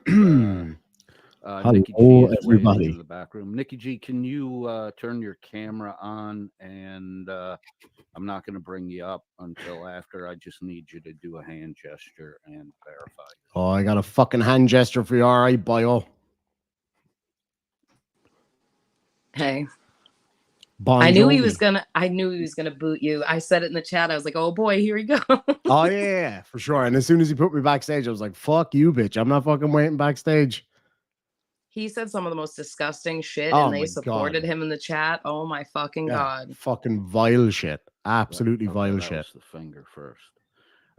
Nicki G Hello, is waiting in everybody. the back room. Nicki G, can you turn your camera on? And I'm not going to bring you up until after. I just need you to do a hand gesture and verify. Oh, I got a fucking hand gesture for you. All right, boyo. Hey. Bon I knew he Jovi. was gonna boot you. I said it in the chat. I was like, oh boy, here we go. Oh, yeah, for sure. And as soon as he put me backstage, I was like, fuck you, bitch. I'm not fucking waiting backstage. He said some of the most disgusting shit, Oh and they my supported God. him in the chat. Oh my fucking God. Fucking vile shit. Absolutely vile that shit. was the finger first.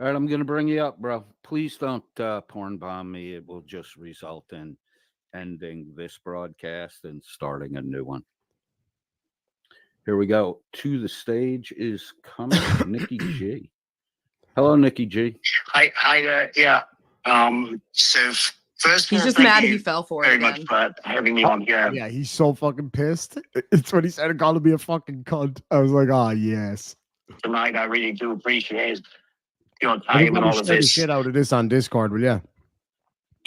All right, I'm going to bring you up, bro. Please don't porn bomb me. It will just result in ending this broadcast and starting a new one. Here we go. To the stage is coming Nicki G. Hello, Nicki G. Hi, yeah. So first of He's all, just thank mad you he fell for it very again. much for having me on here. Yeah, he's so fucking pissed. It's when he started calling me a fucking cunt. I was like, oh, yes. Tonight, I really do appreciate your time and Everybody all of share the this. shit out of this on Discord, will ya?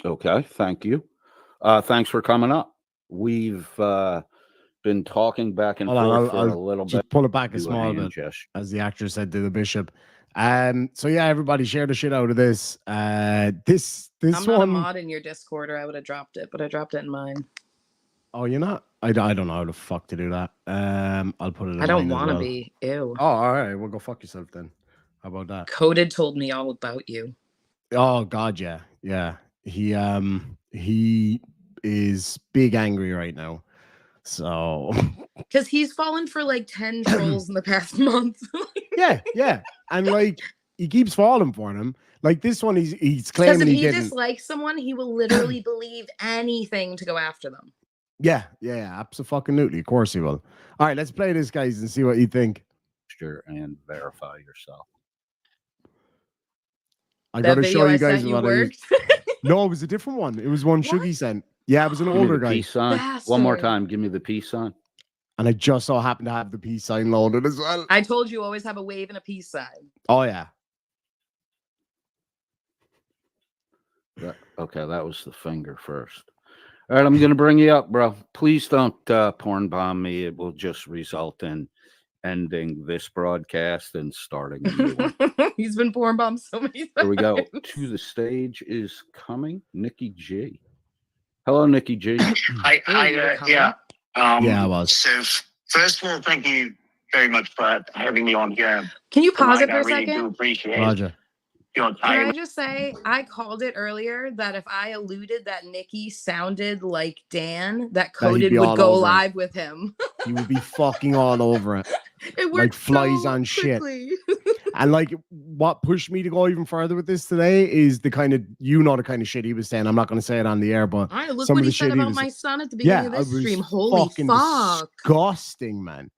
Okay, thank you. Thanks for coming up. We've been talking back and forth for a little just bit. Pull it back a Do small hand bit, gesture. as the actor said to the bishop. So yeah, everybody share the shit out of this. This I'm not a one. mod in your Discord, or I would have dropped it, but I dropped it in mine. Oh, you're not? I don't know how the fuck to do that. I'll put it in I don't want to be. Ew. Oh, all right. Well, go fuck yourself then. How about that? Coded told me all about you. Oh God, yeah. He is big angry right now. So because he's fallen for like 10 trolls in the past month. yeah. And like he keeps falling for them. Like this one, he's claiming if he he didn't. dislikes someone, he will literally believe anything to go after them. Yeah, absolutely. Of course he will. All right, let's play this, guys, and see what you think. And verify yourself. I gotta show you guys what worked. No, it was a different one. It was one Shuggy sent. Yeah, it was an older guy. Peace sign. One more time. Give me the peace sign. And I just so happened to have the peace sign loaded as well. I told you always have a wave and a peace sign. Oh yeah. Okay, that was the finger first. All right, I'm going to bring you up, bro. Please don't porn bomb me. It will just result in ending this broadcast and starting a new one. He's been porn bombed so many times. Here we go. To the stage is coming Nicki G. Hello, Nicki G. Hi, yeah. Yeah, I was. So first of all, thank you very much for having me on here. Can you pause it for a I really do second? appreciate Roger. your time. Can I just say, I called it earlier that if I alluded that Nicki sounded like Dan, that Coded would go live with him. He would be fucking all over it. It worked like flies so on quickly. shit. And like what pushed me to go even further with this today is the kind of shit he was saying. I'm not going to say it on the air, but look some what of the he said shit about my son at the beginning of this stream. Holy fuck. Disgusting, man.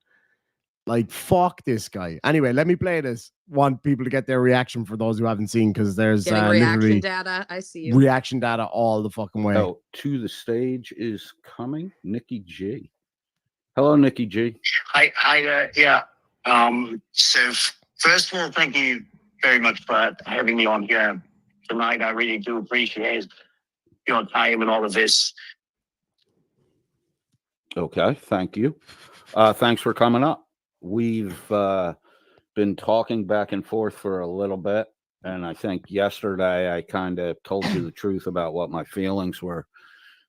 Like, fuck this guy. Anyway, let me play this. Want people to get their reaction for those who haven't seen, because there's reaction data. I see you. Reaction data all the fucking way. Oh, to the stage is coming Nicki G. Hello, Nicki G. Hi, yeah. So first of all, thank you very much for having me on here tonight. I really do appreciate your time and all of this. Okay, thank you. Thanks for coming up. We've been talking back and forth for a little bit, and I think yesterday I kind of told you the truth about what my feelings were,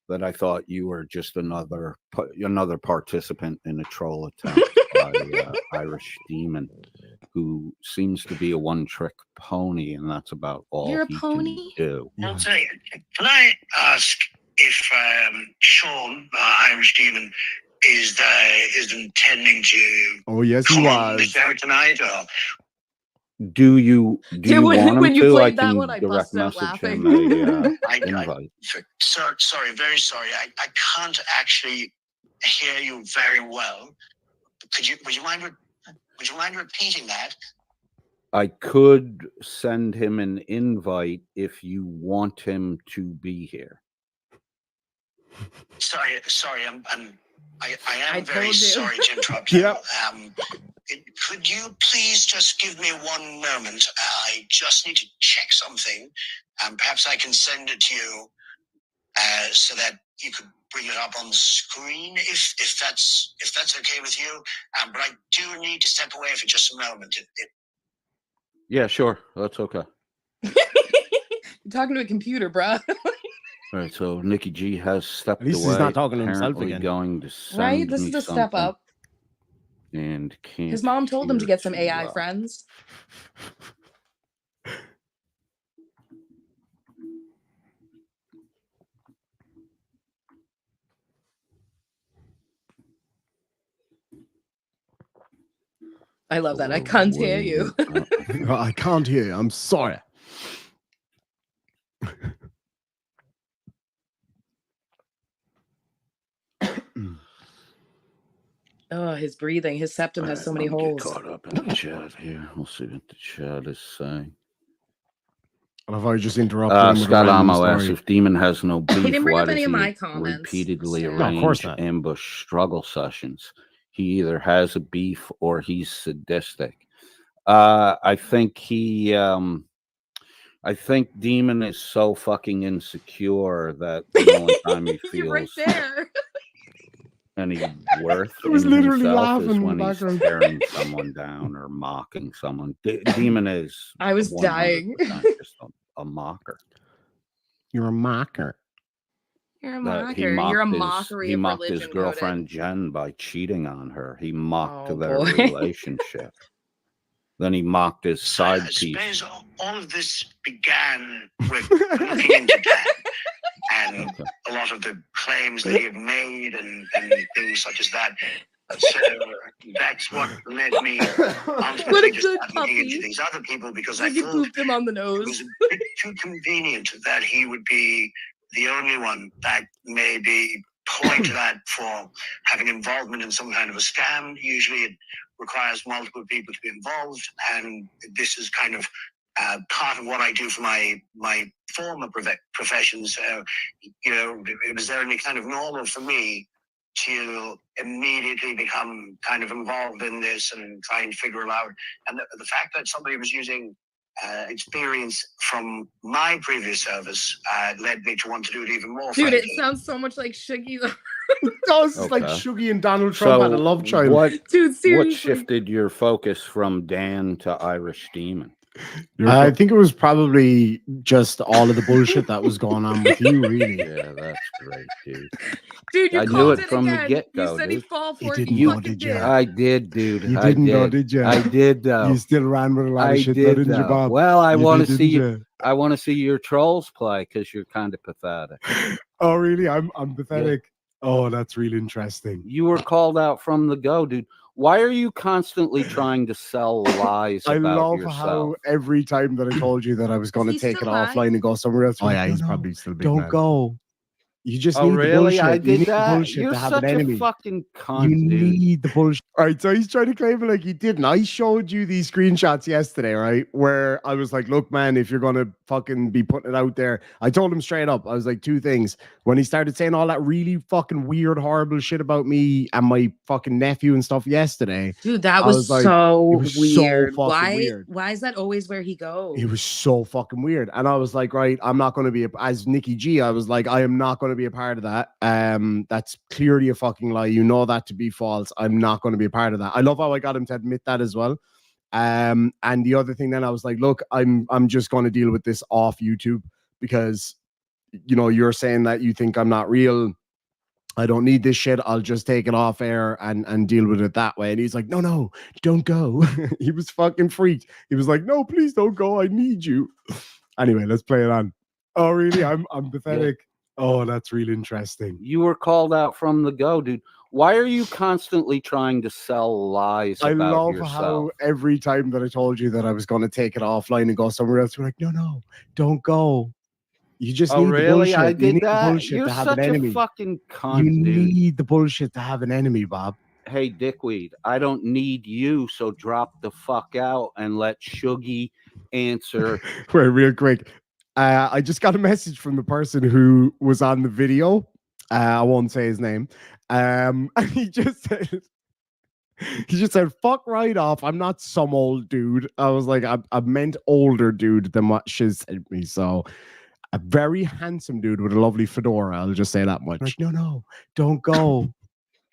that I thought you were just another participant in a troll attempt by Irish Demon, who seems to be a one-trick pony, and that's about all You're a he pony? can do. I'll tell you, can I ask if Sean, Irish Demon, is intending to yes, he come on the was show tonight, or do you want him when you to? I played that can one, I direct busted out message laughing. him a invite. Sorry, very sorry. I can't actually hear you very well. Would you mind repeating that? I could send him an invite if you want him to be here. Sorry, I am very you. sorry to interrupt you. Yep. Could you please just give me 1 moment? I just need to check something, and perhaps I can send it to you so that you could bring it up on the screen if that's okay with you. But I do need to step away for just a moment. Yeah, sure. That's okay. You're talking to a computer, bro. All right, so Nicki G has stepped At least away. he's not talking to himself apparently again. Going to send Right? This me is a step something up. And can't. His mom told him to hear get some AI friends. I love that. I can't hear you. I can't hear you. I'm sorry. Oh, his breathing. His septum has so many holes. Get caught up in the chat here. We'll see what the chat is saying. Well, if I just interrupt him with Scott a random Amo asks story. if Demon has no beef, He didn't bring why up any does of he my comments. repeatedly So- No, of course arrange not. ambush struggle sessions? He either has a beef or he's sadistic. I think Demon is so fucking insecure that the only time he You're right feels there. any worth I was in literally himself laughing is in the when he's background. tearing someone down or mocking someone. Demon is I was 100% dying. just a mocker. You're a mocker. You're a That mocker. You're a mockery he of mocked his religion. girlfriend Jen by cheating on her. He mocked Oh, their boy. relationship. Then he mocked his side I piece. suppose all of this began with looking into Dan and a lot of the claims that he had made and things such as that. So that's what led me What ultimately a to good start looking into puppy. these other people because I Like you thought pooped him on the it nose. was a bit too convenient that he would be the only one that may be pointed at for having involvement in some kind of a scam. Usually it requires multiple people to be involved, and this is kind of part of what I do for my former profession. So, it was only kind of normal for me to immediately become kind of involved in this and try and figure it out. And the fact that somebody was using experience from my previous service led me to want to do it even more. Dude, it frankly. sounds so much like Shuggy. It does. It's like Okay. Shuggy and Donald Trump had a love child. Dude, seriously. What shifted your focus from Dan to Irish Demon? I think it was probably just all of the bullshit that was going on with you, really. Yeah, that's great, dude. Dude, you I knew called it it from the again. get-go, You said dude. he'd fall for You it. didn't You know, fucking did you? I did, dude. You I didn't did. know, did you? I did, though. You still ran with a lot of shit, though, didn't you, Bob? Well, I You want did, to see didn't you. I want to see your trolls play because you're kind of pathetic. Oh, really? I'm pathetic. Oh, that's really interesting. You were called out from the go, dude. Why are you constantly trying to sell lies I about love yourself? how every time that I told you that I was going to he take it still mad? offline and go somewhere else. Oh you're yeah, like, he's no, probably still big don't mad. go. You just Oh, need really? the bullshit. I You did need the that. bullshit You're to have such an enemy. a fucking cunt, You dude. need the bullshit. All right, so he's trying to claim it like he didn't. I showed you these screenshots yesterday, right? Where I was like, look, man, if you're going to fucking be putting it out there, I told him straight up. I was like, two things. When he started saying all that really fucking weird, horrible shit about me and my fucking nephew and stuff yesterday. Dude, that I was, was like, so it was so weird. fucking weird. Why is that always where he goes? It was so fucking weird. And I was like, right, I'm not going to be, as Nicki G, I was like, I am not going to be a part of that. That's clearly a fucking lie. You know that to be false. I'm not going to be a part of that. I love how I got him to admit that as well. And the other thing then I was like, look, I'm just going to deal with this off YouTube because, you're saying that you think I'm not real. I don't need this shit. I'll just take it off air and deal with it that way. And he's like, no, don't go. He was fucking freaked. He was like, no, please don't go. I need you. Anyway, let's play it on. Oh, really? I'm pathetic. Oh, that's really interesting. You were called out from the go, dude. Why are you constantly trying to sell lies I about love yourself? how every time that I told you that I was going to take it offline and go somewhere else, you're like, no, don't go. You just need the bullshit. I You did need the that. bullshit You're to have such an enemy. a fucking cunt, You dude. need the bullshit to have an enemy, Bob. Hey, Dickweed, I don't need you, so drop the fuck out and let Shuggy answer. Wait, real quick. I just got a message from the person who was on the video. I won't say his name. And he just said, fuck right off. I'm not some old dude. I was like, I meant older dude than what she sent me. So A very handsome dude with a lovely fedora. I'll just say that much. Like, no, don't go.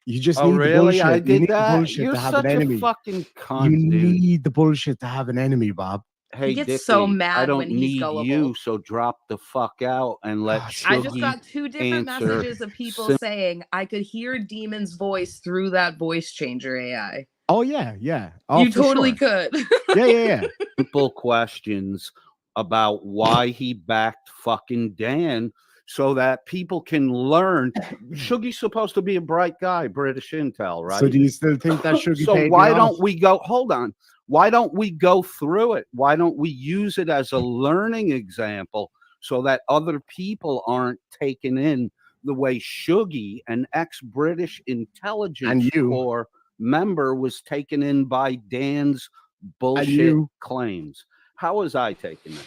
You just need the bullshit. I You did need the that. bullshit You're to have such an a enemy. fucking cunt, You dude. need the bullshit to have an enemy, Bob. Hey, He gets Dickie, so mad I don't when he's need gullible. you, so drop the fuck out and let I just Shuggy got 2 different answer messages of people saying I could hear Demon's voice through that voice changer AI. Oh yeah. Oh, You for totally sure. could. Yeah. simple questions about why he backed fucking Dan so that people can learn. Shuggy's supposed to be a bright guy, British intel, right? So do you still think that Shuggy So paid why me don't off? we go, hold on, why don't we go through it? Why don't we use it as a learning example so that other people aren't taken in the way Shuggy, an ex-British intelligence corps member, was taken in by Dan's bullshit claims? How was I taking it?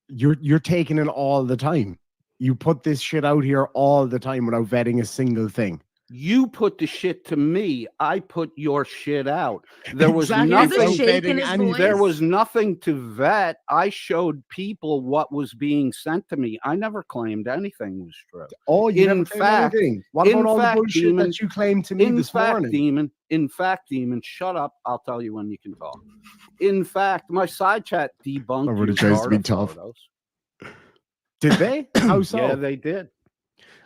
You're taking it all the time. You put this shit out here all the time without vetting a single thing. You put the shit to me. I put your shit out. There was There's a nothing. shake in his voice. There was nothing to vet. I showed people what was being sent to me. I never claimed anything was true. Oh, you never claimed anything. What about all the bullshit Demon, that you claimed to me this morning? In fact, Demon, shut up. I'll tell you when you can talk. In fact, my side chat debunked Everybody tries to be tough. photos. Did they? How so? Yeah, they did.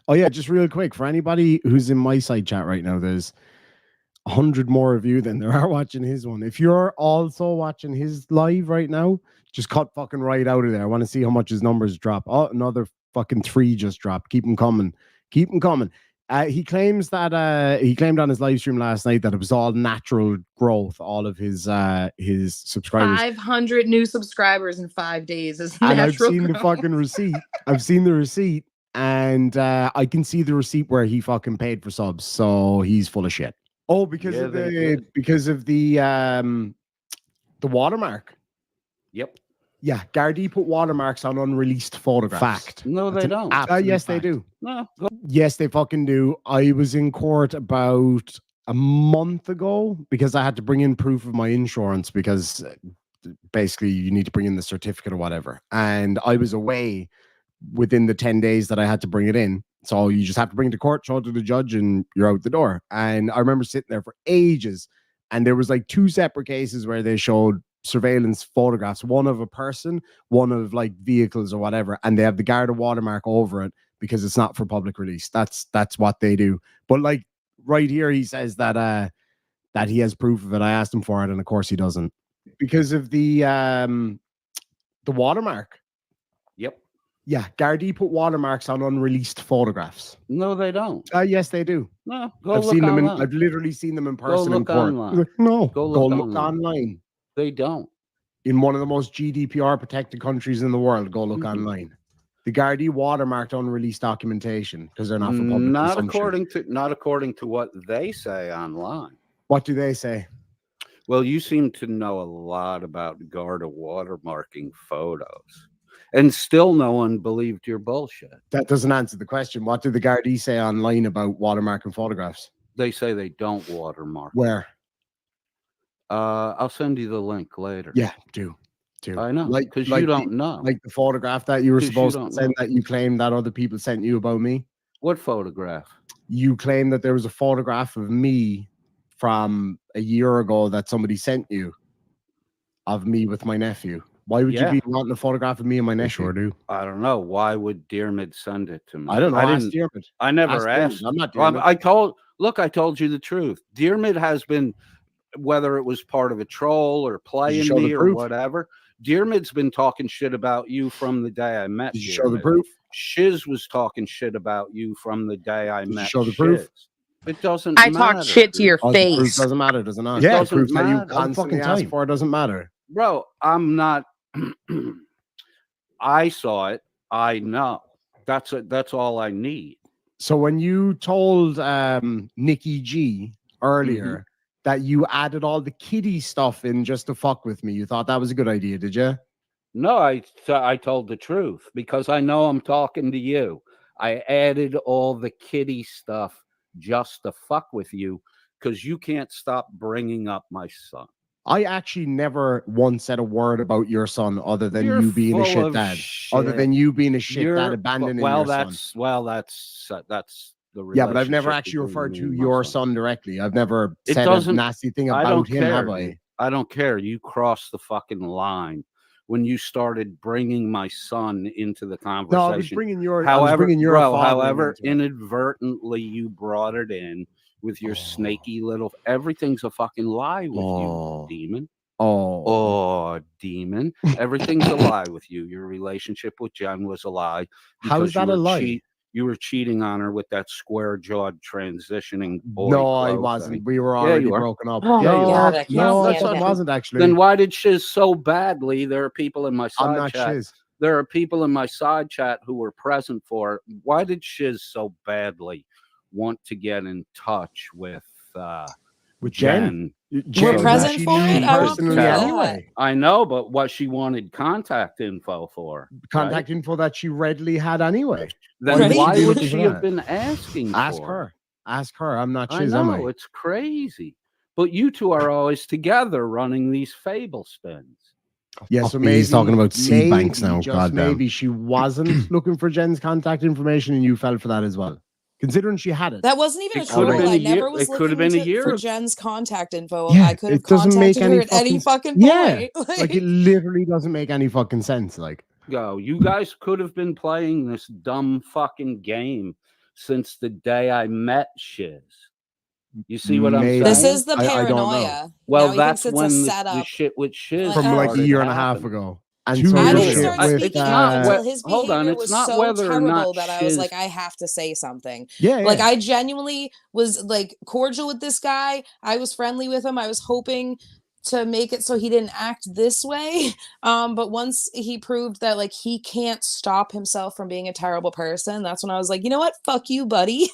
Oh yeah, just real quick for anybody who's in my side chat right now, there's 100 more of you than there are watching his one. If you're also watching his live right now, just cut fucking right out of there. I want to see how much his numbers drop. Oh, another fucking 3 just dropped. Keep them coming. Keep them coming. He claims that he claimed on his live stream last night that it was all natural growth. All of his subscribers. 500 new subscribers in 5 days is and natural I've seen growth. the fucking receipt. I've seen the receipt. And I can see the receipt where he fucking paid for subs, so he's full of shit. Oh, because of the watermark. Yep. Yeah, Gardaí put watermarks on unreleased photographs. Fact. No, they don't. Yes, they do. No. Yes, they fucking do. I was in court about a month ago because I had to bring in proof of my insurance because basically you need to bring in the certificate or whatever. And I was away within the 10 days that I had to bring it in. So you just have to bring it to court, show it to the judge, and you're out the door. And I remember sitting there for ages. And there was like 2 separate cases where they showed surveillance photographs, one of a person, one of like vehicles or whatever. And they have the Garda watermark over it because it's not for public release. That's what they do. But like right here, he says that he has proof of it. I asked him for it, and of course he doesn't. Because of the watermark. Yep. Yeah, Gardaí put watermarks on unreleased photographs. No, they don't. Yes, they do. No, I've seen them. I've literally seen them in person in court. Online. No, go look online. They don't. In one of the most GDPR protected countries in the world, go look online. The Gardaí watermarked unreleased documentation because they're not for public consumption. Not according to what they say online. What do they say? Well, you seem to know a lot about Garda watermarking photos. And still no one believed your bullshit. That doesn't answer the question. What did the Gardaí say online about watermarking photographs? They say they don't watermark. Where? I'll send you the link later. Yeah, do. I know, because you don't know. Like the photograph that you were supposed to send that you claimed that other people sent you about me. What photograph? You claimed that there was a photograph of me from a year ago that somebody sent you of me with my nephew. Why would you be wanting a photograph of me and my nephew? Sure do. I don't know. Why would Diarmid send it to me? I don't know. Diarmid. I never asked. I'm not Diarmid. I told you the truth. Diarmid has been, whether it was part of a troll or playing me or whatever, Diarmid's been talking shit about you from the day I met you. Did you show the proof? Shiz was talking shit about you from the day I met. Show the proof. It doesn't matter. I talked shit to your face. Proof doesn't matter, does it not? Yeah, proof that you constantly ask for doesn't matter. Bro, I'm not. I saw it. I know. That's all I need. So when you told Nicki G earlier that you added all the kiddie stuff in just to fuck with me, you thought that was a good idea, did you? No, I told the truth because I know I'm talking to you. I added all the kiddie stuff just to fuck with you because you can't stop bringing up my son. I actually never once said a word about your son other than You're you being a full shit of dad. shit. Other than you being a shit You're- dad abandoning well, your that's son. well, that's the Yeah, but I've never relationship actually between referred me to and my your son directly. I've never It said a doesn't- nasty thing I about don't him, care. have I? dude. I don't care. You crossed the fucking line when you started bringing my son into the conversation. No, I was bringing your. However, father however, into it. inadvertently you brought it in with your snaky little. Everything's a fucking lie with you, demon. Oh, demon! Everything's a lie with you. Your relationship with Jen was a lie. How is that a lie? You were cheating on her with that square-jawed transitioning boy. No, I clothes wasn't. thing. We were Yeah, already you are. broken up. Oh Yeah, my you God, are. I can't No, stand I him. wasn't actually. Then why did shiz so badly? There are people in my I'm side not chat. shiz. There are people in my side chat who were present for it. Why did shiz so badly want to get in touch with Jen? We're present she for knew it? I want personally proof of that. anyway. I know, but what she wanted contact info for. Contact info that she readily had anyway. Then Right. why Ready? would she have been asking Ask for her. it? Ask her. I'm not I shiz, am know, I? it's crazy. But you two are always together running these fable spins. Yeah, Fuck so me, maybe he's talking about seed banks now, Just goddamn. maybe she wasn't looking for Jen's contact information, and you fell for that as well. Considering she had it. That wasn't even It a could have troll. been a I year- never was it could have looking been a year for ago. Jen's contact info. Yeah, I could have it doesn't make contacted her any at any fucking- fucking Yeah, point. like it literally doesn't make any fucking sense. Like, Go. You guys could have been playing this dumb fucking game since the day I met Shiz. You see what I'm Maybe. saying? This is the I don't know. paranoia. Well, now he that's thinks it's a when the setup. shit with Shiz Like, from like a started year and a half happening. ago. And 2 so I years didn't ago. start I- speaking it's up not until whe- his hold behavior on, it's was not so whether or not terrible that I was Shiz- like, I have to say something. yeah, Like, yeah. I genuinely was like cordial with this guy. I was friendly with him. I was hoping to make it so he didn't act this way. But once he proved that like he can't stop himself from being a terrible person, that's when I was like, you know what? Fuck you, buddy.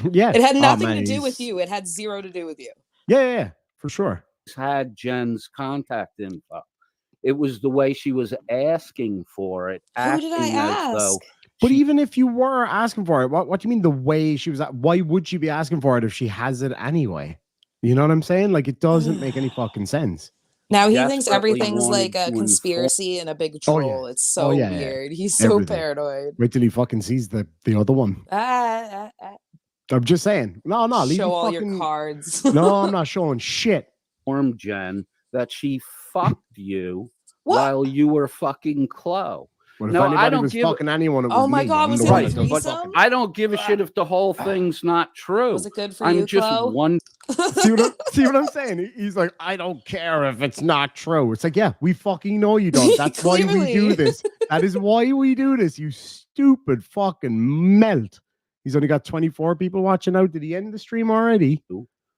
Yeah. It had Oh, nothing man, to do with he's- you. It had zero to do with you. Yeah, for sure. Had Jen's contact info. It was the way she was asking for it, Who did I acting as though. ask? But she- even if you were asking for it, what do you mean the way she was at? Why would she be asking for it if she has it anyway? You know what I'm saying? Like, it doesn't make any fucking sense. Now he thinks desperately everything's like wanted a to conspiracy and a big Oh, yeah. troll. It's so yeah, yeah. weird. He's so Everything. paranoid. Wait till he fucking sees the other one. I'm just saying. No, leave Show him all fucking... your cards. No, I'm not showing shit. Informed Jen that she fucked you What? while you were fucking Chloe. But if No, I anybody don't was give- fucking anyone, it was Oh my me. God, I'm was the it one a that does the threesome? fucking- I don't give a shit if the whole thing's not true. Was it good for I'm you, just Chloe? one. See what I'm saying? He's like, I don't care if it's not true. It's like, yeah, we fucking know you don't. That's why we Clearly. do this. That is why we do this, you stupid fucking melt. He's only got 24 people watching out. Did he end the stream already?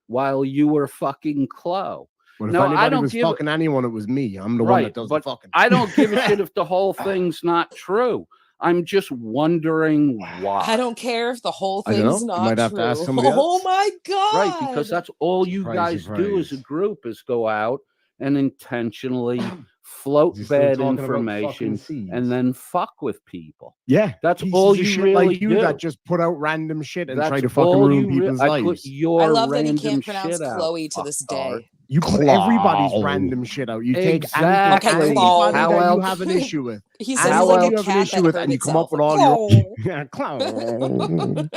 While you were fucking Chloe. Well, if No, I anybody don't was give a- fucking anyone, it was me. I'm the one Right, that does the but fucking. I don't give a shit if the whole thing's not true. I'm just wondering why. I don't care if the whole I don't thing's know. You not might have true. to ask somebody Oh else. my God. Right, because that's all you Surprise, guys do as a surprise. group is go out and intentionally float Is he still bad talking about information fucking seeds? and then fuck with people. Yeah, That's pieces all of you shit really like you do. that just put out random shit and That's try to fucking all ruin you people's I put lives. your I love that he random can't pronounce shit out, Chloe to this fucktard. day. You put everybody's random shit out. You take Exactly. Okay, anybody Chloe. that How you else- have an issue with. He And says how he's like else a you have an cat issue that with, hurt and you come up itself. with Like, all your yeah, clown.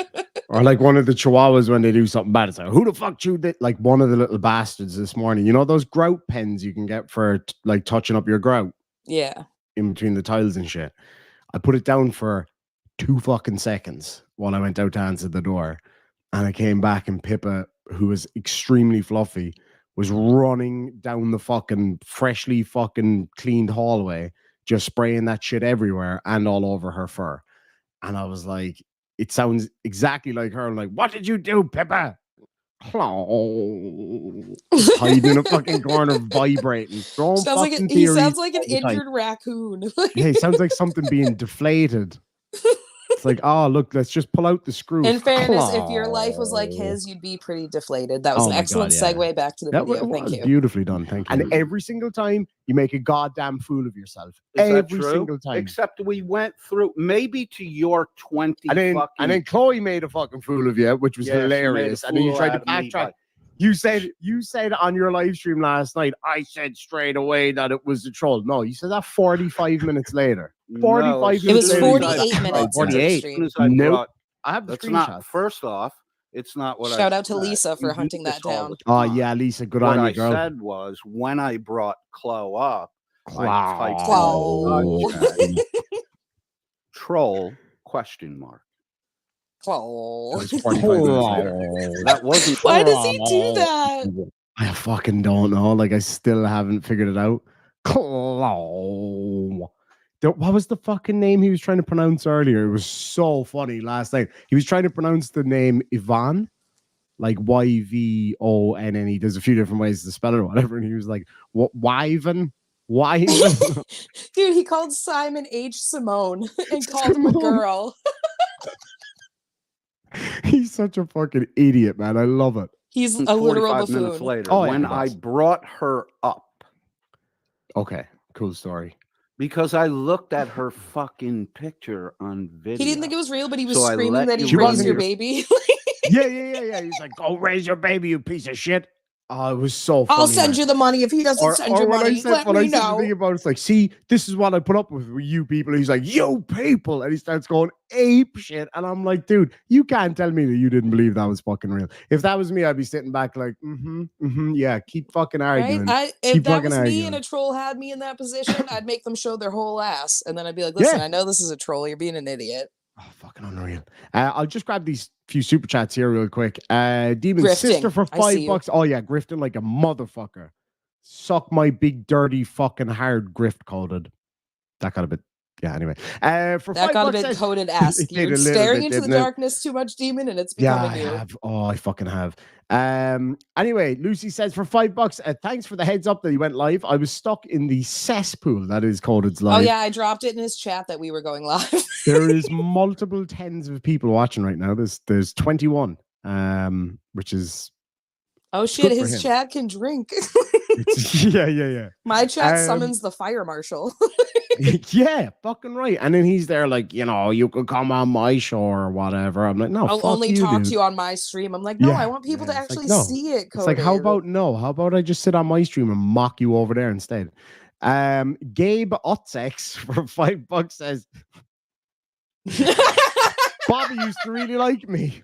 Or like one of the chihuahuas when they do something bad. It's like, who the fuck chewed it? Like one of the little bastards this morning. You know those grout pens you can get for like touching up your grout yeah. in between the tiles and shit. I put it down for 2 fucking seconds while I went out to answer the door. And I came back and Pippa, who was extremely fluffy, was running down the fucking freshly fucking cleaned hallway, just spraying that shit everywhere and all over her fur. And I was like, it sounds exactly like her. I'm like, what did you do, Pippa? Hiding in a fucking corner, vibrating. Throwing Sounds like fucking he theories sounds like an all the time. injured raccoon. Yeah, it sounds like something being deflated. It's like, oh, look, let's just pull out the screw. In fairness, if your life was like his, you'd be pretty deflated. That was Oh an my excellent God, yeah. segue back to the That video. was Thank you. beautifully done. Thank you. And every single time you make a goddamn fool of yourself. Is that Every true? single time. Except we went through maybe to your 20 And then, fucking. and then Chloe made a fucking fool of you, which was Yeah, she made a hilarious. And then you fool tried to out of me backtrack. You said on your live stream last night, I said straight away that it was a troll. No, you said that 45 minutes later. 45 It was minutes later. 48 minutes into the 48. stream. As I Nope. brought, I have the that's screenshot. not. First off, it's not what I Shout out to said. Lisa for We do hunting that this all down. the Oh time. yeah, Lisa, good What on I you, girl. said was when I brought Chloe up, I typed in Chloe. the troll question mark. Oh. It was 45 minutes later. That wasn't. Why does he do that? I fucking don't know. Like, I still haven't figured it out. What was the fucking name he was trying to pronounce earlier? It was so funny last night. He was trying to pronounce the name Ivan, like Yvonne. There's a few different ways to spell it or whatever. And he was like, "What? Wyvern? Wyvern?" Dude, he called Simon H. Simone and called him a girl. He's such a fucking idiot, man. I love it. He's a literal 45 minutes buffoon. later, Oh, yeah, when he I was. brought her up, Okay, cool story. because I looked at her fucking picture on video. He didn't think it was real, but he was So I screaming let that you he'd raise run your your- baby. Yeah. He's like, "Go raise your baby, you piece of shit." Oh, it was so funny. I'll send you the money if he doesn't send you when money. Let when me I said the know. thing about it's like, see, this is what I put up with you people. He's like, "You people," and he starts going ape shit, and I'm like, dude, you can't tell me that you didn't believe that was fucking real. If that was me, I'd be sitting back like, yeah, keep fucking arguing. Right? If Keep that fucking was me arguing. and a troll had me in that position, I'd make them show their whole ass. And then I'd be like, listen, Yeah. I know this is a troll. You're being an idiot. Oh, fucking unreal. I'll just grab these few super chats here real quick. Demon Grifting. Sister for I see $5. you. Oh yeah, grifting like a motherfucker. Suck my big dirty fucking hard grift coded. That got a bit. Yeah. Anyway, for That $5 got a bit says- coded ask. It did a You're little staring bit, into the didn't it? darkness too much, demon, and it's Yeah, becoming I you. have. Oh, I fucking have. Anyway, Lucy says for $5, thanks for the heads up that you went live. I was stuck in the cesspool that is Coded's live. Oh yeah, I dropped it in his chat that we were going live. There is multiple tens of people watching right now. There's 21, which is Oh shit, good for his him. chat can drink. yeah. My chat Um, summons the fire marshal. Yeah, fucking right. And then he's there like, you could come on my show or whatever. I'm like, no, I'll fuck only you, talk dude. to you on my stream. I'm like, no, Yeah, I want people to yeah, it's like, actually no. see it. It's like, how about I just sit on my stream and mock you over there instead? Gabe Otsex for $5 says, Bobby used to really like me.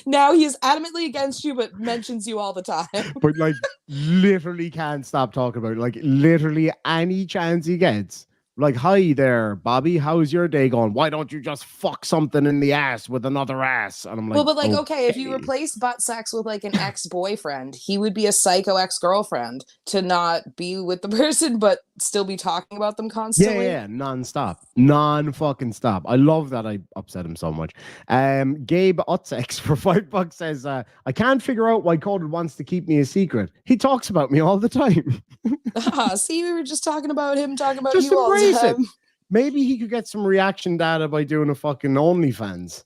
Now he is adamantly against you, but mentions you all the time. But like literally can't stop talking about it. Like literally any chance he gets. Like, hi there, Bobby. How's your day going? Why don't you just fuck something in the ass with another ass? And I'm like, Well, but like, okay, if you replace butt sex with like an ex-boyfriend, he would be a psycho ex-girlfriend to not be with the person, but still be talking about them constantly. yeah, non-stop. Non-fucking stop. I love that I upset him so much. Gabe Utsex for $5 says, I can't figure out why Coded wants to keep me a secret. He talks about me all the time. See, we were just talking about him, talking about Just you all the embrace it. time. Maybe he could get some reaction data by doing a fucking OnlyFans.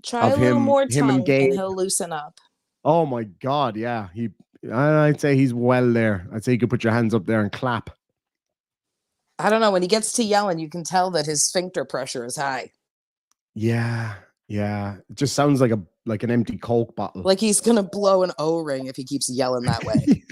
Try a Of little him- more him tongue and and Gabe. he'll loosen up. Oh my God, yeah. I'd say he's well there. I'd say you could put your hands up there and clap. I don't know. When he gets to yelling, you can tell that his sphincter pressure is high. Yeah. It just sounds like an empty Coke bottle. Like he's gonna blow an O-ring if he keeps yelling that way.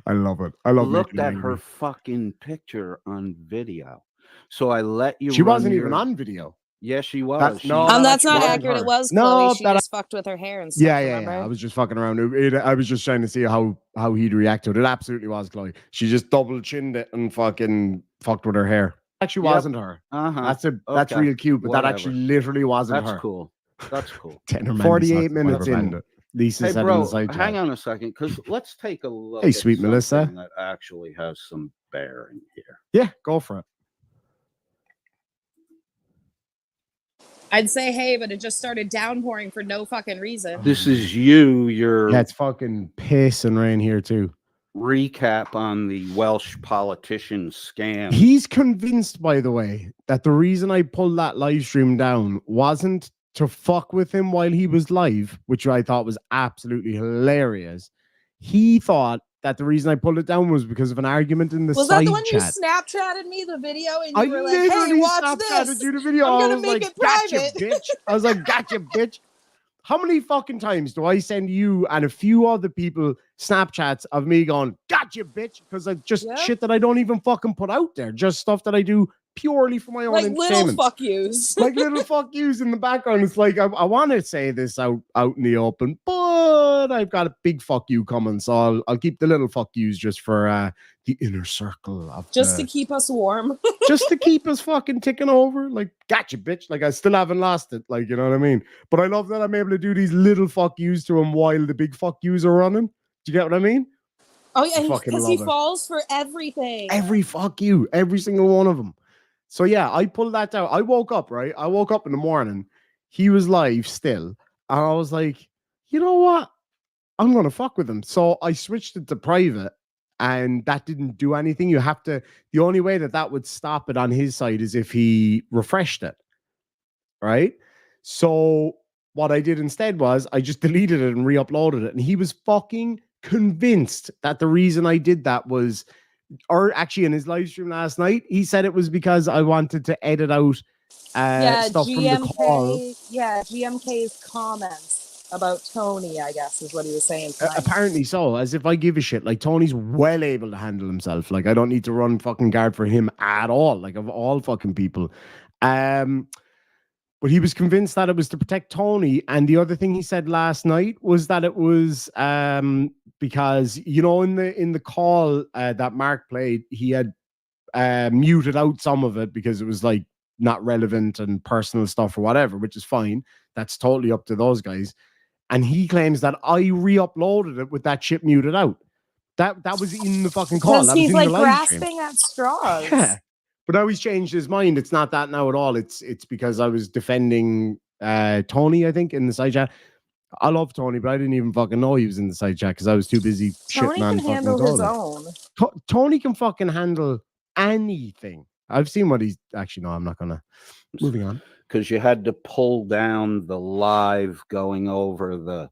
I love it. I love Looked making at him her angry. fucking picture on video. So I let you. She run wasn't your- even on video. Yes, she was. That's- She- no, that That's actually not wasn't accurate. her. It was No, Chloe. She that- just fucked with her hair and stuff. Yeah. Remember? I was just fucking around. I was just trying to see how he'd react to it. It absolutely was Chloe. She just double chinned it and fucking fucked with her hair. Actually, Yep. wasn't her. Uh-huh. That's Okay. real cute, but that Whatever. actually literally wasn't That's her. cool. That's cool. 48 minutes in. Lisa Hey, said in bro, the side hang chat. on a second, because let's take a look. Hey, at sweet Melissa. something that actually has some bearing here. Yeah, go for it. I'd say hey, but it just started downpouring for no fucking reason. This is your Yeah, it's fucking pissing rain here too. recap on the Welsh politician scam. He's convinced, by the way, that the reason I pulled that live stream down wasn't to fuck with him while he was live, which I thought was absolutely hilarious. He thought that the reason I pulled it down was because of an argument in the Was side that the one chat. you Snapchatted me the video and I you were like, "Hey, literally watch Snapchatted this." you the video. I'm I gonna was make like, it gotcha, private. bitch. I was like, gotcha, bitch. How many fucking times do I send you and a few other people Snapchats of me going, gotcha, bitch? Because I just Yep. shit that I don't even fucking put out there. Just stuff that I do purely for my own Like little entertainment. fuck yous. Like little fuck yous in the background. It's like I want to say this out in the open, but I've got a big fuck you coming, so I'll keep the little fuck yous just for the inner circle of Just to keep us warm. just to keep us fucking ticking over. Like, gotcha, bitch. Like I still haven't lost it. Like, you know what I mean? But I love that I'm able to do these little fuck yous to him while the big fuck yous are running. Do you get what I mean? Oh yeah, fucking because he love it. falls for everything. Every fuck you, every single one of them. So yeah, I pulled that down. I woke up, right? I woke up in the morning. He was live still. And I was like, you know what? I'm going to fuck with him. So I switched it to private and that didn't do anything. You have to, the only way that would stop it on his side is if he refreshed it. Right? So what I did instead was I just deleted it and re-uploaded it. And he was fucking convinced that the reason I did that was, or actually in his live stream last night, he said it was because I wanted to edit out stuff from the call. Yeah, GMK's comments about Tony, I guess, is what he was saying tonight. Apparently so, as if I give a shit. Like, Tony's well able to handle himself. Like, I don't need to run fucking guard for him at all. Like, of all fucking people. But he was convinced that it was to protect Tony. And the other thing he said last night was that it was because, you know, in the call that Mark played, he had muted out some of it because it was like not relevant and personal stuff or whatever, which is fine. That's totally up to those guys. And he claims that I re-uploaded it with that shit muted out. That was in the fucking call. Because he's like grasping at straws. Yeah. But now he's changed his mind. It's not that now at all. It's because I was defending Tony, I think, in the side chat. I love Tony, but I didn't even fucking know he was in the side chat because I was too busy Tony shitting on can handle his own. Tony can fucking handle anything. I've seen what he's actually. No, I'm not gonna. Moving on. Because you had to pull down the live going over the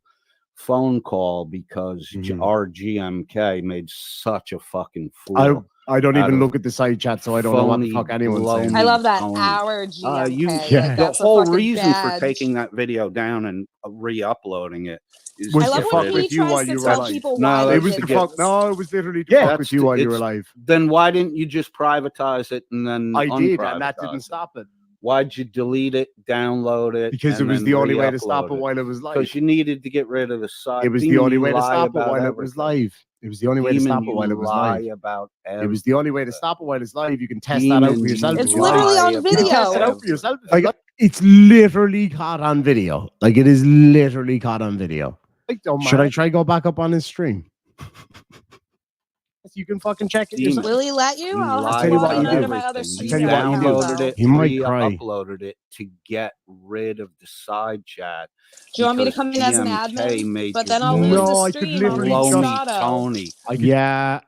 phone call because our GMK made such a fucking fool. I don't even look at the side chat, so I don't know what the fuck anyone's saying. I love that our GMK. The whole reason for taking that video down and re-uploading it is I love when he tries to tell people why. It was to fuck. No, it was literally to fuck with you while you were alive. Then why didn't you just privatize it and then I did, and that didn't stop it. Why'd you delete it, download it? Because it was the only way to stop it while it was live. Because you needed to get rid of the side. It was the only way to stop it while it was live. It was the only way to stop it while it was live. It was the only way to stop it while it's live. You can test that out for yourself. It's literally on video. Test it out for yourself. Like, it's literally caught on video. Like, it is literally caught on video. Should I try go back up on his stream? You can fucking check it yourself. Will he let you? I'll have to tell you what log you into do. my other stream. Tell you what you do. Downloaded it, he might cry. Uploaded it to get rid of the side chat. Do you want me to come in as an admin? But then I'll lose the stream. Tony. Yeah.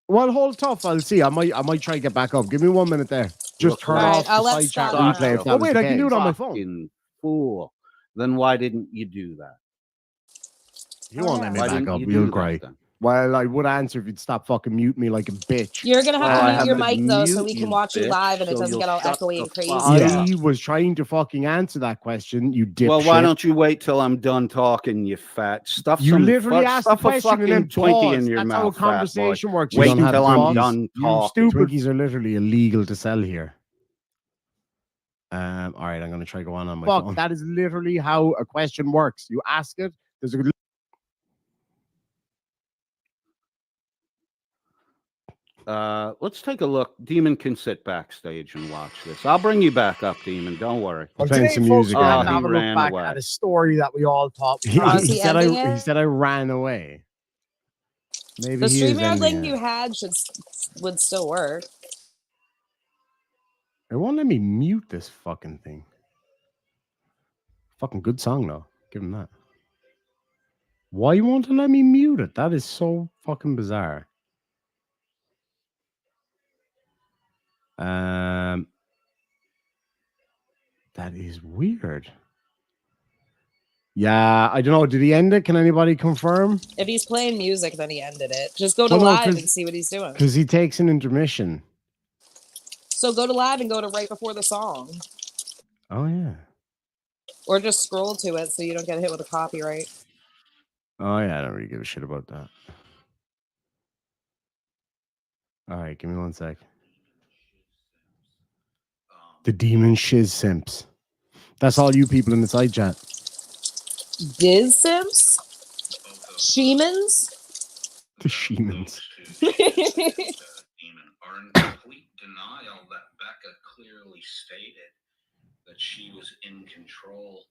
Well, hold tough. I'll see. I might try to get back up. Give me 1 minute there. Just turn off the side chat replay. Oh wait, I can do it on my phone. Fool. Then why didn't you do that? You won't let me back up. You'll cry. Well, I would answer if you'd stop fucking mute me like a bitch. You're going to have to mute your mic, though, so we can watch you live and it doesn't get all echoey and crazy. I was trying to fucking answer that question, you dipshit. Well, why don't you wait till I'm done talking, you fat stuff? You literally asked a question and then Twinkie in your mouth. That's how a conversation works. Wait until I'm done talking. You stupid. Twinkies are literally illegal to sell here. All right, I'm going to try go on my phone. That is literally how a question works. You ask it, there's a let's take a look. Demon can sit backstage and watch this. I'll bring you back up, Demon. Don't worry. I'm playing some music. Have a look back at a story that we all thought. He said I ran away. Maybe the StreamYard link you had would still work. It won't let me mute this fucking thing. Fucking good song though. Give him that. Why won't it let me mute it? That is so fucking bizarre. That is weird. Yeah, I don't know. Did he end it? Can anybody confirm? If he's playing music, then he ended it. Just go to live and see what he's doing. Because he takes an intermission. So go to live and go to right before the song. Oh, yeah. Or just scroll to it so you don't get hit with a copyright. Oh yeah, I don't really give a shit about that. All right, give me 1 sec. The demon shiz simps. That's all you people in the side chat. Diz Simps? Shemans? The Shemans. Are in complete denial that Becca clearly stated that she was in control.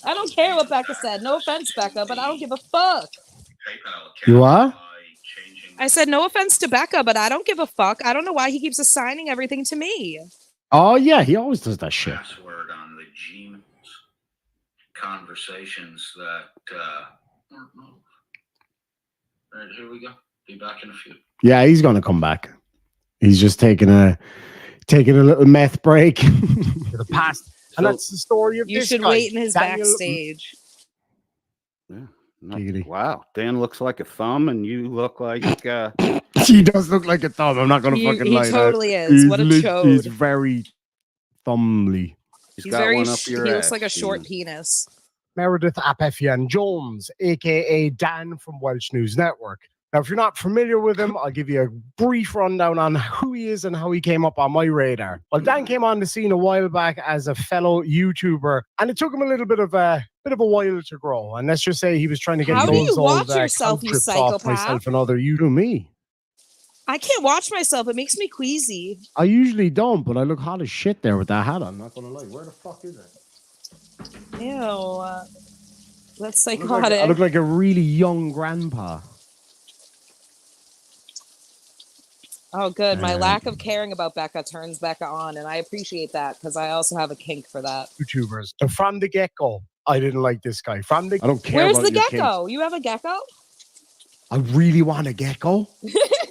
I don't care what Becca said. No offense, Becca, but I don't give a fuck. You are? I said no offense to Becca, but I don't give a fuck. I don't know why he keeps assigning everything to me. Oh yeah, he always does that shit. Password on the Gmails conversations that aren't moved. All right, here we go. Be back in a few. Yeah, he's gonna come back. He's just taking a little meth break. To the past. And that's the story of You this should guy, wait in his Daniel. backstage. Yeah. Giggity. Wow. Dan looks like a thumb and you look like He does look like a thumb. I'm not gonna He fucking lie. totally is. What a He's chode. very thumbly. he's He's got very. one up He your looks ass, like a short Steven. penis. Meredith Apeffian Jones, aka Dan from Welsh News Network. Now, if you're not familiar with him, I'll give you a brief rundown on who he is and how he came up on my radar. Well, Dan came on the scene a while back as a fellow YouTuber, and it took him a little bit of a while to grow. And let's just say he was trying to get How do those you watch old yourself, clout you trips off psychopath? myself and other YouTubers. To me. I can't watch myself. It makes me queasy. I usually don't, but I look hot as shit there with that hat on. Not gonna lie. Where the fuck is it? Ew. That's I look psychotic. I look like a really young grandpa. Oh, good. My lack of caring about Becca turns Becca on, and I appreciate that because I also have a kink for that. YouTubers. And from the get-go, I didn't like this guy. From the I don't care Where's about the your gecko? You have a gecko? I really want a gecko.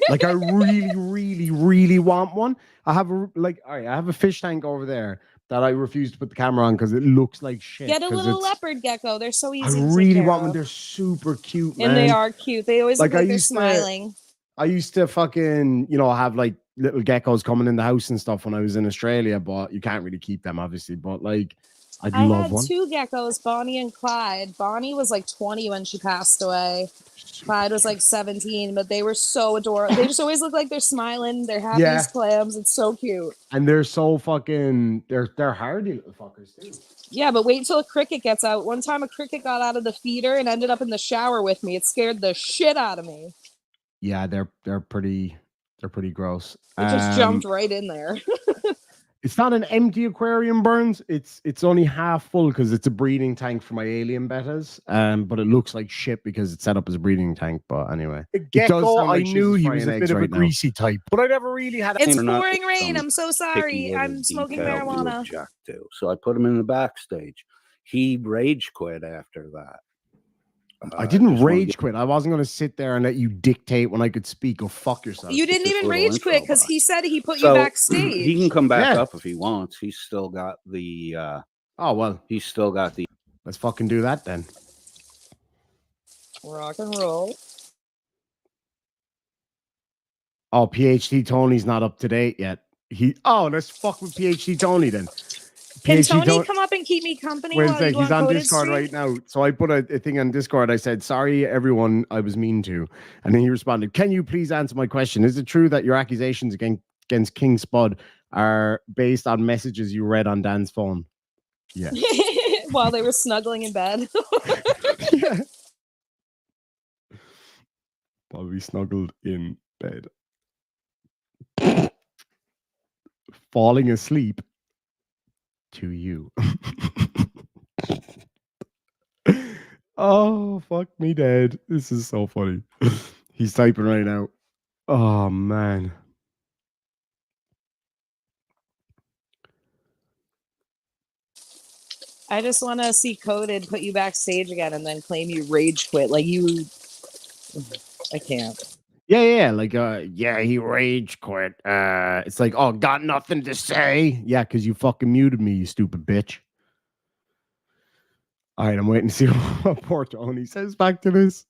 Like I really, really, really want one. I have all right, I have a fish tank over there that I refuse to put the camera on because it looks like shit. Get a 'cause little it's- leopard gecko. They're so I easy to really take care want one. of. They're super cute, man. And they are cute. They always Like, look I like they're used to- smiling. I used to fucking, have like little geckos coming in the house and stuff when I was in Australia, but you can't really keep them, obviously. But like, I'd I love had one. 2 geckos, Bonnie and Clyde. Bonnie was like 20 when she passed away. Clyde was like 17, but they were so adorable. They just always look like they're smiling. They're happy Yeah. as clams. It's so cute. And they're so fucking, they're hardy little fuckers too. Yeah, but wait till a cricket gets out. One time a cricket got out of the feeder and ended up in the shower with me. It scared the shit out of me. Yeah, they're pretty gross. It just jumped right in there. It's not an empty aquarium, Burns. It's only half full because it's a breeding tank for my alien bettas. But it looks like shit because it's set up as a breeding tank. But anyway, The does gecko, sound like I she's knew he frying was a eggs bit of a right now. greasy type, but I never really had. It's They're not pouring rain. some I'm so picky sorry. little I'm smoking detail you marijuana. object to. So I put him in the backstage. He rage quit after that. I didn't just wanna rage get- quit. I wasn't going to sit there and let you dictate when I could speak. Go fuck yourself. You didn't just even a little rage quit intro because about he said he put So, you backstage. He can come back Yeah. up if he wants. He's still got the Oh well, he's still got the let's fucking do that then. Rock and roll. Oh, PhD Tony's not up to date yet. Let's fuck with PhD Tony then. Can PhD Tony come up and keep me company while Wednesday, you go he's on on Coded Discord Stream? right now. So I put a thing on Discord. I said, sorry, everyone, I was mean to. And then he responded, can you please answer my question? Is it true that your accusations against King Spud are based on messages you read on Dan's phone? Yeah. While they were snuggling in bed. Yeah. While we snuggled in bed. Falling asleep to you. Oh, fuck me dead. This is so funny. He's typing right now. Oh, man. I just want to see Coded put you backstage again and then claim you rage quit. Like you, I can't. Yeah. Like, yeah, he rage quit. It's like, oh, got nothing to say. Yeah, because you fucking muted me, you stupid bitch. All right, I'm waiting to see what poor Tony says back to this.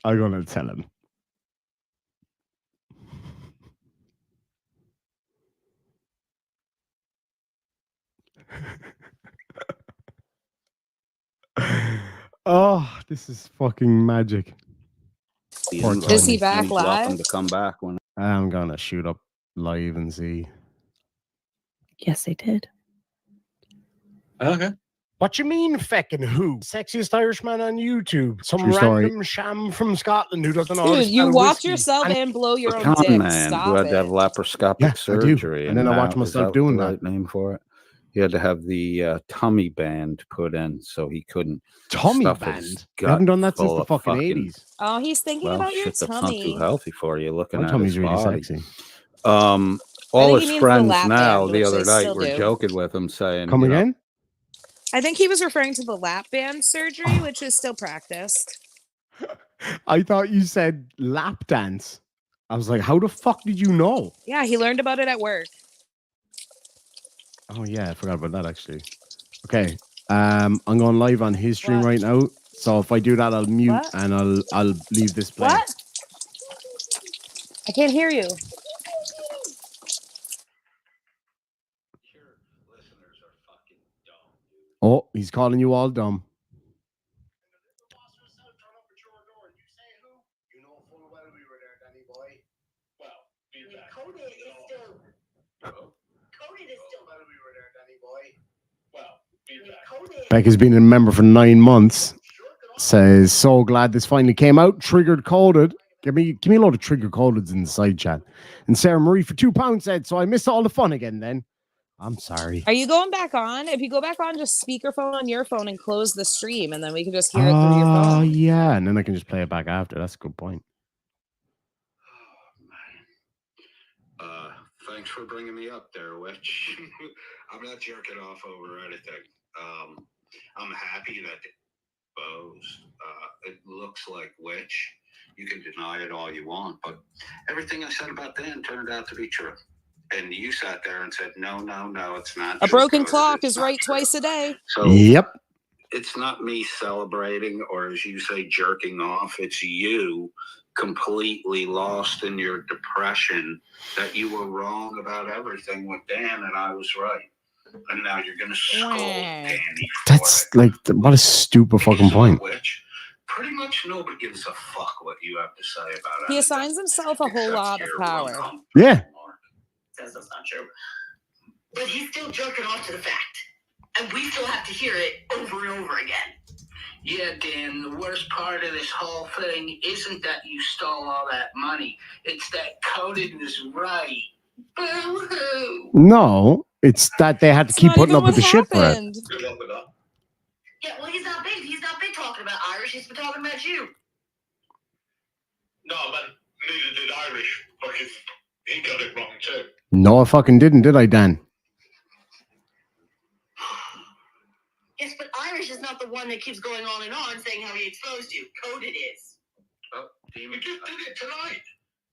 I'm gonna tell him. Oh, this is fucking magic. Poor He's Is he Tommy. back he's welcome live? to come back when. I'm gonna shoot up live and see. Yes, they did. Okay. What you mean, feckin' who? Sexiest Irishman on YouTube. Some True story. random sham from Scotland who doesn't know how to Dude, you spell walk whiskey. yourself and blow your The own con dick. man who Stop had to have it. laparoscopic Yeah, I do. surgery, And then I watch now- is myself that doing the that. right name for it. He had to have the tummy band put in so he couldn't Tummy stuff his band. They gut haven't done that since full the of fucking 80s. Oh, he's thinking Well, about your shit, that's not too tummy. healthy for you. Looking My at tummy's his really body. sexy. All think his he means the friends lap now band, the which other they night still were do. joking with him, saying, Come you know, again? I think he was referring to the lap band surgery, which is still practiced. I thought you said lap dance. I was like, how the fuck did you know? Yeah, he learned about it at work. Oh yeah, I forgot about that actually. Okay. I'm going live on his stream What? right now. So if I do that, I'll mute What? and I'll leave this play. What? I can't hear you. Oh, he's calling you all dumb. Becca's been a member for 9 months. Says, so glad this finally came out. Triggered coded. Give me a load of trigger codeds in the side chat. And Sarah Marie for £2 said, so I missed all the fun again then. I'm sorry. Are you going back on? If you go back on, just speakerphone on your phone and close the stream, and then we can just hear it through your Oh, phone. yeah. And then I can just play it back after. That's a good point. thanks for bringing me up there, Witch. I'm not jerking off over anything. I'm happy that exposed. It looks like Witch. You can deny it all you want, but everything I said about Dan turned out to be true. And you sat there and said, no, it's not A true, broken Cody. clock It's is not right true." twice a day. So Yep. it's not me celebrating, or as you say, jerking off. It's you completely lost in your depression that you were wrong about everything with Dan and I was right. And now you're going to scold Danny for That's it. like, what a stupid fucking point. Which pretty much nobody gives a fuck what you have to say about it. He assigns himself a whole lot of power. Yeah. Says that's not true. But he's still jerking off to the fact. And we still have to hear it over and over again. Yeah, Dan, the worst part of this whole thing isn't that you stole all that money. It's that Cody was right. Boo-hoo. No, it's that they had to It's keep not putting even up with what the shit for it. happened. Good luck with that. Yeah, well, he's not big. He's not big talking about Irish. He's been talking about you. No, but neither did Irish, because he got it wrong too. No, I fucking didn't, did I, Dan? Yes, but Irish is not the one that keeps going on and on saying how he exposed you. Coded is. Oh, Demon. We just did it tonight.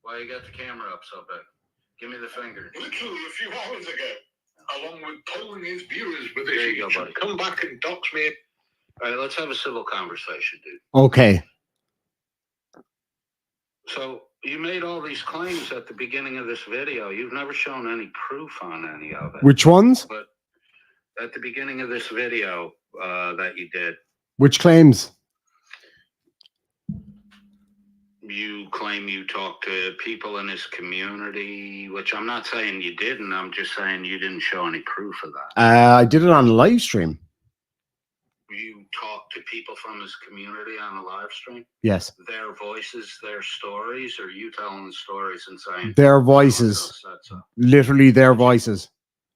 Why you got the camera up so big? Give me the finger. Literally a few hours ago. Along with polling his viewers with There this, you go, he should buddy. come back and dox me. All right, let's have a civil conversation, dude. Okay. So you made all these claims at the beginning of this video. You've never shown any proof on any of it. Which ones? But at the beginning of this video that you did, Which claims? you claim you talked to people in his community, which I'm not saying you didn't. I'm just saying you didn't show any proof of that. I did it on a live stream. You talked to people from his community on the live stream? Yes. Their voices, their stories, or you telling the stories and saying Their voices. "So-and-so said so"? Literally their voices.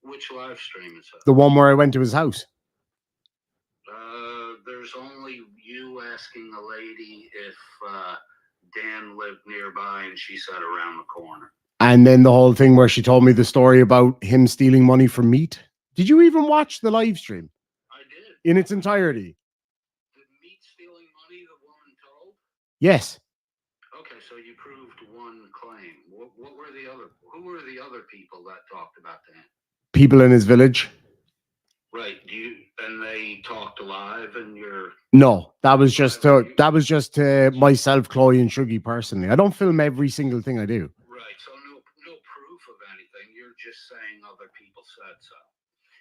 Which live stream is that? The one where I went to his house. There's only you asking a lady if Dan lived nearby, and she said around the corner. And then the whole thing where she told me the story about him stealing money from meat. Did you even watch the live stream I did. in its entirety? Did meat stealing money the woman told? Yes. Okay, so you proved one claim. What were the other? Who were the other people that talked about Dan? People in his village. Right. And they talked live, and you're. No, that was just myself, Chloe, and Shuggy personally. I don't film every single thing I do. Right. So no proof of anything. You're just saying other people said so.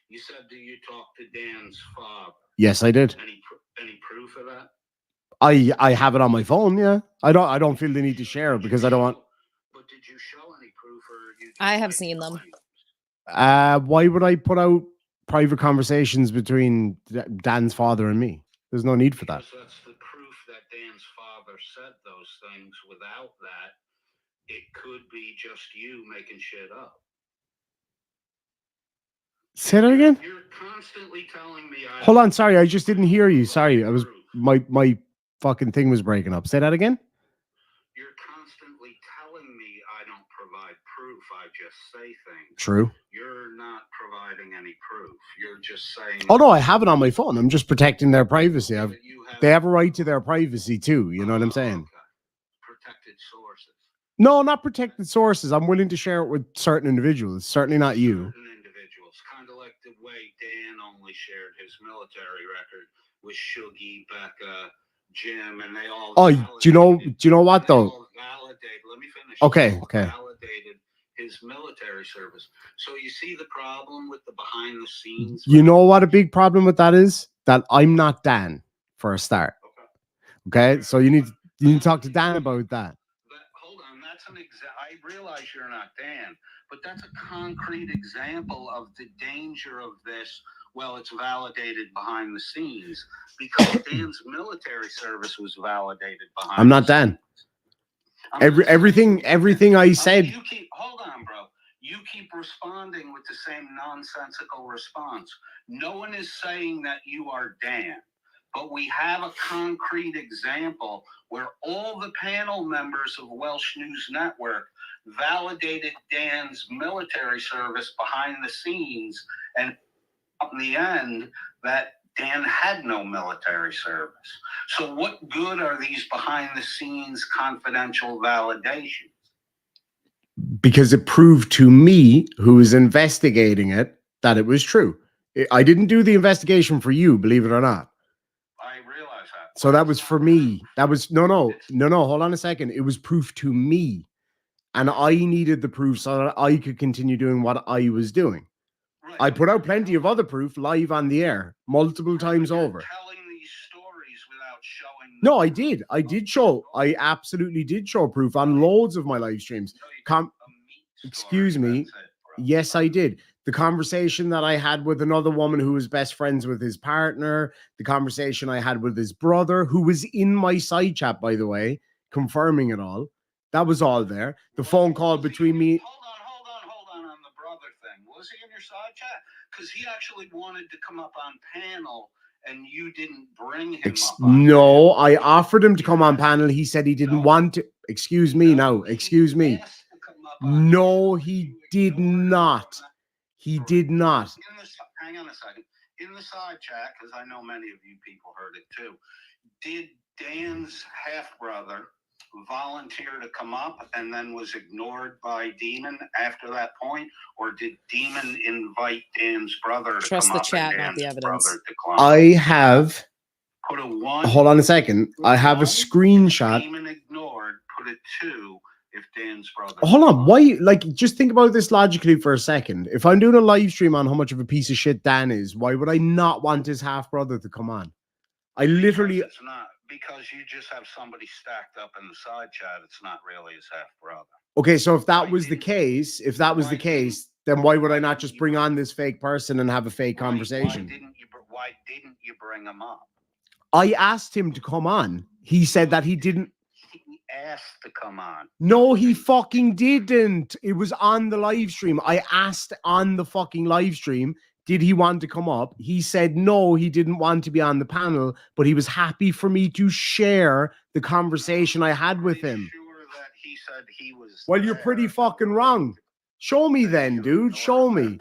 You said, do you talk to Dan's father? Yes, I did. Any proof of that? I have it on my phone. Yeah, I don't feel the need to share it because I don't want. But did you show any proof, or you? I have seen them. Why would I put out private conversations between Dan's father and me? There's no need for that. Because that's the proof that Dan's father said those things. Without that, it could be just you making shit up. Say that again. You're constantly telling me. Hold on, sorry, I just didn't hear you. Sorry, I was my fucking thing was breaking up. Say that again. You're constantly telling me I don't provide proof. I just say things. True. You're not providing any proof. You're just saying. Oh no, I have it on my phone. I'm just protecting their privacy. They have a right to their privacy too. You know what I'm saying? Okay. Protected sources. No, not protected sources. I'm willing to share it with certain individuals. Certainly not you. Certain individuals, kind of like the way Dan only shared his military record with Shuggy, Becca, Jim, and they all. Oh, do you know what though? Validated. Let me finish. Okay. Validated his military service. So you see the problem with the behind the scenes. You know what a big problem with that is? That I'm not Dan for a start. Okay, so you need to talk to Dan about that. Hold on, that's an I realize you're not Dan, but that's a concrete example of the danger of this. Well, it's validated behind the scenes because Dan's military service was validated behind. I'm not Dan. Everything I said. Hold on, bro. You keep responding with the same nonsensical response. No one is saying that you are Dan, but we have a concrete example where all the panel members of Welsh News Network validated Dan's military service behind the scenes, and in the end, that Dan had no military service. So what good are these behind the scenes confidential validations? Because it proved to me, who was investigating it, that it was true. I didn't do the investigation for you, believe it or not. I realize that. So that was for me. That was no. Hold on a second. It was proof to me, and I needed the proof so that I could continue doing what I was doing. Right. I put out plenty of other proof live on the air multiple times over. Telling these stories without showing. No, I did. I did show. I absolutely did show proof on loads of my live streams. Excuse me. Yes, I did. The conversation that I had with another woman who was best friends with his partner, the conversation I had with his brother, who was in my side chat, by the way, confirming it all. That was all there. The phone call between me. Hold on the brother thing. Was he in your side chat? Because he actually wanted to come up on panel and you didn't bring him up. No, I offered him to come on panel. He said he didn't want to. Excuse me now. Excuse me. No, he did not. He did not. Hang on a second. In the side chat, because I know many of you people heard it too, did Dan's half-brother volunteer to come up and then was ignored by Demon after that point? Or did Demon invite Dan's brother to trust come the up chat, and not the Dan's evidence? brother declined? I have. Put a 1. Hold on a second. I have a screenshot. Demon ignored. Put a 2. If Dan's brother. Hold on, why? Like, just think about this logically for a second. If I'm doing a live stream on how much of a piece of shit Dan is, why would I not want his half brother to come on? It's not because you just have somebody stacked up in the side chat. It's not really his half brother. Okay, so if that was the case, then why would I not just bring on this fake person and have a fake conversation? Why didn't you bring him up? I asked him to come on. He said that he didn't. Asked to come on. No, he fucking didn't. It was on the live stream. I asked on the fucking live stream, did he want to come up? He said no, he didn't want to be on the panel, but he was happy for me to share the conversation I had with him. Sure that he said he was. Well, you're pretty fucking wrong. Show me then, dude. Show me.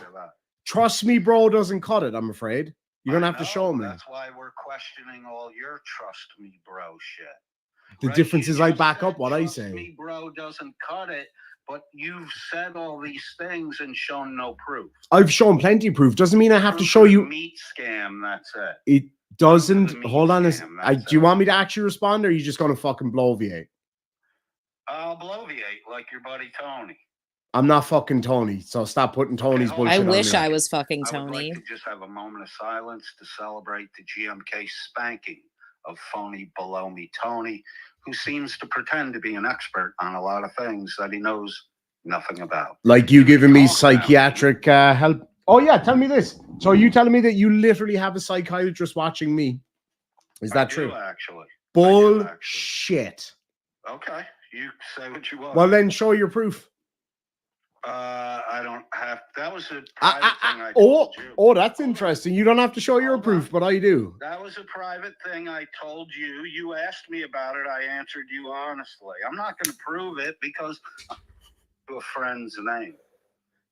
Trust me, bro, doesn't cut it, I'm afraid. You're gonna have to show me. That's why we're questioning all your trust me, bro shit. The difference is I back up what I say. Me, bro, doesn't cut it, but you've said all these things and shown no proof. I've shown plenty of proof. Doesn't mean I have to show you. Meat scam, that's it. It doesn't. Hold on. Do you want me to actually respond, or are you just going to fucking bloviate? I'll bloviate like your buddy Tony. I'm not fucking Tony, so stop putting Tony's hold on. bullshit I on wish me. I was fucking I would Tony. like to just have a moment of silence to celebrate the GMK spanking of phony below me Tony, who seems to pretend to be an expert on a lot of things that he knows nothing about. Like you giving me Talk about it. psychiatric help. Oh yeah, tell me this. So are you telling me that you literally have a psychiatrist watching me? Is that I true? do, actually. Bullshit. Okay, you say what you want. Well then show your proof. I don't have. That was a private thing I told you. Oh, that's interesting. You don't have to show your proof, but I do. That was a private thing I told you. You asked me about it. I answered you honestly. I'm not going to prove it because I'm a friend's name.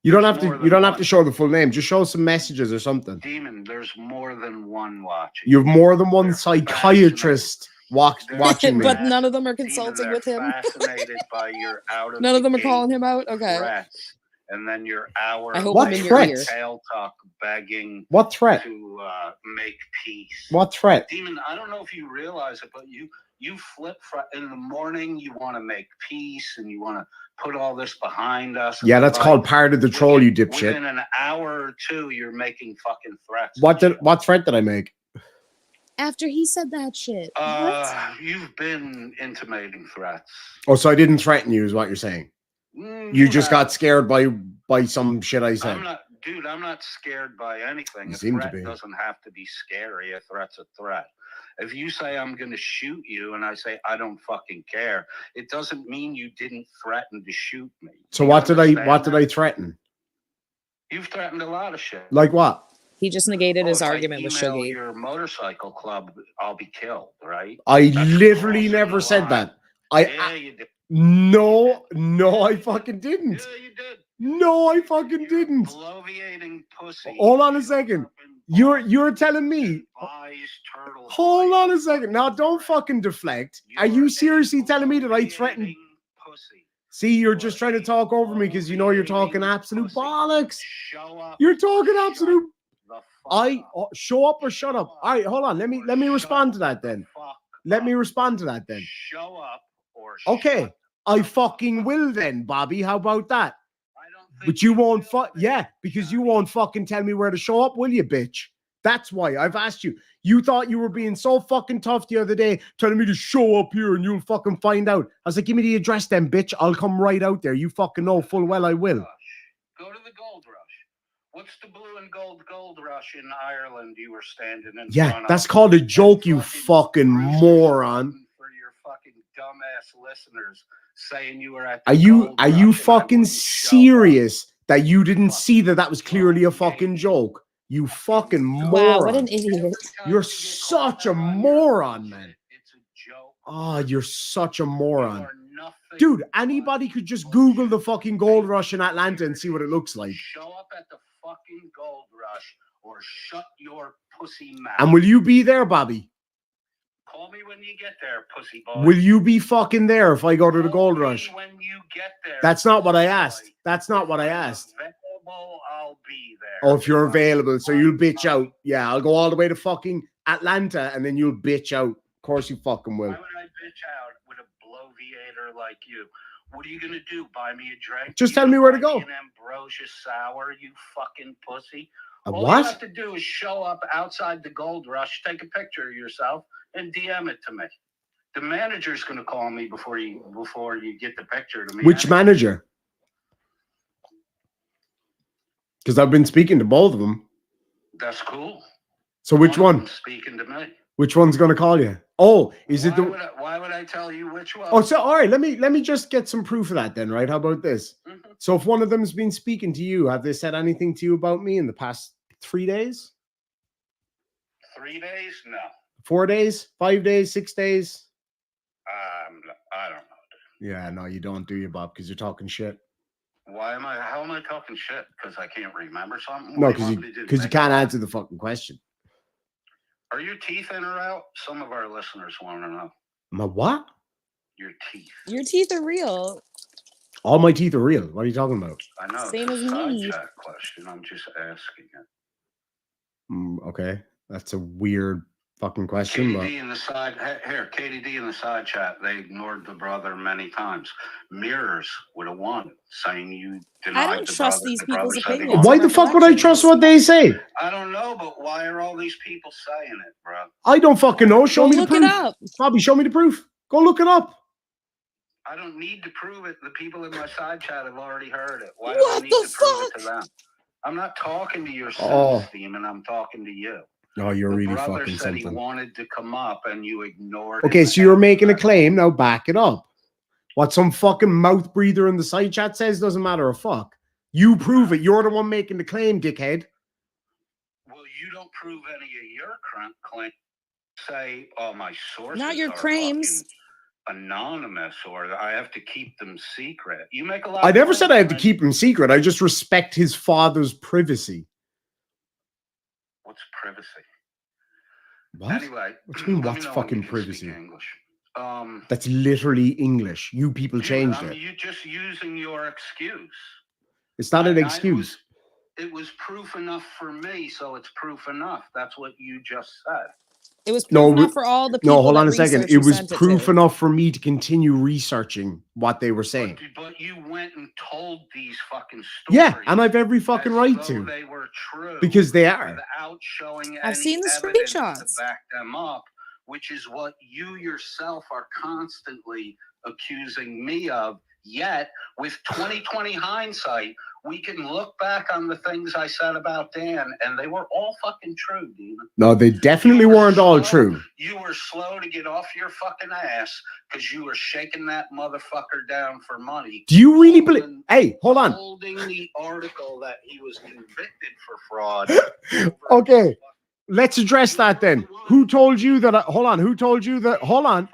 You don't have to. You don't have to show the full name. Just show some messages or something. Demon, there's more than one watching. You have more than one psychiatrist watching me. But none of them are consulting with him. Fascinated by your out of None of them are the calling gate him out. Okay. threats, and then your hour. I hope What I'm in threat? your ear. Tail talk begging. What threat? To make peace. What threat? Demon, I don't know if you realize it, but you flip in the morning. You want to make peace and you want to put all this behind us. Yeah, that's called part of the troll, you dipshit. Within an hour or two, you're making fucking threats. What threat did I make? After he said that shit. You've been intimating threats. Oh, so I didn't threaten you, is what you're saying? You just got scared by some shit I said. I'm not scared by anything. You A seem to threat be. doesn't have to be scary. A threat's a threat. If you say I'm going to shoot you and I say I don't fucking care, it doesn't mean you didn't threaten to shoot me. So You what did understand I that? threaten? You've threatened a lot of shit. Like what? He just negated his if I argument with email Shuggy. your motorcycle club, I'll be killed, right? I That's literally crossing never the said line. that. Yeah, you did. No, I fucking didn't. Yeah, you did. No, I fucking didn't. Bloviating pussy. Hold on a second. You're telling me. Hold on a second. Now don't fucking deflect. Are you seriously telling me that I threatened? See, you're just trying to talk over me because you know you're talking absolute bollocks. You're talking absolute. Show up or shut up. All right, hold on. Let me respond to that then. Let me respond to that then. Show up or Okay, I fucking will then, Bobby. How about that? But you won't because you won't fucking tell me where to show up, will you, bitch? That's why I've asked you. You thought you were being so fucking tough the other day, telling me to show up here and you'll fucking find out. I was like, give me the address then, bitch. I'll come right out there. You fucking know full well I will. Go to the gold rush. What's the blue and gold rush in Ireland you were standing in front of? That's called a joke, you fucking moron. For your fucking dumbass listeners saying you were at the Are you gold rush fucking serious that you didn't see that was clearly a fucking joke? You fucking moron. Wow, what an idiot. You're such a moron, man. It's a joke. Oh, you're such a You moron. are nothing. Dude, anybody could just Google the fucking gold rush in Atlanta and see what it looks like. Show up at the fucking gold rush or shut your pussy mouth. And will you be there, Bobby? Call me when you get there, pussy boy. Will you be fucking there if I go to the Call gold me rush? when you get there. That's not what I pussy asked. boy. That's not what I asked. If I'm available, I'll be there. Oh, if you're available, so you'll bitch out. Yeah, I'll go all the way to fucking Atlanta and then you'll bitch out. Of course you fucking will. Why would I bitch out with a bloviator like you? What are you gonna do? Buy me a drink? Just You tell gonna me where to buy go. An ambrosia sour, you fucking pussy. A All what? you have to do is show up outside the gold rush, take a picture of yourself, and DM it to me. The manager's gonna call me before you get the picture to me. Which manager? Because I've been speaking to both of them. That's cool. So which of one? them's speaking to me. Which one's gonna call you? Oh, is it the? Why would I tell you which one? Oh, so all right. Let me just get some proof of that then, right? How about this? Mhm. So if one of them's been speaking to you, have they said anything to you about me in the past 3 days? 3 days? No. 4 days? 5 days? 6 days? I don't know. Yeah, no, you don't, do you, Bob? Because you're talking shit. How am I talking shit? Because I can't remember something? No, What do want me to do? because you Make can't it up? answer the fucking question. Are your teeth in or out? Some of our listeners want to know. My what? Your teeth. Your teeth are real. All my teeth are real. What are you talking about? I know. Same it's as a me. sidetrack question. I'm just asking it. Okay, that's a weird fucking question. But KDD in the side here, KDD in the side chat. They ignored the brother many times. Mirrors would have won, saying you denied don't the trust brother. these The brother people's said he opinions. why wanted. the fuck would I trust what they say? I don't know, but why are all these people saying it, bro? I don't fucking know. Show Go me the look it proof. up. Bobby, show me the proof. Go look it up. I don't need to prove it. The people in my side chat have already heard it. Why What do I need the to prove it fuck? to them? I'm not talking to your Oh. sense team, and I'm talking to you. Oh, you're The really brother fucking said he something. wanted to come up, and you ignored. Okay, him. so you're making a claim. Now back it up. What some fucking mouth breather in the side chat says doesn't matter a fuck. You prove it. You're the one making the claim, dickhead. Well, you don't prove any of your claims. Say, oh, my sources Not your are claims. fucking anonymous, or I have to keep them secret. You make a lot. I of never said I have to claims. keep him secret. I just respect his father's privacy. What's privacy? What? Anyway, What do you mean, let me what's know when fucking you can speak privacy? English. That's literally English. You people changed it. You just using your excuse. It's not an excuse. It was proof enough for me, so it's proof enough. That's what you just said. It was proof enough for all the people. No, hold on that a second. research It you was sent proof to. enough for me to continue researching what they were saying. But you went and told these fucking stories. Yeah, and I've every fucking right to. They were true. Because they are. Without showing I've any seen the evidence screenshots. to back them up, which is what you yourself are constantly accusing me of. Yet, with 2020 hindsight, we can look back on the things I said about Dan, and they were all fucking true, Demon. No, they definitely weren't all true. You were slow to get off your fucking ass because you were shaking that motherfucker down for money. Do you really believe? Hey, hold on. Holding the article that he was convicted for fraud. Okay, let's address that then. Who told you that? Hold on. Who told you that? Hold on.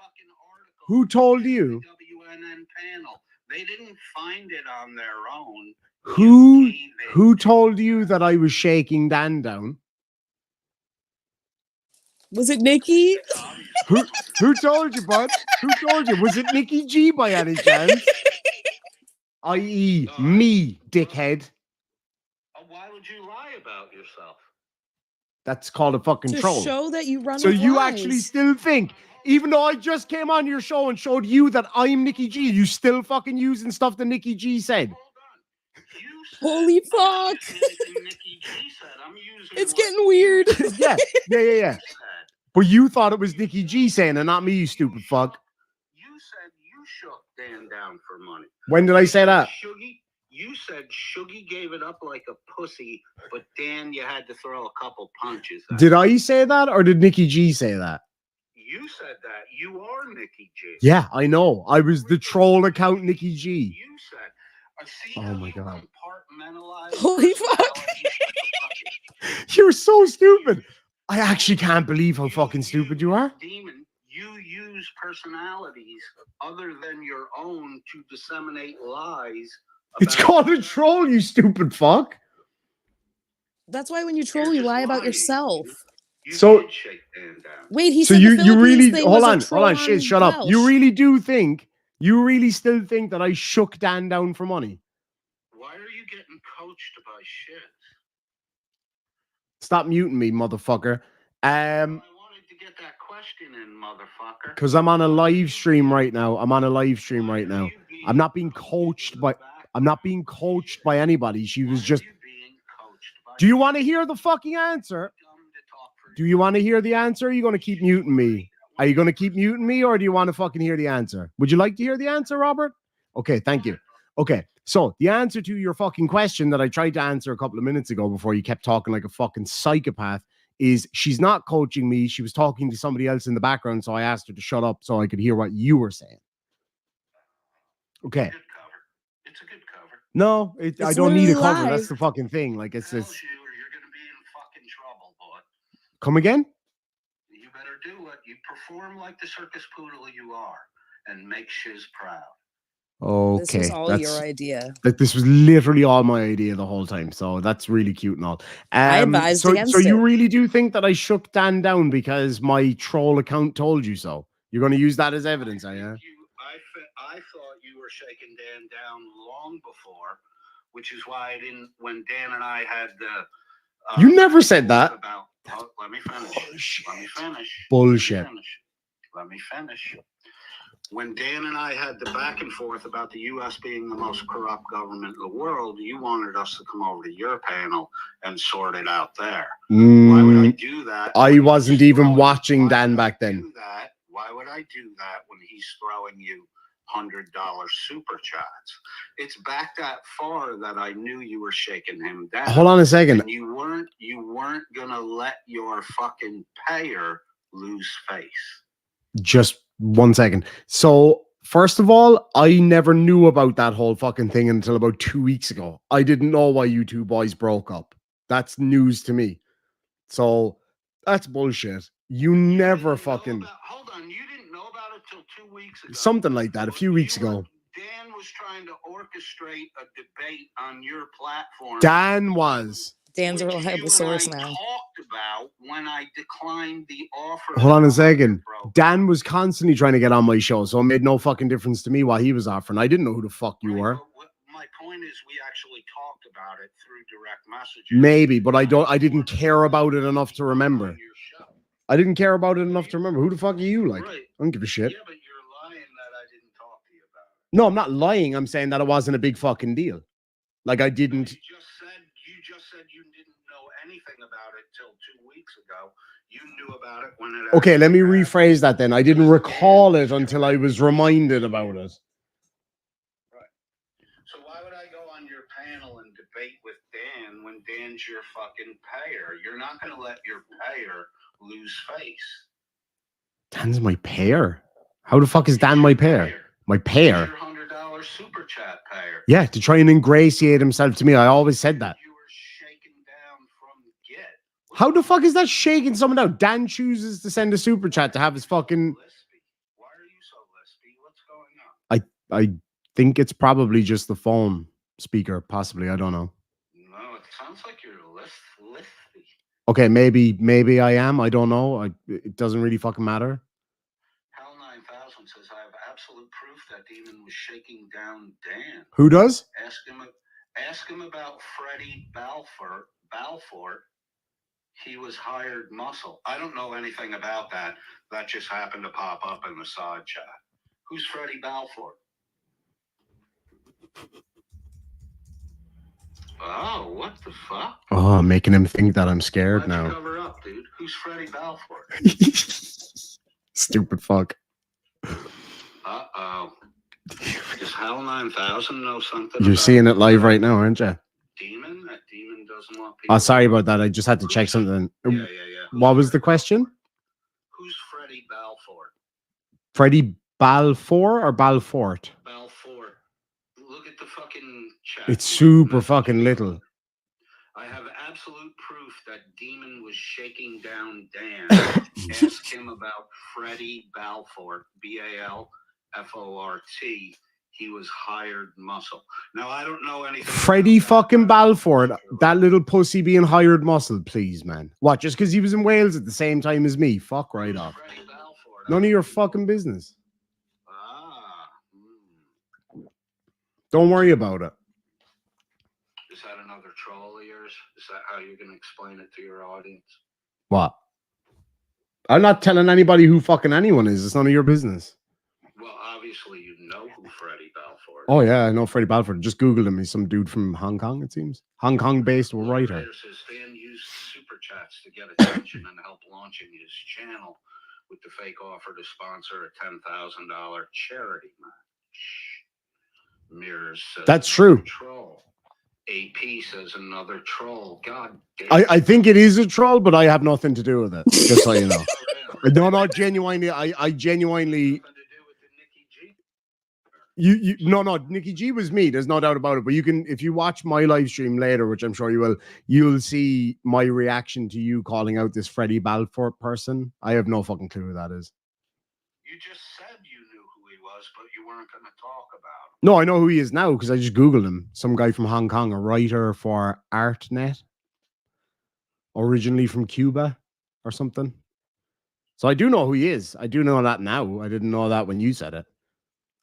Who told you? WNN panel. They didn't find it on their own. Who told you that I was shaking Dan down? Was it Nicki? Who told you, bud? Who told you? Was it Nicki G by any chance? I.e., me, dickhead. Why would you lie about yourself? That's called a fucking To troll. show that you run So with you lies. actually still think, even though I just came on your show and showed you that I'm Nicki G, you still fucking using stuff that Nicki G said? Holy fuck! It's getting weird. Yeah. But you thought it was Nicki G saying and not me, you stupid fuck. You said you shook Dan down for money. When did I say that? You said Shuggy gave it up like a pussy, but Dan, you had to throw a couple punches. Did I say that or did Nicki G say that? You said that. You are Nicki G. Yeah, I know. I was the troll account Nicki G. You said. Oh my god. Holy fuck. You're so stupid. I actually can't believe how fucking stupid you are. Demon, you use personalities other than your own to disseminate lies. It's called a troll, you stupid fuck. That's why when you troll, you lie about yourself. So wait, he so said you the Philippines really thing hold was a on, troll Shiz, shut up. Welsh. You really still think that I shook Dan down for money? Why are you getting coached by shit? Stop muting me, motherfucker. I wanted to get that question in, motherfucker. Because I'm on a live stream right now. I'm not being coached by anybody. She was just. Do you want to hear the fucking answer? Do you want to hear the answer? Or are you going to keep muting me? Are you going to keep muting me or do you want to fucking hear the answer? Would you like to hear the answer, Robert? Okay, thank you. Okay, so the answer to your fucking question that I tried to answer a couple of minutes ago before you kept talking like a fucking psychopath is she's not coaching me. She was talking to somebody else in the background, so I asked her to shut up so I could hear what you were saying. Okay. It's a good cover. No, I don't need a cover. That's the fucking thing. Like it's this. You're gonna be in fucking trouble, boy. Come again? You better do it. You perform like the circus poodle you are, and make Shiz proud. Okay, this was all your idea. Like this was literally all my idea the whole time. So that's really cute and all. I advised against so you it. really do think that I shook Dan down because my troll account told you so? You're going to use that as evidence, are you? I thought you were shaking Dan down long before, which is why I didn't. When Dan and I had the. You never said that. Oh, let me finish. Let me finish. Bullshit. Let me finish. When Dan and I had the back and forth about the U.S. being the most corrupt government in the world, you wanted us to come over to your panel and sort it out there. Why would I do that? I wasn't even watching Dan back then. Why would I do that when he's throwing you $100 super chats? It's back that far that I knew you were shaking him down. Hold on a second. And you weren't gonna let your fucking payer lose face. Just 1 second. So, first of all, I never knew about that whole fucking thing until about 2 weeks ago. I didn't know why you two boys broke up. That's news to me. So, that's bullshit. You never fucking... Hold on, you didn't know about it till 2 weeks ago. Something like that, a few weeks ago. Dan was trying to orchestrate a debate on your platform. Dan was. Dan's a reliable source now. Talked about when I declined the offer. Hold on a second. Dan was constantly trying to get on my show, so it made no fucking difference to me what he was offering. I didn't know who the fuck you were. My point is, we actually talked about it through direct messages. Maybe, but I didn't care about it enough to remember. I didn't care about it enough to remember. Who the fuck are you? Like, I don't give a shit. Yeah, but you're lying that I didn't talk to you about it. No, I'm not lying. I'm saying that it wasn't a big fucking deal. Like, I didn't. You just said you didn't know anything about it till 2 weeks ago. You knew about it when it. Okay, let me rephrase that then. I didn't recall it until I was reminded about it. Right. So why would I go on your panel and debate with Dan when Dan's your fucking payer? You're not going to let your payer lose face. Dan's my payer? How the fuck is Dan my payer? My payer? Your $100 super chat payer. Yeah, to try and ingratiate himself to me. I always said that. You were shaken down from the get. How the fuck is that shaking someone out? Dan chooses to send a super chat to have his fucking... Why are you so lispy? What's going on? I think it's probably just the phone speaker, possibly. I don't know. No, it sounds like you're lispy. Okay, maybe I am. I don't know. It doesn't really fucking matter. Hell 9000 says I have absolute proof that Demon was shaking down Dan. Who does? Ask him about Freddie Balfour. He was hired muscle. I don't know anything about that. That just happened to pop up in the side chat. Who's Freddie Balfour? Oh, what the fuck? Oh, making him think that I'm scared Why'd now. you cover up, dude? Who's Freddie Balfour? Stupid fuck. Uh-oh. Does Hell 9000 know something? You're seeing it live right now, aren't you? Demon? That Demon doesn't want people. Oh, sorry about that. I just had to check something. Yeah. What was the question? Who's Freddie Balfour? Freddie Balfour or Balfort? Balfour. Look at the fucking chat. It's super fucking little. I have absolute proof that Demon was shaking down Dan. Ask him about Freddie Balfour, B-A-L-F-O-R-T. He was hired muscle. Now, I don't know anything. Freddie fucking Balfour, that little pussy being hired muscle, please, man. What, just because he was in Wales at the same time as me? Fuck right off. None of your fucking business. Don't worry about it. Is that another troll of yours? Is that how you're going to explain it to your audience? What? I'm not telling anybody who fucking anyone is. It's none of your business. Well, obviously you know who Freddie Balfour is. Oh, yeah, I know Freddie Balfour. Just Googled him. He's some dude from Hong Kong, it seems. Hong Kong-based writer. Stan used super chats to get attention and help launching his channel with the fake offer to sponsor a $10,000 charity match. Mirrors says That's true. Troll. AP says another troll. God damn. I think it is a troll, but I have nothing to do with it. Just so you know. No, genuinely, I genuinely. No, Nicki G was me. There's no doubt about it. But you can, if you watch my live stream later, which I'm sure you will, you'll see my reaction to you calling out this Freddie Balfour person. I have no fucking clue who that is. You just said you knew who he was, but you weren't going to talk about him. No, I know who he is now because I just Googled him. Some guy from Hong Kong, a writer for ArtNet, originally from Cuba or something. So I do know who he is. I do know that now. I didn't know that when you said it.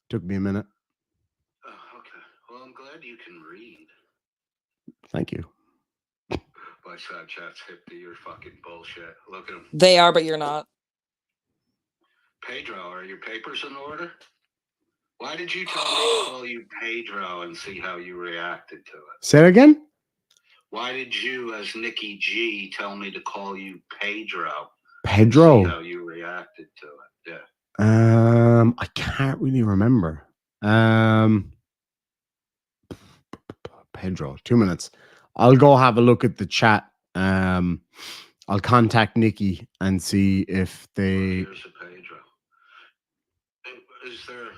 Took me a minute. Okay. Well, I'm glad you can read. Thank you. But my Snapchat's hip to your fucking bullshit. Look at him. They are, but you're not. Pedro, are your papers in order? Why did you tell me to call you Pedro and see how you reacted to it? Say it again? Why did you, as Nicki G, tell me to call you Pedro? Pedro. See how you reacted to it. Yeah. I can't really remember. Pedro, 2 minutes. I'll go have a look at the chat. I'll contact Nikki and see if they. Here's a Pedro. Is there?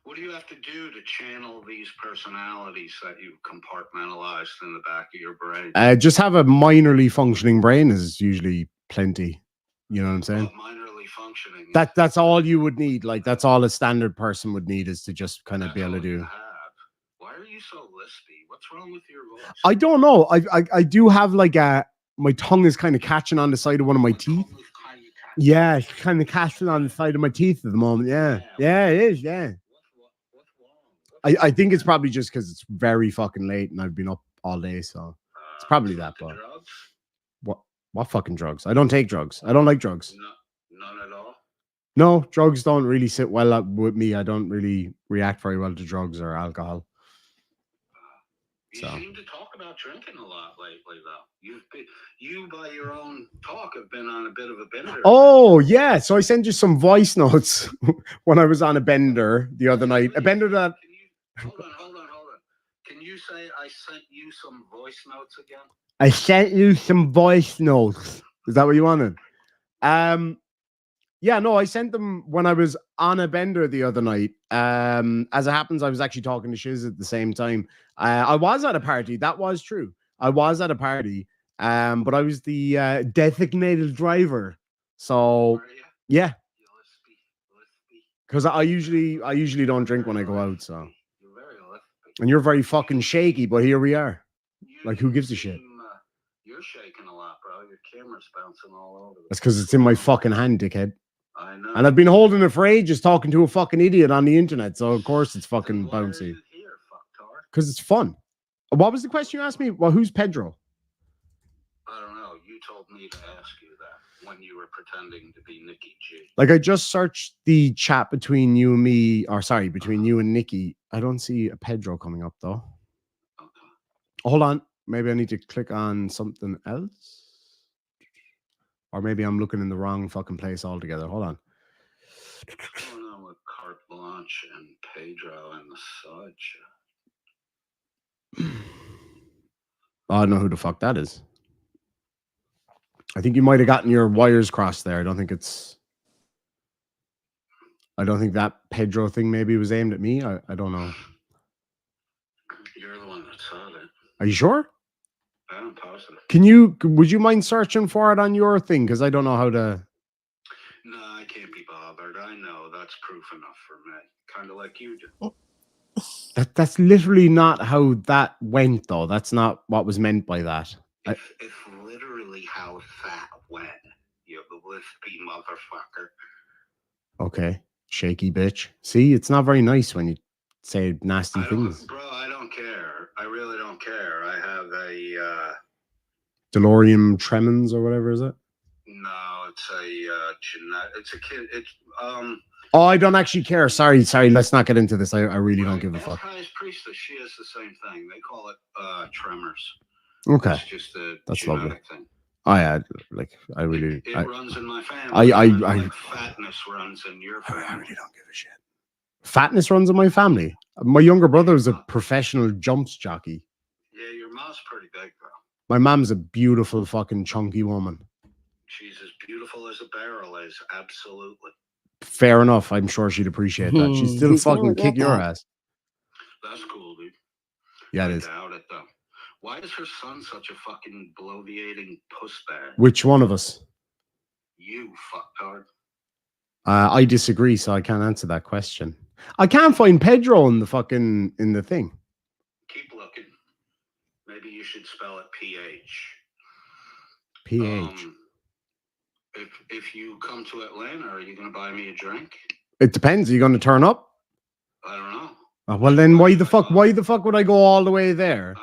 What do you have to do to channel these personalities that you've compartmentalized in the back of your brain? Just have a minorly functioning brain is usually plenty. You know what I'm saying? Minorly functioning. That's all you would need. Like that's all a standard person would need is to just kind of be able to do. Why are you so lispy? What's wrong with your voice? I don't know. I do have like my tongue is kind of catching on the side of one of my teeth. Yeah, it's kind of catching on the side of my teeth at the moment. Yeah, it is. Yeah. I think it's probably just because it's very fucking late and I've been up all day, so it's probably that. But what fucking drugs? I don't take drugs. I don't like drugs. None at all. No, drugs don't really sit well with me. I don't really react very well to drugs or alcohol. You seem to talk about drinking a lot lately, though. You by your own talk have been on a bit of a bender. Oh yeah, so I sent you some voice notes when I was on a bender the other night. A bender that. Hold on. Can you say I sent you some voice notes again? I sent you some voice notes. Is that what you wanted? Yeah, no, I sent them when I was on a bender the other night. As it happens, I was actually talking to Shiz at the same time. I was at a party. That was true. I was at a party, but I was the designated driver. So yeah, because I usually don't drink when I go out. So and you're very fucking shaky, but here we are. Like, who gives a shit? You're shaking a lot, bro. Your camera's bouncing all over. That's because it's in my fucking hand, dickhead. I know. And I've been holding it for ages talking to a fucking idiot on the internet. So, of course, it's fucking bouncy. Because it's fun. What was the question you asked me? Well, who's Pedro? I don't know. You told me to ask you that when you were pretending to be Nicki G. Like, I just searched the chat between you and me, or sorry, between you and Nikki. I don't see a Pedro coming up, though. Okay. Hold on. Maybe I need to click on something else. Or maybe I'm looking in the wrong fucking place altogether. Hold on. What's going on with Carte Blanche and Pedro and the such? I don't know who the fuck that is. I think you might have gotten your wires crossed there. I don't think that Pedro thing maybe was aimed at me. I don't know. You're the one that saw it. Are you sure? I'm positive. Would you mind searching for it on your thing? Because I don't know how to. No, I can't be bothered. I know that's proof enough for me. Kind of like you do. That's literally not how that went, though. That's not what was meant by that. It's literally how that went. You lispy motherfucker. Okay, shaky bitch. See, it's not very nice when you say nasty things. Bro, I don't care. I really don't care. I have a DeLorean Tremens or whatever, is it? No, it's it's a kid. It's Oh, I don't actually care. Sorry. Let's not get into this. I really don't give a fuck. Highest priestess, she has the same thing. They call it tremors. Okay, it's just a that's lovely. Thing. Oh yeah, like I really. It runs in my family. Like fatness runs in your family. I really don't give a shit. Fatness runs in my family. My younger brother is a professional jumps jockey. Yeah, your mom's pretty big, bro. My mom's a beautiful fucking chunky woman. She's as beautiful as a barrel is. Absolutely. Fair enough. I'm sure she'd appreciate that. She'd still fucking kick your ass. That's cool, dude. Yeah, it is. I doubt it, though. Why is her son such a fucking bloviating pussbag? Which one of us? You fucktard. I disagree, so I can't answer that question. I can't find Pedro in the fucking thing. Keep looking. Maybe you should spell it PH. PH. If you come to Atlanta, are you gonna buy me a drink? It depends. Are you gonna turn up? I don't know. Well, then why the fuck would I go all the way there?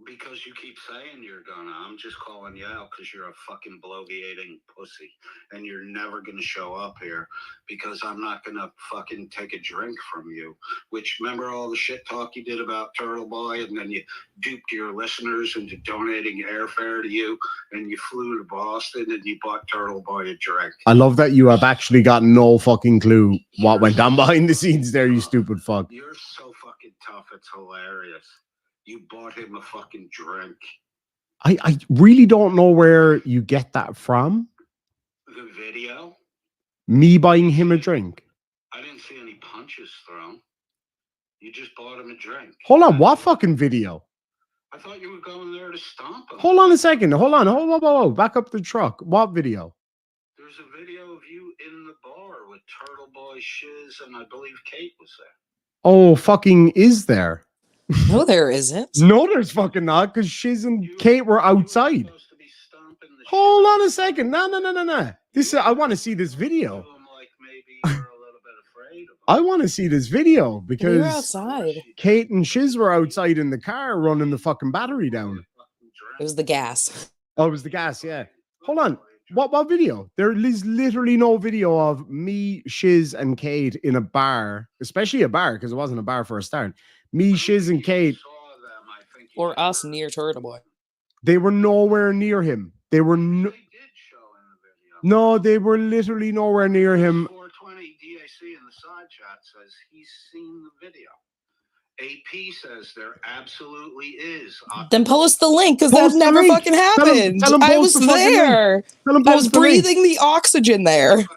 Because you keep saying you're gonna. I'm just calling you out because you're a fucking bloviating pussy. And you're never gonna show up here because I'm not gonna fucking take a drink from you. Which, remember all the shit talk you did about Turtle Boy, and then you duped your listeners into donating airfare to you, and you flew to Boston and you bought Turtle Boy a drink. I love that you have actually got no fucking clue what went on behind the scenes there, you stupid fuck. You're so fucking tough, it's hilarious. You bought him a fucking drink. I really don't know where you get that from. The video? Me buying him a drink. I didn't see any punches thrown. You just bought him a drink. Hold on, what fucking video? I thought you were going there to stomp him. Hold on a second. Hold on. Back up the truck. What video? There's a video of you in the bar with Turtle Boy, Shiz, and I believe Kate was there. Oh, fucking is there? No, there isn't. No, there's fucking not, because Shiz and Kate were outside. Hold on a second. No. This I want to see this video. I want to see this video We because were outside. Kate and Shiz were outside in the car running the fucking battery down. It was the gas. Oh, it was the gas, yeah. Hold on. What video? There is literally no video of me, Shiz, and Kate in a bar, especially a bar, because it wasn't a bar for a start. Me, Shiz, and Kate. Or us near Turtle Boy. They were nowhere near him. They were no, they were literally nowhere near him. 420 DAC in the side chat says he's seen the video. AP says there absolutely is. Then post the link, because that Post the never link. fucking happened. Tell 'em I post was the fucking link. there. Tell 'em I was post the link. breathing the oxygen there. Alice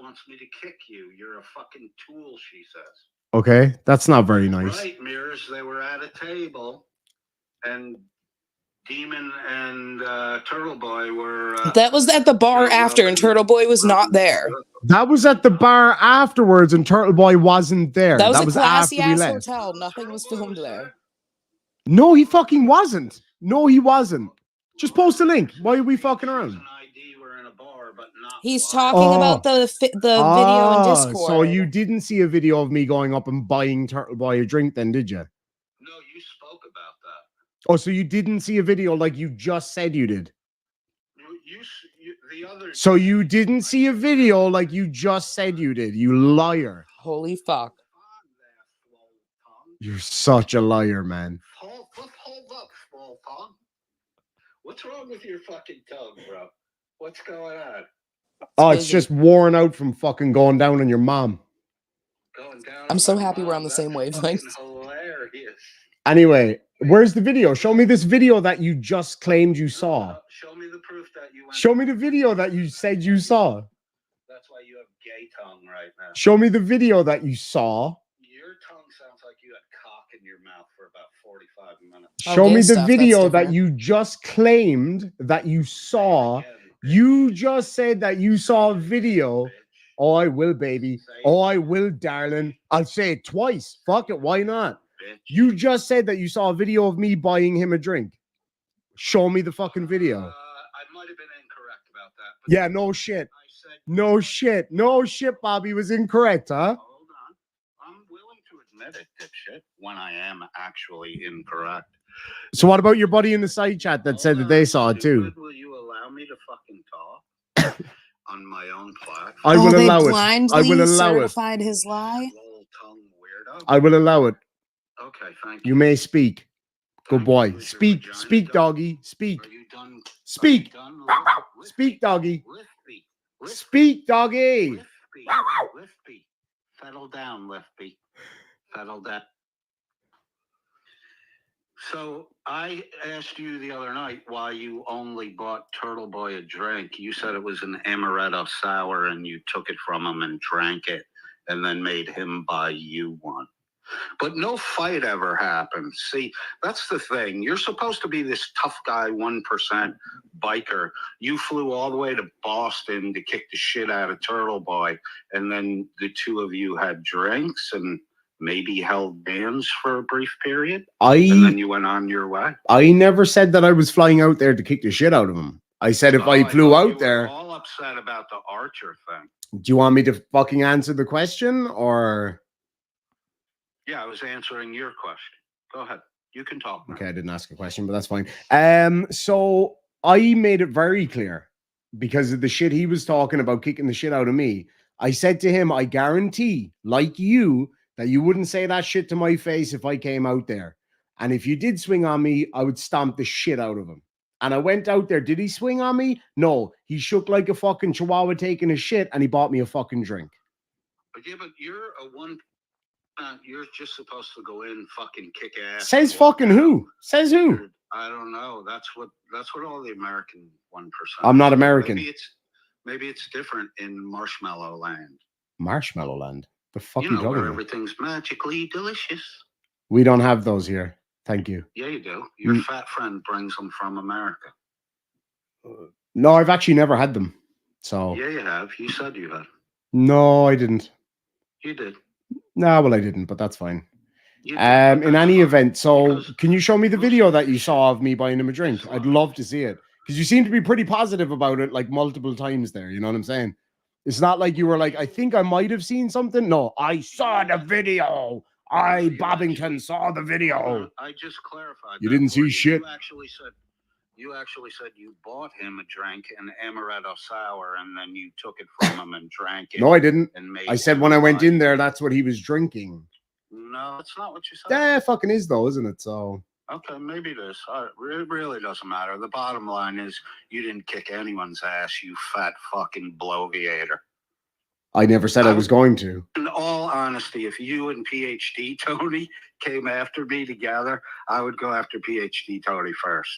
wants me to kick you. You're a fucking tool, she says. Okay, that's not very nice. Right, Mirrors, they were at a table, and Demon and Turtle Boy were... That was at the bar after, and Turtle Boy was not there. That was at the bar afterwards, and Turtle Boy wasn't there. That was a classy after we ass left. hotel. Nothing was filmed there. No, he fucking wasn't. No, he wasn't. Just post a link. Why are we fucking around? He's talking about the video in Discord. So you didn't see a video of me going up and buying Turtle Boy a drink then, did you? No, you spoke about that. Oh, so you didn't see a video like you just said you did? The other... So you didn't see a video like you just said you did, you liar. Holy fuck. You're such a liar, man. Hold up, small tongue. What's wrong with your fucking tongue, bro? What's going on? Oh, it's just worn out from fucking going down on your mom. I'm so happy we're on the same wavelength. Hilarious. Anyway, where's the video? Show me this video that you just claimed you saw. Show me the proof that you went... Show me the video that you said you saw. That's why you have gay tongue right now. Show me the video that you saw. Your tongue sounds like you had cock in your mouth for about 45 minutes. Show me the video that you just claimed that you saw. You just said that you saw a video. Oh, I will, baby. Oh, I will, darling. I'll say it twice. Fuck it. Why not? You just said that you saw a video of me buying him a drink. Show me the fucking video. I might have been incorrect about that. But Yeah, no shit. No shit. No shit, Bobby was incorrect, huh? Hold on. I'm willing to admit it, dipshit, when I am actually incorrect. So what about your buddy in the side chat that said that they saw it too? Will you allow me to fucking talk on my own platform? I will they allow it. blindly I will allow it. certified his lie. Little tongue weirdo. I will allow it. Okay, thank you. You may speak. Good Thank boy. you. Is your Speak. vagina Speak, done? doggy. Speak. Are you done? Speak. Are you done? Bow, bow. Lispy. Speak, doggy. Lispy. Lispy. Speak, doggy. Lispy. Lispy. Settle down, Lispy. Settle down. So I asked you the other night why you only bought Turtle Boy a drink. You said it was an amaretto sour and you took it from him and drank it and then made him buy you one. But no fight ever happened. See, that's the thing. You're supposed to be this tough guy, 1% biker. You flew all the way to Boston to kick the shit out of Turtle Boy. And then the two of you had drinks and maybe held hands for a brief period. And then you went on your way. I never said that I was flying out there to kick the shit out of him. I said if I flew out there. All upset about the Archer thing. Do you want me to fucking answer the question or? Yeah, I was answering your question. Go ahead. You can talk now. Okay, I didn't ask a question, but that's fine. So I made it very clear because of the shit he was talking about, kicking the shit out of me. I said to him, I guarantee, like you, that you wouldn't say that shit to my face if I came out there. And if you did swing on me, I would stomp the shit out of him. And I went out there. Did he swing on me? No. He shook like a fucking chihuahua taking a shit, and he bought me a fucking drink. But yeah, but you're a one. You're just supposed to go in, fucking kick ass. Says fucking who? Says who? I don't know. That's what all the American 1%. I'm not American. Maybe it's different in Marshmallow Land. Marshmallow Land. The fuck You you know, talking where about? everything's magically delicious. We don't have those here. Thank you. Yeah, you do. Your fat friend brings them from America. No, I've actually never had them. So Yeah, you have. You said you had. no, I didn't. You did. No, well, I didn't, but that's fine. You did. In any event, so Because- can you show me the video that you saw of me buying him a drink? I'd love to see it because you seem to be pretty positive about it, like multiple times there. You know what I'm saying? It's not like you were like, I think I might have seen something. No, I saw the video. Bobbington saw the video. I just clarified. You that didn't for see shit. You actually said you bought him a drink, an amaretto sour, and then you took it from him and drank it. No, I didn't. And made I said him when I went buy in it. there, that's what he was drinking. No, that's not what you said. Yeah, fucking is though, isn't it? So Okay, maybe it is. It really doesn't matter. The bottom line is you didn't kick anyone's ass, you fat fucking bloviator. I never said I was going to. In all honesty, if you and PhD Tony came after me together, I would go after PhD Tony first.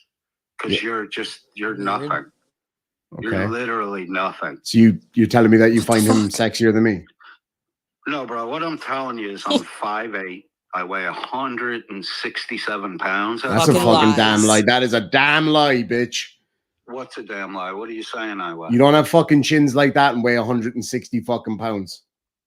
Because you're nothing. Okay. You're literally nothing. So you're telling me that you find him sexier than me? No, bro. What I'm telling you is I'm 5'8". I weigh 167 pounds. That's a Fucking fucking lies. damn lie. That is a damn lie, bitch. What's a damn lie? What are you saying I weigh? You don't have fucking chins like that and weigh 160 fucking pounds.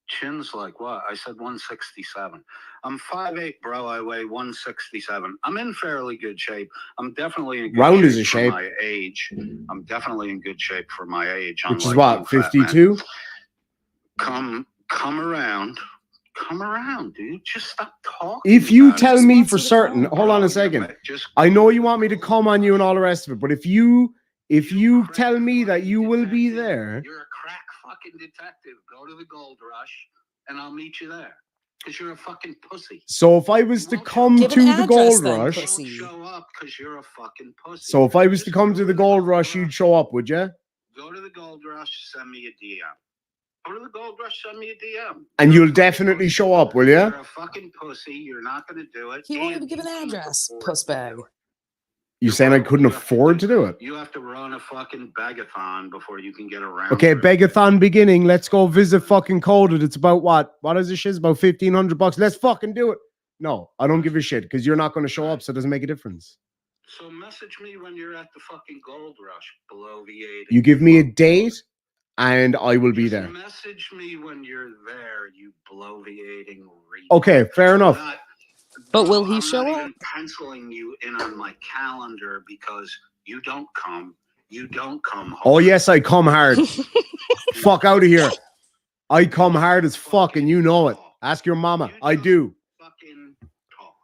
Chins like what? I said 167. I'm 5'8", bro. I weigh 167. I'm in fairly good shape. I'm definitely in good Round shape is a for shape. my age. I'm definitely in good shape for my age. Which is unlike what, you fat men. 52? Come around. Come around, dude. Just stop talking. If you about it. tell me wants for you to certain, come. hold on a Bro, second. just I know you want me to come on you and all the rest of it, but if you crack tell me that fucking you will be detective. there, You're a crack fucking detective. Go to the Gold Rush and I'll meet you there. Because you're a fucking pussy. so if I was to come Give to an the address Gold then, Rush, pussy. Don't show up because you're a fucking pussy. so if I was to Just come go to the Gold Rush, you'd show up, would you? Go to the Gold Rush, send me a DM. Go to the Gold Rush, send me a DM. And You're a you'll fucking definitely pussy. show up, will you? You're a fucking pussy. You're not going to do it. He won't and even give an you can't address, afford puss to do bag. it. You saying I couldn't afford to do it? You have to run a fucking begathon before you can get around. Okay, to it. begathon beginning. Let's go visit fucking Coded. It's about what? What is this shit? It's about $1,500. Let's fucking do it. No, I don't give a shit because you're not going to show up, so it doesn't make a difference. So message me when you're at the fucking Gold Rush, bloviating. You give me a date, and I will be Just there. Message me when you're there, you bloviating reek. Okay, fair enough. But will he I'm show not up? even penciling you in on my calendar because you don't come. You don't come home. Oh yes, I come hard. Fuck out of here. I come hard as fuck, and you know it. Ask your mama. I do. Fucking talk.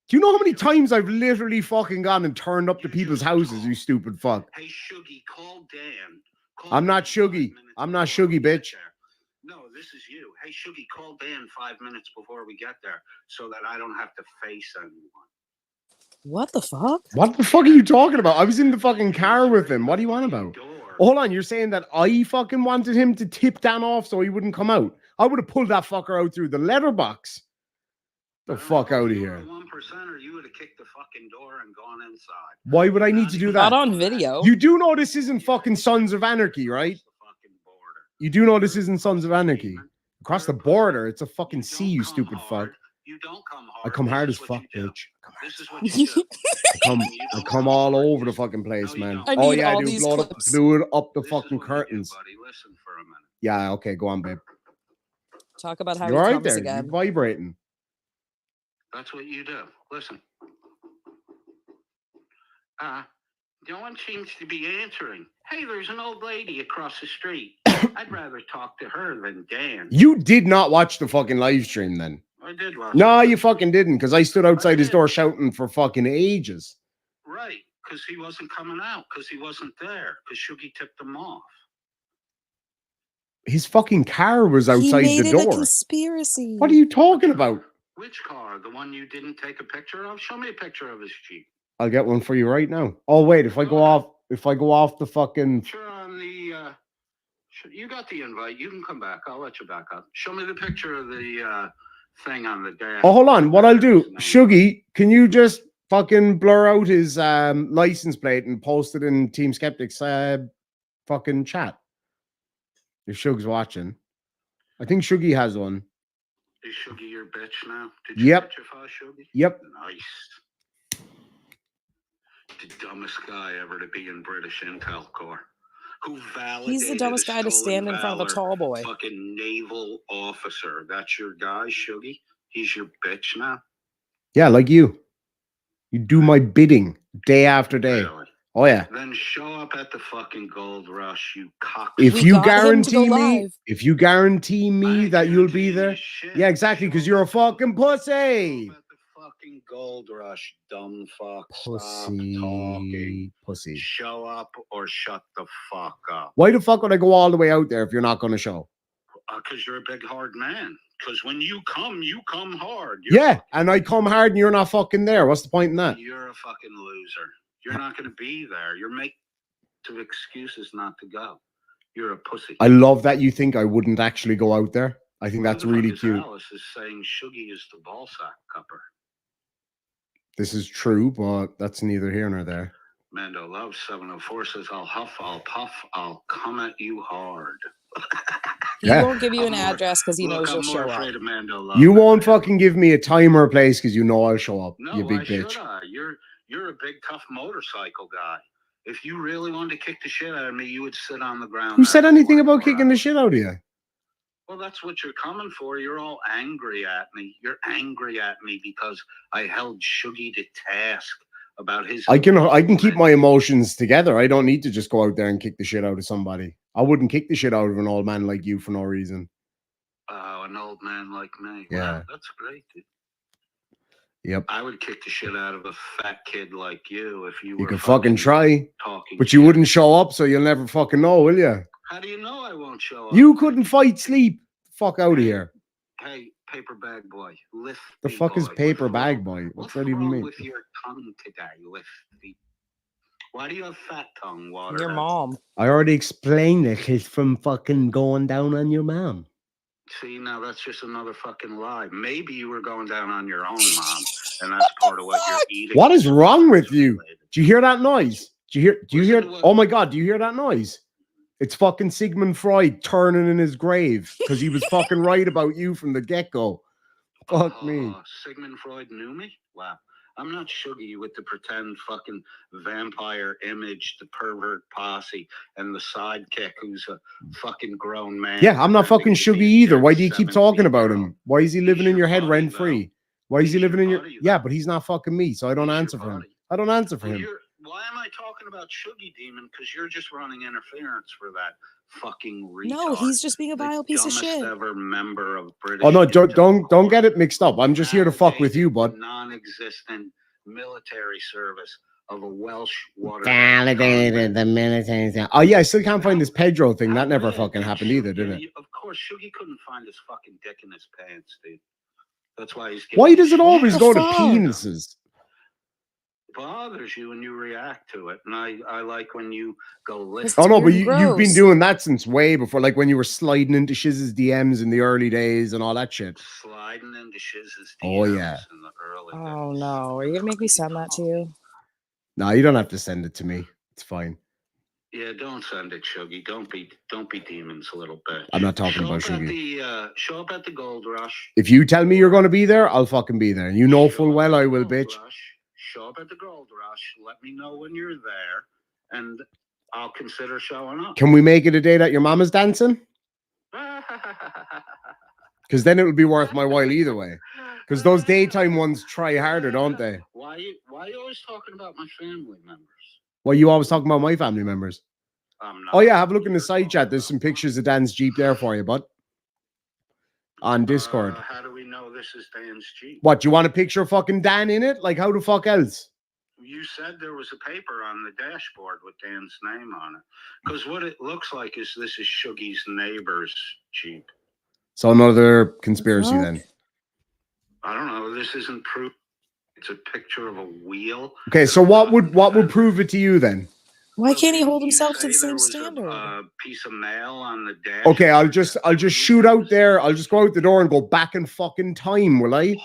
Do you know how many times I've literally fucking gone and turned up to people's houses, you stupid fuck? Hey, Shuggy, call Dan. I'm not Shuggy. I'm not Shuggy, bitch. No, this is you. Hey, Shuggy, call Dan 5 minutes before we get there so that I don't have to face anyone. What the fuck? What the fuck are you talking about? I was in the fucking car with him. What do you want about? Hold on, you're saying that I fucking wanted him to tip Dan off so he wouldn't come out. I would have pulled that fucker out through the letterbox. The fuck out of here. 1%, or you would have kicked the fucking door and gone inside. Why would I need to do Not that? on video. You do know this isn't fucking Sons of Anarchy, right? You do know this isn't Sons of Anarchy. Across the border, it's a fucking sea, you stupid fuck. You don't come hard. I come hard This as is what fuck, you do. bitch. This is what you do. I come all over the fucking place, No, you man. don't. I Oh need yeah, I all do. these Blow clips. it up the This is fucking what you do, curtains. buddy. Listen for a minute. Yeah, okay, go on, babe. Talk about how You're he right comes there. again. You're vibrating. That's what you do. Listen. No one seems to be answering. Hey, there's an old lady across the street. I'd rather talk to her than Dan. You did not watch the fucking live stream then. I did watch. No, you fucking didn't, because I stood outside his door shouting for fucking ages. Right, because he wasn't coming out, because he wasn't there, because Shuggy tipped him off. His fucking car was He outside made the it a door. conspiracy. What are you talking about? Which car? The one you didn't take a picture of? Show me a picture of his Jeep. I'll get one for you right now. Oh wait, if I go off the fucking. Sure, on the. You got the invite. You can come back. I'll let you back up. Show me the picture of the thing on the dash. Oh, hold on. What I'll do, Shuggy, can you just fucking blur out his license plate and post it in Team Skeptics fucking chat? If Shug's watching, I think Shuggy has one. Is Shuggy your bitch now? Did you Yep. get your file, Shuggy? Yep. Nice. The dumbest guy ever to be in British Intel Corps. Who validated He's the dumbest guy to stand in front of a tall boy. Fucking naval officer. That's your guy, Shuggy? He's your bitch now? Yeah, like you. You do my bidding day after day. Really? Oh yeah. Then show up at the fucking gold rush, you cock. If We you got him to go guarantee me, live. if you guarantee me that you'll be there, Shit. yeah, exactly, because you're a fucking pussy. Show up at the fucking gold rush, dumb fuck. Stop Pussy. talking. Pussy. Show up or shut the fuck up. Why the fuck would I go all the way out there if you're not going to show? Because you're a big hard man. Because when you come hard. Yeah, and I come hard and you're not fucking there. What's the point in that? You're a fucking loser. You're not going to be there. You're making excuses not to go. You're a pussy. I love that you think I wouldn't actually go out there. I think that's really cute. Alice is saying Shuggy is the ball sack cupper. This is true, but that's neither here nor there. Mando Love 704 says, I'll huff, I'll puff, I'll come at you hard. He won't give you an address because he knows you'll show up. You won't fucking give me a time or a place because you know I'll show up, no, you big why bitch. Should I? You're a big, tough motorcycle guy. If you really wanted to kick the shit out of me, you would sit on the ground. Who said anything about kicking the shit out of you? Well, that's what you're coming for. You're all angry at me. You're angry at me because I held Shuggy to task about his. I can keep my emotions together. I don't need to just go out there and kick the shit out of somebody. I wouldn't kick the shit out of an old man like you for no reason. Oh, an old man like me. Yeah. Wow, that's great, dude. Yep. I would kick the shit out of a fat kid like you if you were. You could fucking try, talking but you wouldn't show up, so you'll never fucking know, will you? How do you know I won't show up? You couldn't fight sleep. Fuck out of here. Hey, paper bag boy, lift. The fuck is paper bag boy? What's that even mean? With your tongue today, Lifty? Why do you have fat tongue, Water? Your mom. I already explained it. It's from fucking going down on your mom. See, now that's just another fucking lie. Maybe you were going down on your own mom, and that's part of what you're eating. What is wrong with you? Do you hear that noise? Do you hear? Oh my god! Do you hear that noise? It's fucking Sigmund Freud turning in his grave because he was fucking right about you from the get-go. Fuck me. Sigmund Freud knew me? Wow. I'm not Shuggy with the pretend fucking vampire image, the pervert posse, and the sidekick who's a fucking grown man. Yeah, I'm not fucking Shuggy either. Why do you keep talking about him? Why is he living in your head rent-free? Why is he living in your... Yeah, but he's not fucking me, so I don't answer for him. I don't answer for him. Why am I talking about Shuggy Demon? Because you're just running interference for that fucking retard. No, he's just being a vile piece of shit. Ever member of British. Oh no, don't get it mixed up. I'm just here to fuck with you, bud. Non-existent military service of a Welsh water. Validated the military. Oh yeah, I still can't find this Pedro thing. That never fucking happened either, did it? Of course, Shuggy couldn't find his fucking dick in his pants, dude. That's why he's. Why does it always go to penises? Bothers you when you react to it, and I like when you go lift. Oh no, but you've been doing that since way before, like when you were sliding into Shiz's DMs in the early days and all that shit. Sliding into Shiz's DMs. Oh yeah. In the early Oh no, are you gonna make me send that to you? No, you don't have to send it to me. It's fine. Yeah, don't send it, Shuggy. Don't be demons a little bit. I'm not talking about Shuggy. Show up at the Gold Rush. If you tell me you're going to be there, I'll fucking be there. You know full well I will, bitch. Show up at the Gold Rush. Let me know when you're there, and I'll consider showing up. Can we make it a day that your mama's dancing? Because then it would be worth my while either way. Because those daytime ones try harder, don't they? Why you always talking about my family members? Well, you always talking about my family members. Oh yeah, have a look in the side chat. There's some pictures of Dan's Jeep there for you, bud. On Discord. How do we know this this is Dan's Jeep. What, you want a picture of fucking Dan in it? Like, how the fuck else? You said there was a paper on the dashboard with Dan's name on it. Because what it looks like is this is Shuggy's neighbor's Jeep. So another conspiracy then. I don't know. This isn't proof. It's a picture of a wheel. Okay, so what would prove it to you then? Why can't he hold You himself to say the there same was standard? A piece of mail on the dash. Okay, I'll just shoot out there. I'll just go out the door and go back in fucking time, will I?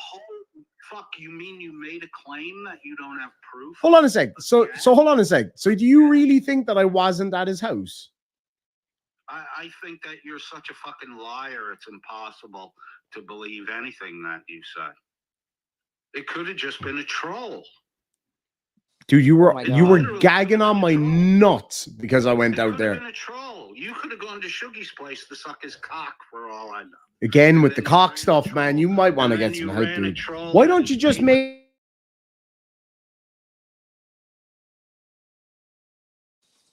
Fuck, you mean you made a claim that you don't have proof? Hold on a sec. So hold on a sec. So do you really think that I wasn't at his house? I think that you're such a fucking liar. It's impossible to believe anything that you say. It could have just been a troll. Dude, you were God. gagging on my nuts because I went out there. Been a troll. You could have gone to Shuggy's place to suck his cock for all I know. Again with the cock stuff, man. You might want to get some help, dude. Why don't you just make?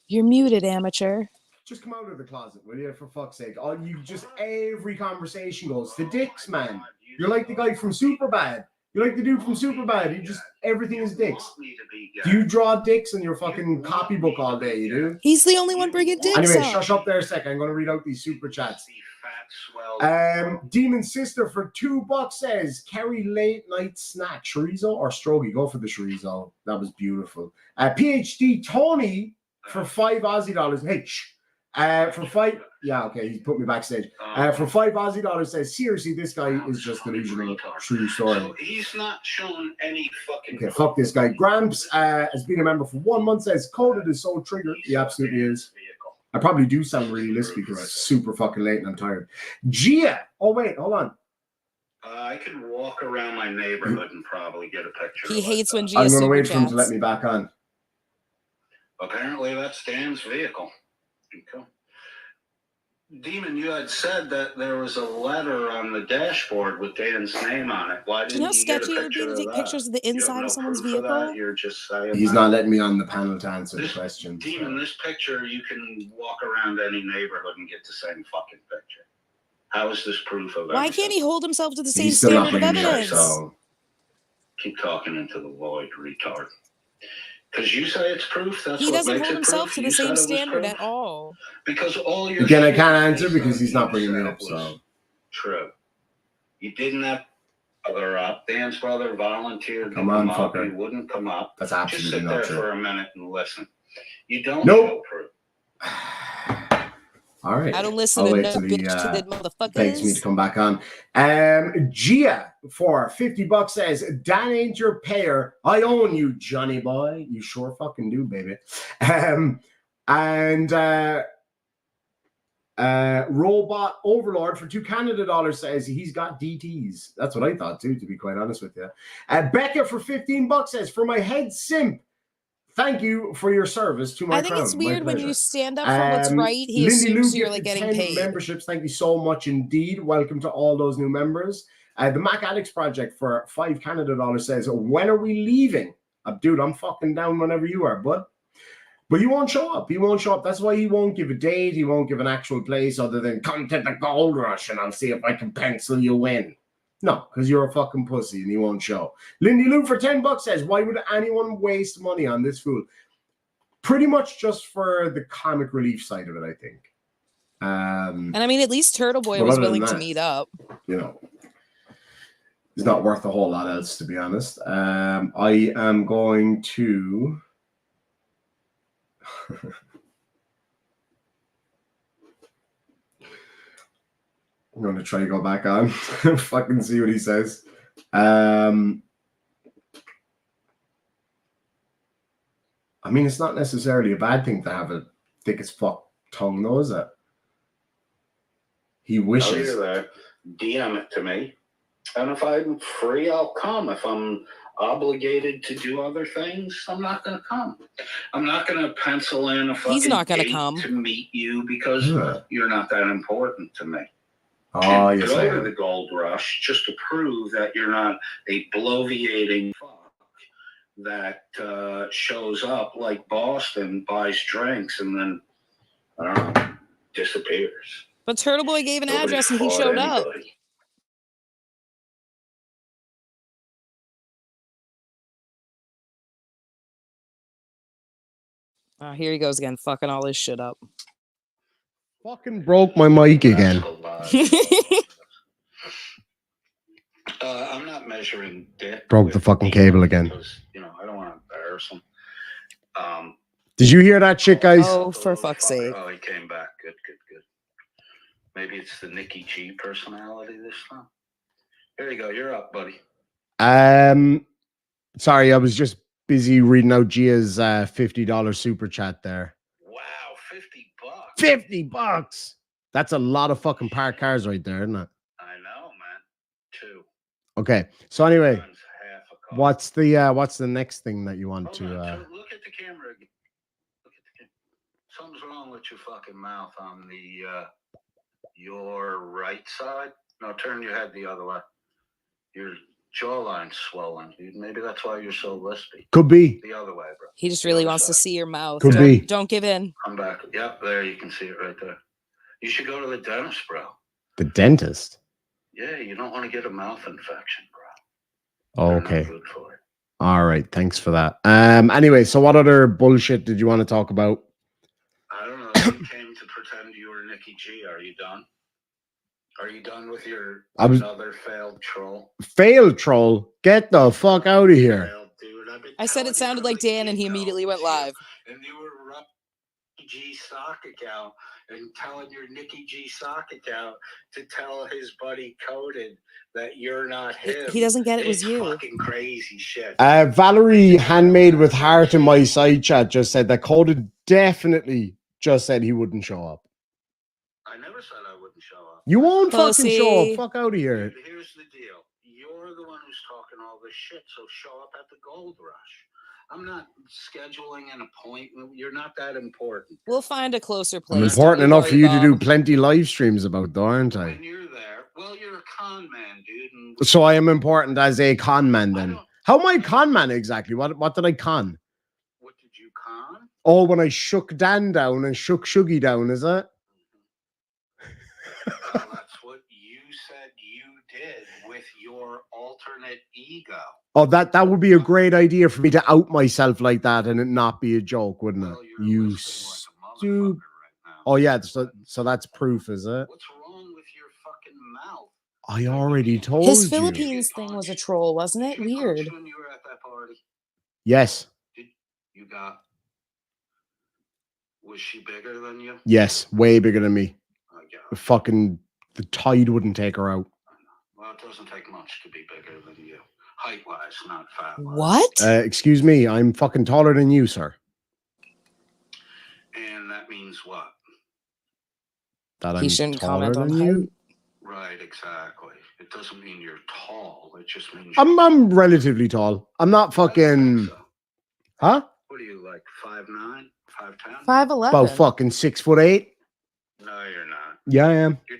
You're muted, amateur. Just come out of the closet, will you? For fuck's sake! Every conversation goes to dicks, man. You're like the guy from Superbad. You're like the dude from Superbad. You just everything is dicks. Do you draw dicks in your fucking copybook all day? You do. He's the only one bringing dicks Anyway, up. shush up there a second. I'm going to read out these super chats. Demon Sister for $2 says, Kerry late night snack, chorizo or strogie? Go for the chorizo. That was beautiful. PhD Tony for $5 Aussie dollars. Hey, for $5, yeah, okay, he put me backstage. For $5 Aussie dollars says, seriously, this guy is just delusional. True story. So he's not showing any fucking. Okay, fuck this guy. Gramps has been a member for 1 month. Says, Coded is so triggered. He absolutely is. I probably do sound really lispy because it's super fucking late and I'm tired. Gia. Oh, wait, hold on. I can walk around my neighborhood and probably get a picture. He hates when Gia I'm going to super wait for him to chats. let me back on. Apparently, that's Dan's vehicle. Okay. Demon, you had said that there was a letter on the dashboard with Dan's name on it. Why Do you know how didn't you get a sketchy it would be picture to of take that? pictures of the You have inside no of someone's proof of that? vehicle? You're just saying He's that. not letting me on the panel to answer the question. Demon, this picture, you can walk around any neighborhood and get the same fucking picture. How is this proof of Why everything? can't he hold himself to the same He's still not standard of bringing me up, evidence? so Keep talking into the void, retard. Because you say it's proof. That's He what doesn't makes hold it himself proof. to You the said same it was standard proof. at all. Because all your again, I shit can't answer is because that he's not you bringing me said up. was So true. You didn't have brother up. Dan's brother volunteered to Come on, come up. fucker. You wouldn't come up. that's Just absolutely sit not there true. for a minute and listen. You don't Nope. show proof. All right. I don't listen I'll to wait no till he bitch-titted begs me to motherfuckers. come back on. Gia for $50 says, Dan ain't your payer. I own you, Johnny boy. You sure fucking do, baby. Robot Overlord for $2 Canada says he's got DTs. That's what I thought too, to be quite honest with you. Becca for $15 says, for my head simp, thank you for your service to my I think crown. it's My weird when pleasure. you stand up for what's right, he Lindy assumes Lou you're like gifted getting 10 paid. memberships. Thank you so much indeed. Welcome to all those new members. The Mac Addicts Project for $5 Canada says, when are we leaving? Dude, I'm fucking down whenever you are, bud. But he won't show up. He won't show up. That's why he won't give a date. He won't give an actual place other than come to the Gold Rush and I'll see if I can pencil you in. No, because you're a fucking pussy and he won't show. Lindy Lou for $10 says, why would anyone waste money on this fool? Pretty much just for the comic relief side of it, I think. And I mean, at least Turtle Boy but was other than willing to that, meet up. You know, it's not worth a whole lot else, to be honest. I am going to... I'm going to try to go back on. Fucking see what he says. I mean, it's not necessarily a bad thing to have a thick as fuck tongue, though, is it? He wishes. Oh, you're there. DM it to me. And if I'm free, I'll come. If I'm obligated to do other things, I'm not going to come. I'm not going to pencil in a fucking He's not going to date come to meet you because you're not that important to me. Oh, yes, I Go to am. the Gold Rush just to prove that you're not a bloviating fuck that shows up like Boston, buys drinks, and then, I don't know, disappears. But Turtle Boy gave an Nobody address and he fought showed up. anybody. Here he goes again, fucking all his shit up. Fucking broke my mic again. I'm not measuring dick. Broke the fucking cable again. Because, you know, I don't want to embarrass him. Did you hear that shit, guys? Oh, for fuck's sake. Oh, he came back. Good. Maybe it's the Nicki G personality this time. Here you go. You're up, buddy. Sorry, I was just busy reading out Gia's $50 super chat there. Wow, $50. That's a lot of fucking parked cars right there, isn't it? I know, man. 2. Okay. So anyway, Times half a car. what's the next thing that you want to Look at the camera again. Look at the camera. Something's wrong with your fucking mouth on the your right side. No, turn your head the other way. Your jawline's swollen, dude. Maybe that's why you're so lispy. Could be. The other way, bro. He just really wants to see your mouth. Could be. Don't give in. Come back. Yep, there you can see it right there. You should go to the dentist, bro. The dentist? Yeah, you don't want to get a mouth infection, bro. Oh, They're okay. not good for it. All right. Thanks for that. Anyway, so what other bullshit did you want to talk about? I don't know. You came to pretend you were Nicki G. Are you done? Are you done with your another failed troll? Failed troll? Get the fuck out of here. Failed, dude. I said it sounded like Dan and he immediately went live. And you were running Nicki G sock account and telling your Nicki G sock account to tell his buddy Coded that you're not him. He doesn't get it was you. Fucking crazy shit. Valerie Handmade with Heart in my side chat just said that Coded definitely just said he wouldn't show up. I never said I wouldn't show up. You won't Pussy. fucking show up. Fuck out of here. Dude, here's the deal. You're the one who's talking all this shit, so show up at the gold rush. I'm not scheduling an appointment. You're not that important. We'll find a closer place. I'm Don't important you enough worry, for you to Bob. do plenty live streams about, though, aren't I? When you're there, well, you're a con man, dude. And So I am important as a con man then. How am I a con man exactly? What did I con? what did you con? Oh, when I shook Dan down and shook Shuggy down, is it? Well, that's what you said you did with your alternate ego. Oh, that would be a great idea for me to out myself like that and it not be a joke, wouldn't it? Well, you're You listening like a motherfucker stupid. right now. Oh yeah, so that's proof, is it? What's wrong with your fucking mouth? I already told His you. Philippines thing was a troll, wasn't it? Did you Weird. punch when you were at that party? Yes. You got. Was she bigger than you? Yes, way bigger than me. I got. Fucking the tide wouldn't take her out. Well, it doesn't take much to be bigger than you, height-wise, not fat-wise. What? Excuse me, I'm fucking taller than you, sir. And that means what? That He I'm shouldn't taller comment on than you. height. Right, exactly. It doesn't mean you're tall. It just means I'm relatively tall. I'm not I don't think fucking. so. Huh? What are you, like 5'9", 5'10"? 5'11". About fucking 6'8". No, you're not. Yeah, I am. You're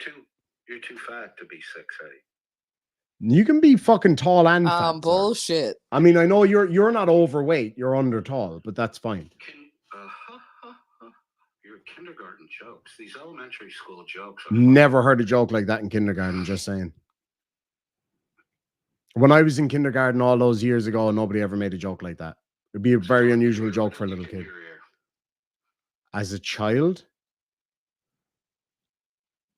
too fat to be 6'8". You can be fucking tall and fat. sir. Bullshit. I mean, I know you're not overweight. You're under tall, but that's fine. Your kindergarten jokes. These elementary school jokes. Never heard a joke like that in kindergarten. Just saying. When I was in kindergarten all those years ago, nobody ever made a joke like that. It'd be a very unusual joke for a little kid. As a child?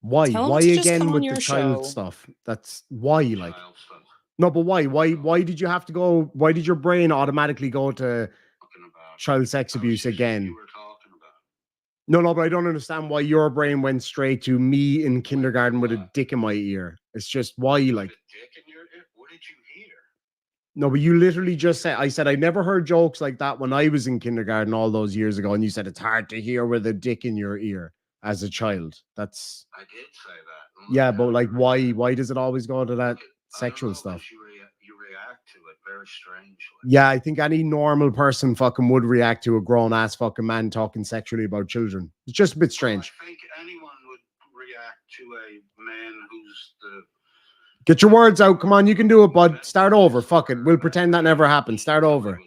Why? Tell him Why to just again come on with your the child show. stuff? That's why, like. Child stuff. No, but why? Why did you have to go? Why did your brain automatically go to Talking about child sex abuse houses again? You were talking about. No, but I don't understand why your brain went straight to me in kindergarten with a dick in my ear. It's just why, like. The dick in your ear? What did you hear? No, but you literally just said, I said, I never heard jokes like that when I was in kindergarten all those years ago. And you said, it's hard to hear with a dick in your ear as a child. That's, I did say that. yeah, but like, why does it always go to that sexual stuff? You react to it very strangely. Yeah, I think any normal person fucking would react to a grown ass fucking man talking sexually about children. It's just a bit strange. I think anyone would react to a man who's the. Get your words out. Come on, you can do it, bud. Start over. Fuck it. We'll pretend that never happened. Start over.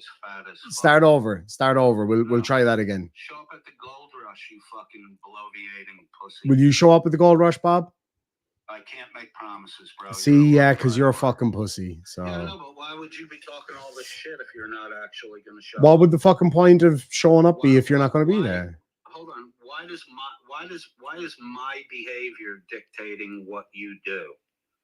Start over. Start over. We'll try that again. Show up at the gold rush, you fucking bloviating pussy. Will you show up at the Gold Rush, Bob? I can't make promises, bro. See, yeah, because you're a fucking pussy. So Yeah, I know, but why would you be talking all this shit if you're not actually going to show what up? would the fucking point of showing up be Why- if you're not going to be why- there? Hold on. Why is my behavior dictating what you do?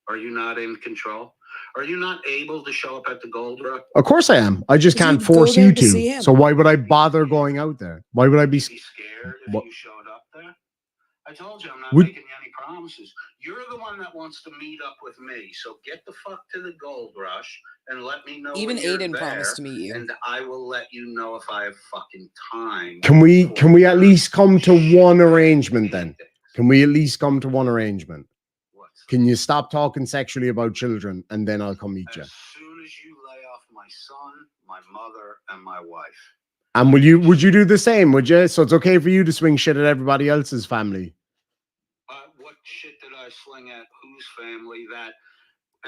Are you not in control? Are you not able to show up at the Gold Rush? Of course I am. I just 'Cause can't you'd go force there you to see to. him. So why would I bother going out there? Why would I be? Be scared if What- you showed up there? I told you I'm not Would- making you any promises. You're the one that wants to meet up with me. So get the fuck to the Gold Rush and let me know. Even when you're Aiden there, promised to meet you. and I will let you know if I have fucking time. Can we at for least come to shit one arrangement then? meetings. Can we at least come to one arrangement? What's Can you stop talking sexually about children and then I'll come meet you? As soon as you lay off my son, my mother, and my wife. And would you do the same? Would you? So it's okay for you to swing shit at everybody else's family. What shit did I sling at whose family that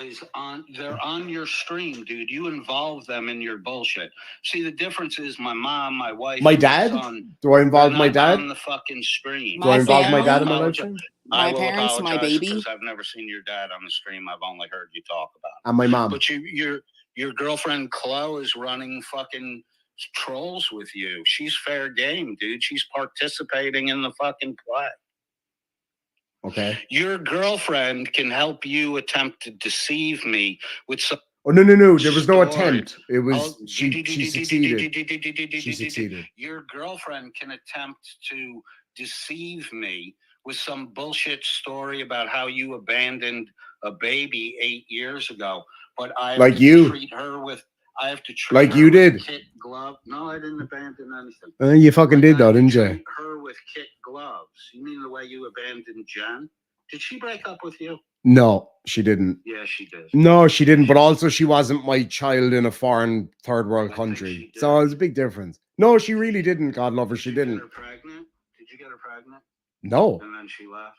is on? They're on your stream, dude. You involve them in your bullshit. See, the difference is my mom, my wife, My and dad? son, Do I involve they're my not dad? on the fucking stream. Do I My involve my family? dad in my life Apologize. stream? I My will parents, my apologize baby. because I've never seen your dad on the stream. I've only heard you talk about it. And my mom. But your girlfriend Chloe is running fucking trolls with you. She's fair game, dude. She's participating in the fucking play. Okay. Your girlfriend can help you attempt to deceive me with some. Oh no. There was no Story. attempt. It was Oh, she succeeded. She succeeded. Your girlfriend can attempt to deceive me with some bullshit story about how you abandoned a baby 8 years ago. But I have Like to you. treat her with. I have to treat Like her you with did. kid glove. No, I didn't abandon anything. You fucking did I though, have to didn't you? treat her with kid gloves. You mean the way you abandoned Jen? Did she break up with you? No, she didn't. Yeah, she did. No, she didn't. But also, she wasn't my child in a foreign third world I think country. she did. So it's a big difference. No, she really didn't. God love her, she Did you didn't. get her pregnant? Did you get her pregnant? No, And then she left.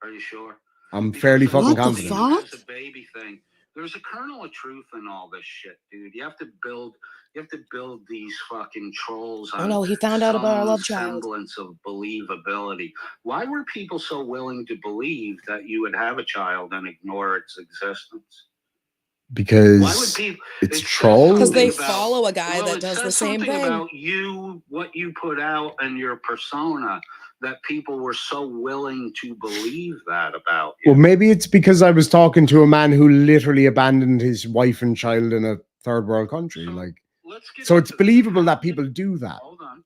Are you sure? I'm fairly Because fucking What the confident. fuck? It's a baby thing. There's a kernel of truth in all this shit, dude. You have to build these fucking trolls on Oh no, he found out about our some love child. semblance of believability. Why were people so willing to believe that you would have a child and ignore its existence? Why would Because people? it's It says trolls. Because they something about- follow a guy well, that it does the says same something thing. about you, what you put out, and your persona, that people were so willing to believe that about you. Well, maybe it's because I was talking to a man who literally abandoned his wife and child in a third world country. So, Like, let's get so it's into this. believable How that did- people do that. Hold on.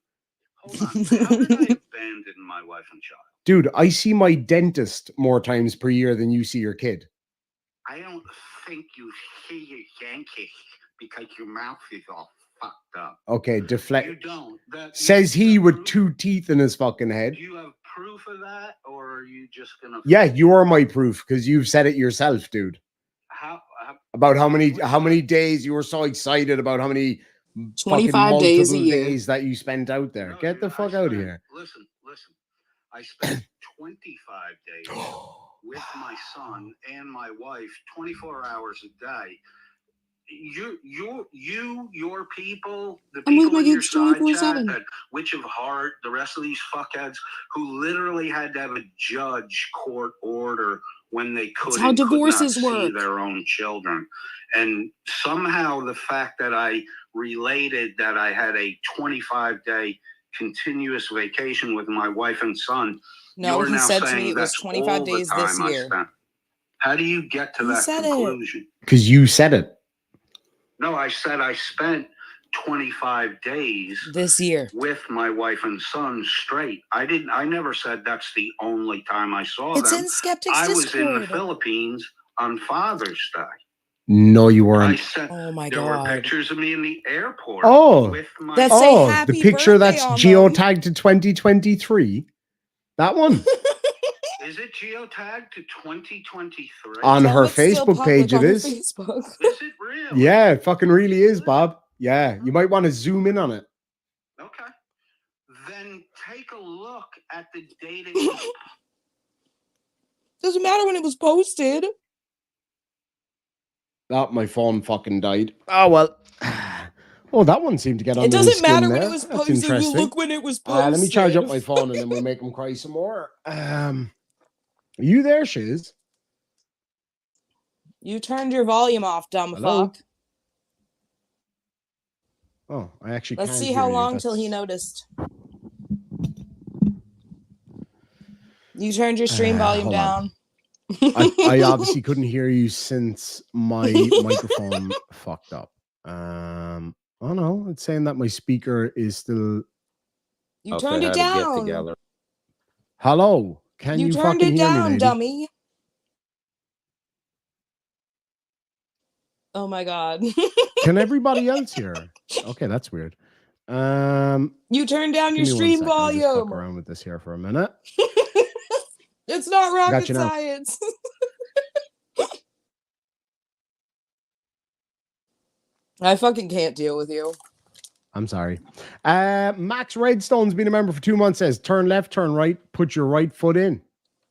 How did I abandon my wife and child? Dude, I see my dentist more times per year than you see your kid. I don't think you see your dentist because your mouth is all fucked up. Okay, You deflect. don't. Says you he have with proof? 2 teeth in his fucking head. Do you have proof of that, or are you just gonna? Yeah, you are my proof because you've said it yourself, dude. How About how many days you were so excited about how many 25 days a multiple year. days that you spent out there. No, Get the dude, fuck I out of spent- here. Listen. I spent 25 days with my son and my wife, 24 hours a day. Your people, the I'm with people my in your kids side 24/7. chat, that Witch of Heart, the rest of these fuckheads who literally had to have a judge court order when they could how and could not divorces see work. their own children. And somehow the fact that I related that I had a 25-day continuous vacation with my wife and son. No, you're he now said to saying me it was that's 25 all the days this time I year. spent. How do you get to He that said it. conclusion? Because you said it. No, I said I spent 25 days This year. with my wife and son straight. I never said that's the only time I saw It's them. in Skeptics I was in the Discord. Philippines on Father's Day. No, you I weren't. sent, Oh my there were god. pictures of me in the airport Oh. with my That say Oh, happy the picture birthday that's on geotagged to 2023. That one. Is it geotagged to 2023? On Tell her it's still Facebook public page, it on her is. Facebook. Is it real? Yeah, it fucking really is, Bob. Yeah, you might want to zoom in on it. Okay. Then take a look at the date it was. Doesn't matter when it was posted. Oh, my phone fucking died. Oh, well. Oh, that one seemed to get on It his doesn't skin matter when there. it was That's posted. You interesting. look when it was posted. Let me charge up my phone and then we'll make him cry some more. Are you there, Shiz? You turned your volume off, dumb Hello? fuck. Oh, I actually Let's can't see hear how you. long till he noticed. You turned your stream volume Hold on. down. I obviously couldn't hear you since my microphone fucked up. Oh no, it's saying that my speaker is still. You If they turned it had to get down. together. Hello, can you turned fucking it hear me, down, lady? dummy. Oh my god. Can everybody else hear? Okay, that's weird. You turned down your Give me 1 stream second. I'll just fuck volume. around with this here for a minute. It's not rocket Got you now. science. I fucking can't deal with you. I'm sorry. Max Redstone's been a member for 2 months. Says turn left, turn right, put your right foot in.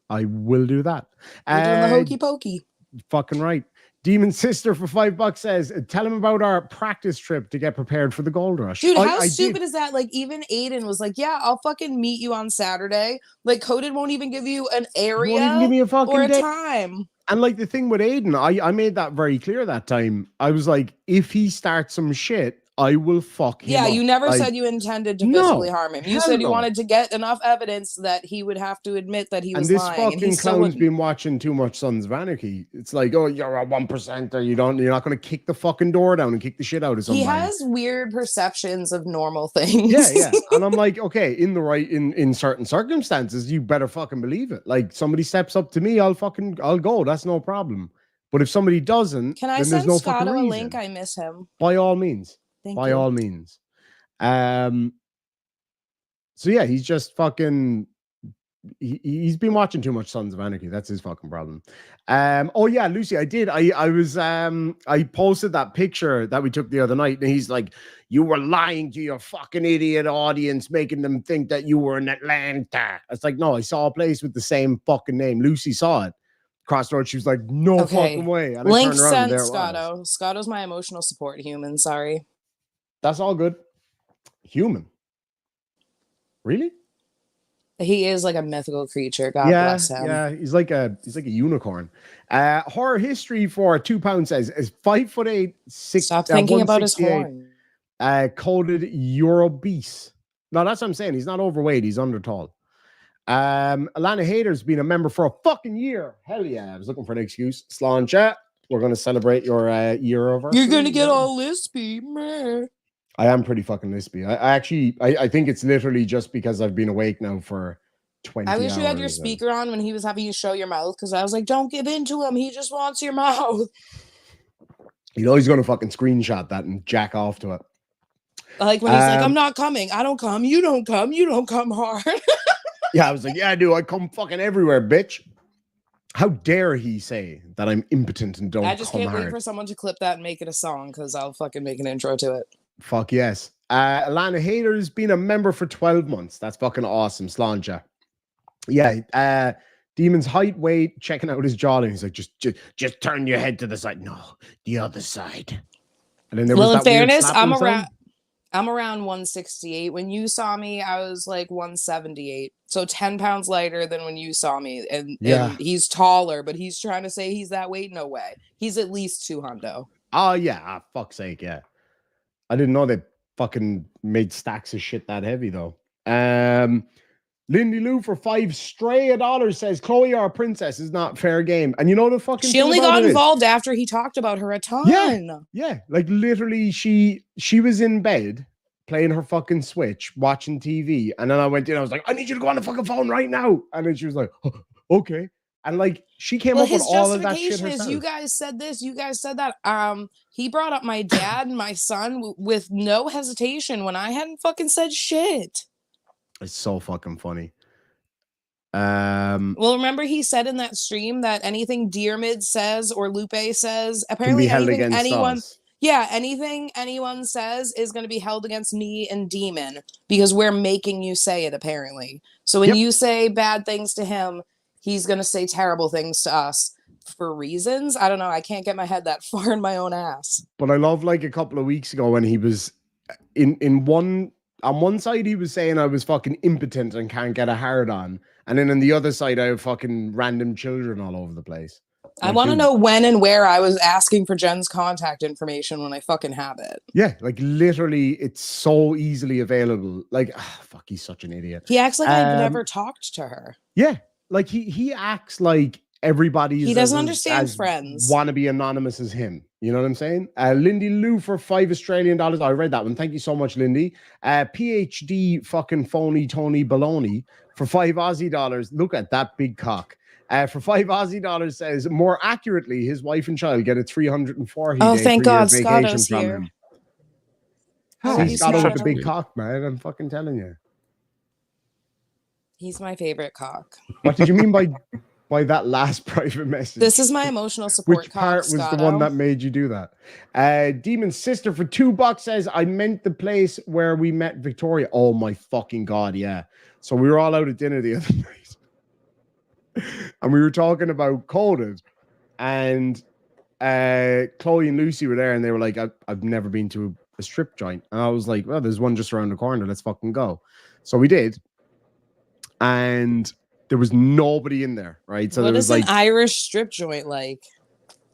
I will do that. You're doing the hokey pokey. Fucking right. Demon Sister for $5 says, tell him about our practice trip to get prepared for the gold rush. Dude, how I stupid did. is that? Like, even Aiden was like, yeah, I'll fucking meet you on Saturday. Like, Coded won't even give you an area Won't even give me a fucking or a day. time. And like the thing with Aiden, I made that very clear that time. I was like, if he starts some shit, I will fuck him Yeah, up. you never Like, said you intended to no, physically harm him. You hell said you no. wanted to get enough evidence that he would have to admit that he And was this lying. And he fucking still clown's wouldn't. been watching too much Sons of Anarchy. It's like, oh, you're a 1%er. You're not going to kick the fucking door down and kick the shit out of somebody. He has weird perceptions of normal things. Yeah. And I'm like, okay, in certain circumstances, you better fucking believe it. Like somebody steps up to me, I'll go. That's no problem. But if somebody doesn't, Can I then there's send no fucking Scotto a reason. link? I miss him. By all means. Thank you. All means. So yeah, he's just fucking he's been watching too much Sons of Anarchy. That's his fucking problem. Oh yeah, Lucy, I did. I posted that picture that we took the other night, and he's like, you were lying to your fucking idiot audience, making them think that you were in Atlanta. It's like, no, I saw a place with the same fucking name. Lucy saw it. Cross the road, she was like, no fucking way. And Link I turned around sent and there it was. Scotto. Scotto's my emotional support human. Sorry. That's all good. Human. Really? He is like a mythical creature. God bless him. Yeah, he's like a unicorn. Horror history for £2 says is 5'8", 6. Stop thinking about his 168, horn. Coded Euro beast. No, that's what I'm saying. He's not overweight. He's under tall. Alana Hader's been a member for a fucking year. Hell yeah! I was looking for an excuse. Slán chat. We're gonna celebrate your year over. You're gonna get all lispy, meh. I am pretty fucking lispy. I think it's literally just because I've been awake now for 20 I wish hours. you had your speaker on when he was having you show your mouth, because I was like, don't give in to him. He just wants your mouth. You know he's gonna fucking screenshot that and jack off to it. Like when he's like, I'm not coming. I don't come. You don't come. You don't come hard. Yeah, I was like, yeah, dude, I come fucking everywhere, bitch. How dare he say that I'm impotent and don't come hard? I just can't wait for someone to clip that and make it a song, because I'll fucking make an intro to it. Fuck yes. Alana Hader's been a member for 12 months. That's fucking awesome. Slanja. Yeah. Demon's height, weight, checking out his jawline. He's like, just turn your head to the side. No, the other side. And then there was in that weird fairness, slapping I'm around 168. When you saw me, I was like 178. So 10 pounds lighter than when you saw me. And he's taller, but he's trying to say he's that weight. No way. He's at least 200. Oh, yeah. Fuck's sake, yeah. I didn't know they fucking made stacks of shit that heavy, though. Lindy Lou for $5 straight says, Chloe, our princess, is not fair game. And you know the fucking She only got involved after he talked about her a ton. Yeah. Like literally, she was in bed playing her fucking Switch, watching TV. And then I went in, I was like, I need you to go on the fucking phone right now. And then she was like, oh, okay. And like she came up with all of that shit herself. You guys said this, you guys said that. He brought up my dad and my son with no hesitation when I hadn't fucking said shit. It's so fucking funny. Well, remember he said in that stream that anything Dearmid says or Lupe says, apparently anything anyone says is going to be held against me and Demon because we're making you say it, apparently. So when you say bad things to him, he's going to say terrible things to us for reasons. I don't know. I can't get my head that far in my own ass. But I love like a couple of weeks ago when he was on one side, he was saying I was fucking impotent and can't get a hard on. And then on the other side, I have fucking random children all over the place. I want to know when and where I was asking for Jen's contact information when I fucking have it. Yeah, like literally, it's so easily available. Like, fuck, he's such an idiot. He acts like I've never talked to her. Yeah, like he acts like everybody. He doesn't understand friends. Want to be anonymous as him. You know what I'm saying? Lindy Lou for $5 Australian. I read that one. Thank you so much, Lindy. PhD fucking phony Tony Baloney for $5 Aussie dollars. Look at that big cock. For $5 Aussie dollars says, more accurately, his wife and child get a 340 Oh, day thank per year God, vacation Scotto's from here. him. Oh, See, Scotto with the big cock, man. I'm fucking telling you. He's my favorite cock. What did you mean by that last private message? This is my emotional support. Which part cock, was Scotto. the one that made you do that? Demon's sister for $2 says, I meant the place where we met Victoria. Oh my fucking God, yeah. So we were all out at dinner the other night. And we were talking about coded, and Chloe and Lucy were there, and they were like, I've never been to a strip joint. And I was like, well, there's one just around the corner. Let's fucking go. So we did. And there was nobody in there, right? So what there was is like an Irish strip joint like?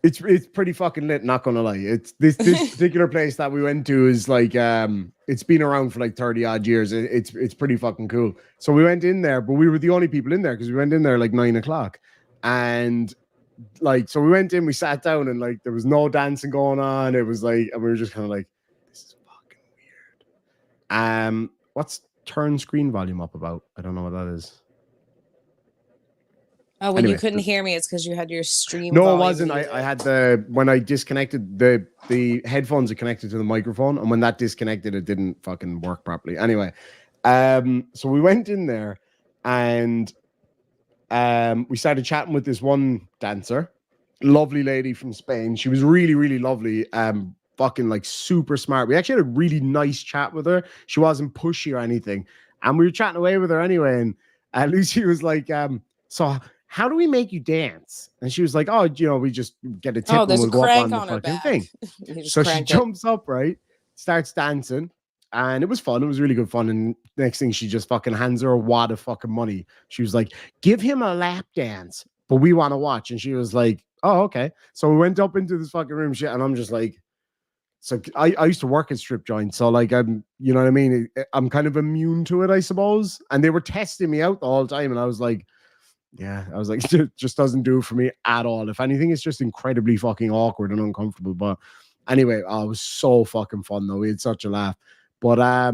It's pretty fucking lit, not gonna lie. It's this particular place that we went to is like it's been around for like 30 odd years. It's pretty fucking cool. So we went in there, but we were the only people in there because we went in there like 9 o'clock. And like, so we went in, we sat down, and like there was no dancing going on. It was like, and we were just kind of like, this is fucking weird. What's turn screen volume up about? I don't know what that is. Oh, when anyway, you couldn't hear me, it's because you had your stream. No, it wasn't. I had when I disconnected the headphones are connected to the microphone, and when that disconnected, it didn't fucking work properly. Anyway, so we went in there, and we started chatting with this one dancer, lovely lady from Spain. She was really, really lovely. Fucking like super smart. We actually had a really nice chat with her. She wasn't pushy or anything, and we were chatting away with her anyway. And Lucy was like, so how do we make you dance? And she was like, oh, you know, we just get a tip and we'll go up on the fucking thing. So she jumps up, right? Starts dancing. And it was fun. It was really good fun. And next thing, she just fucking hands her a wad of fucking money. She was like, give him a lap dance, but we want to watch. And she was like, oh, okay. So we went up into this fucking room shit. And I'm just like, so I used to work at strip joints. So like, I'm, you know what I mean? I'm kind of immune to it, I suppose. And they were testing me out the whole time. And I was like, yeah, I was like, it just doesn't do it for me at all. If anything, it's just incredibly fucking awkward and uncomfortable. But anyway, it was so fucking fun though. We had such a laugh. But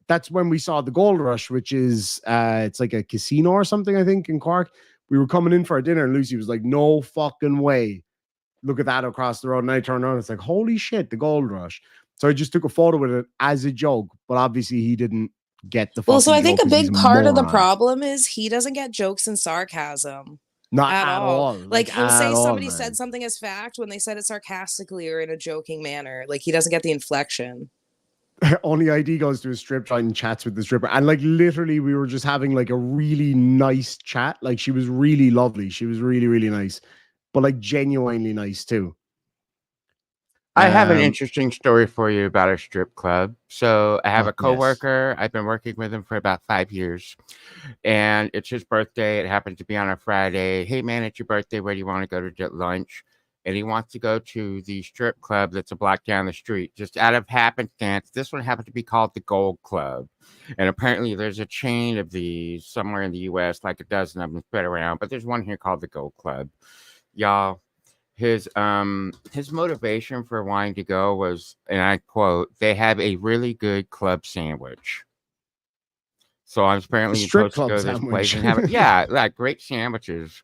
that's when we saw the Gold Rush, which is it's like a casino or something, I think, in Cork. We were coming in for our dinner, and Lucy was like, no fucking way. Look at that across the road. And I turned around, it's like, holy shit, the Gold Rush. So I just took a photo with it as a joke, but obviously he didn't get the well, so I think a big part of the moron. problem is he doesn't get jokes and sarcasm. Not at all. Like he'll say somebody said something as fact when they said it sarcastically or in a joking manner. Like he doesn't get the inflection. Only ID goes to a strip joint and chats with the stripper. And like literally we were just having like a really nice chat. Like she was really lovely. She was really, really nice. But like genuinely nice too. I have an interesting story for you about a strip club. So I have a coworker. Yes. I've been working with him for about 5 years, and it's his birthday. It happened to be on a Friday. Hey man, it's your birthday. Where do you want to go to get lunch? And he wants to go to the strip club that's a block down the street. Just out of happenstance, this one happened to be called the Gold Club. And apparently there's a chain of these somewhere in the U.S., like a dozen of them spread around. But there's one here called the Gold Club. Y'all, his motivation for wanting to go was, and I quote, they have a really good club sandwich. So I'm apparently supposed to go to this place and have it. Yeah, like great sandwiches.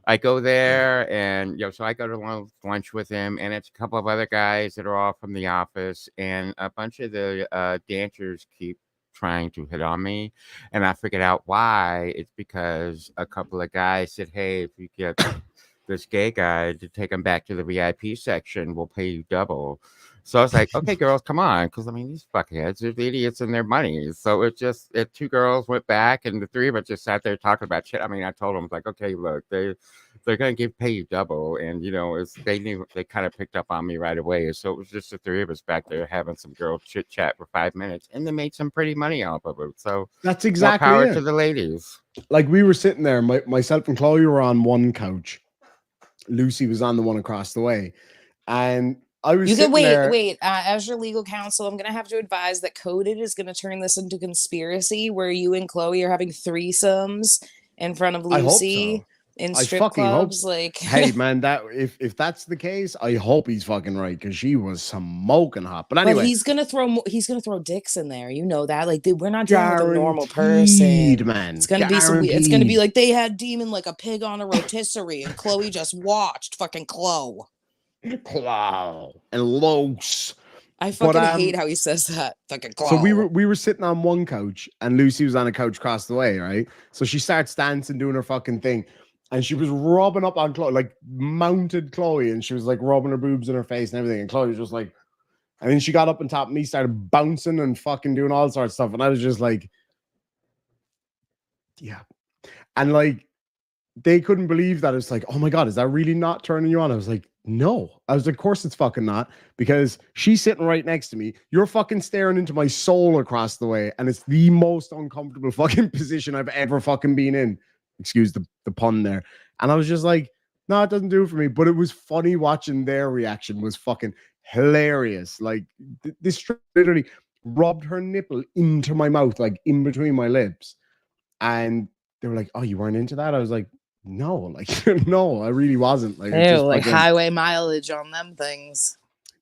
I go there and, so I go to lunch with him, and it's a couple of other guys that are all from the office, and a bunch of the dancers keep trying to hit on me, and I figured out why. It's because a couple of guys said, hey, if you get this gay guy to take him back to the VIP section, we'll pay you double. So I was like, okay, girls, come on. Because, I mean, these fuckheads are the idiots in their money. So it just, two girls went back, and the three of us just sat there talking about shit. I mean, I told them, like, okay, look, they're going to pay you double. And, they knew, they kind of picked up on me right away. So it was just the three of us back there having some girl chit chat for 5 minutes. And they made some pretty money off of it. So that's exactly more power it. to the ladies. Like we were sitting there, myself and Chloe were on one couch. Lucy was on the one across the way, and I was You sitting can there. wait. As your legal counsel, I'm gonna have to advise that Coded is gonna turn this into conspiracy, where you and Chloe are having threesomes in front of I hope Lucy so. in I strip fucking hope clubs. so. Like, Hey man, that if that's the case, I hope he's fucking right because she was smoking hot. But but anyway, he's gonna throw dicks in there. You know that. Like, we're not dealing with a normal guaranteed, person. man. It's gonna be some. It's gonna be Guaranteed. like they had Demon like a pig on a rotisserie, and Chloe just watched. Fucking Chloe. Chloe and Los. I But fucking hate how he says that. Fucking Chloe. so we were sitting on one couch and Lucy was on a couch across the way, right? So she starts dancing, doing her fucking thing, and she was rubbing up on Chloe, like mounted Chloe, and she was like rubbing her boobs in her face and everything. And Chloe was just like, and then she got up on top of me, started bouncing and fucking doing all sorts of stuff, and I was just like, yeah, and like they couldn't believe that. It's like, oh my god, is that really not turning you on? I was like, no. I was like, of course it's fucking not, because she's sitting right next to me. You're fucking staring into my soul across the way, and it's the most uncomfortable fucking position I've ever fucking been in. Excuse the pun there. And I was just like, no, it doesn't do it for me. But it was funny watching their reaction. Was fucking hilarious. Like this literally rubbed her nipple into my mouth, like in between my lips. And they were like, oh, you weren't into that? I was like, no, like no, I really wasn't. Like, ew, like highway mileage on them things.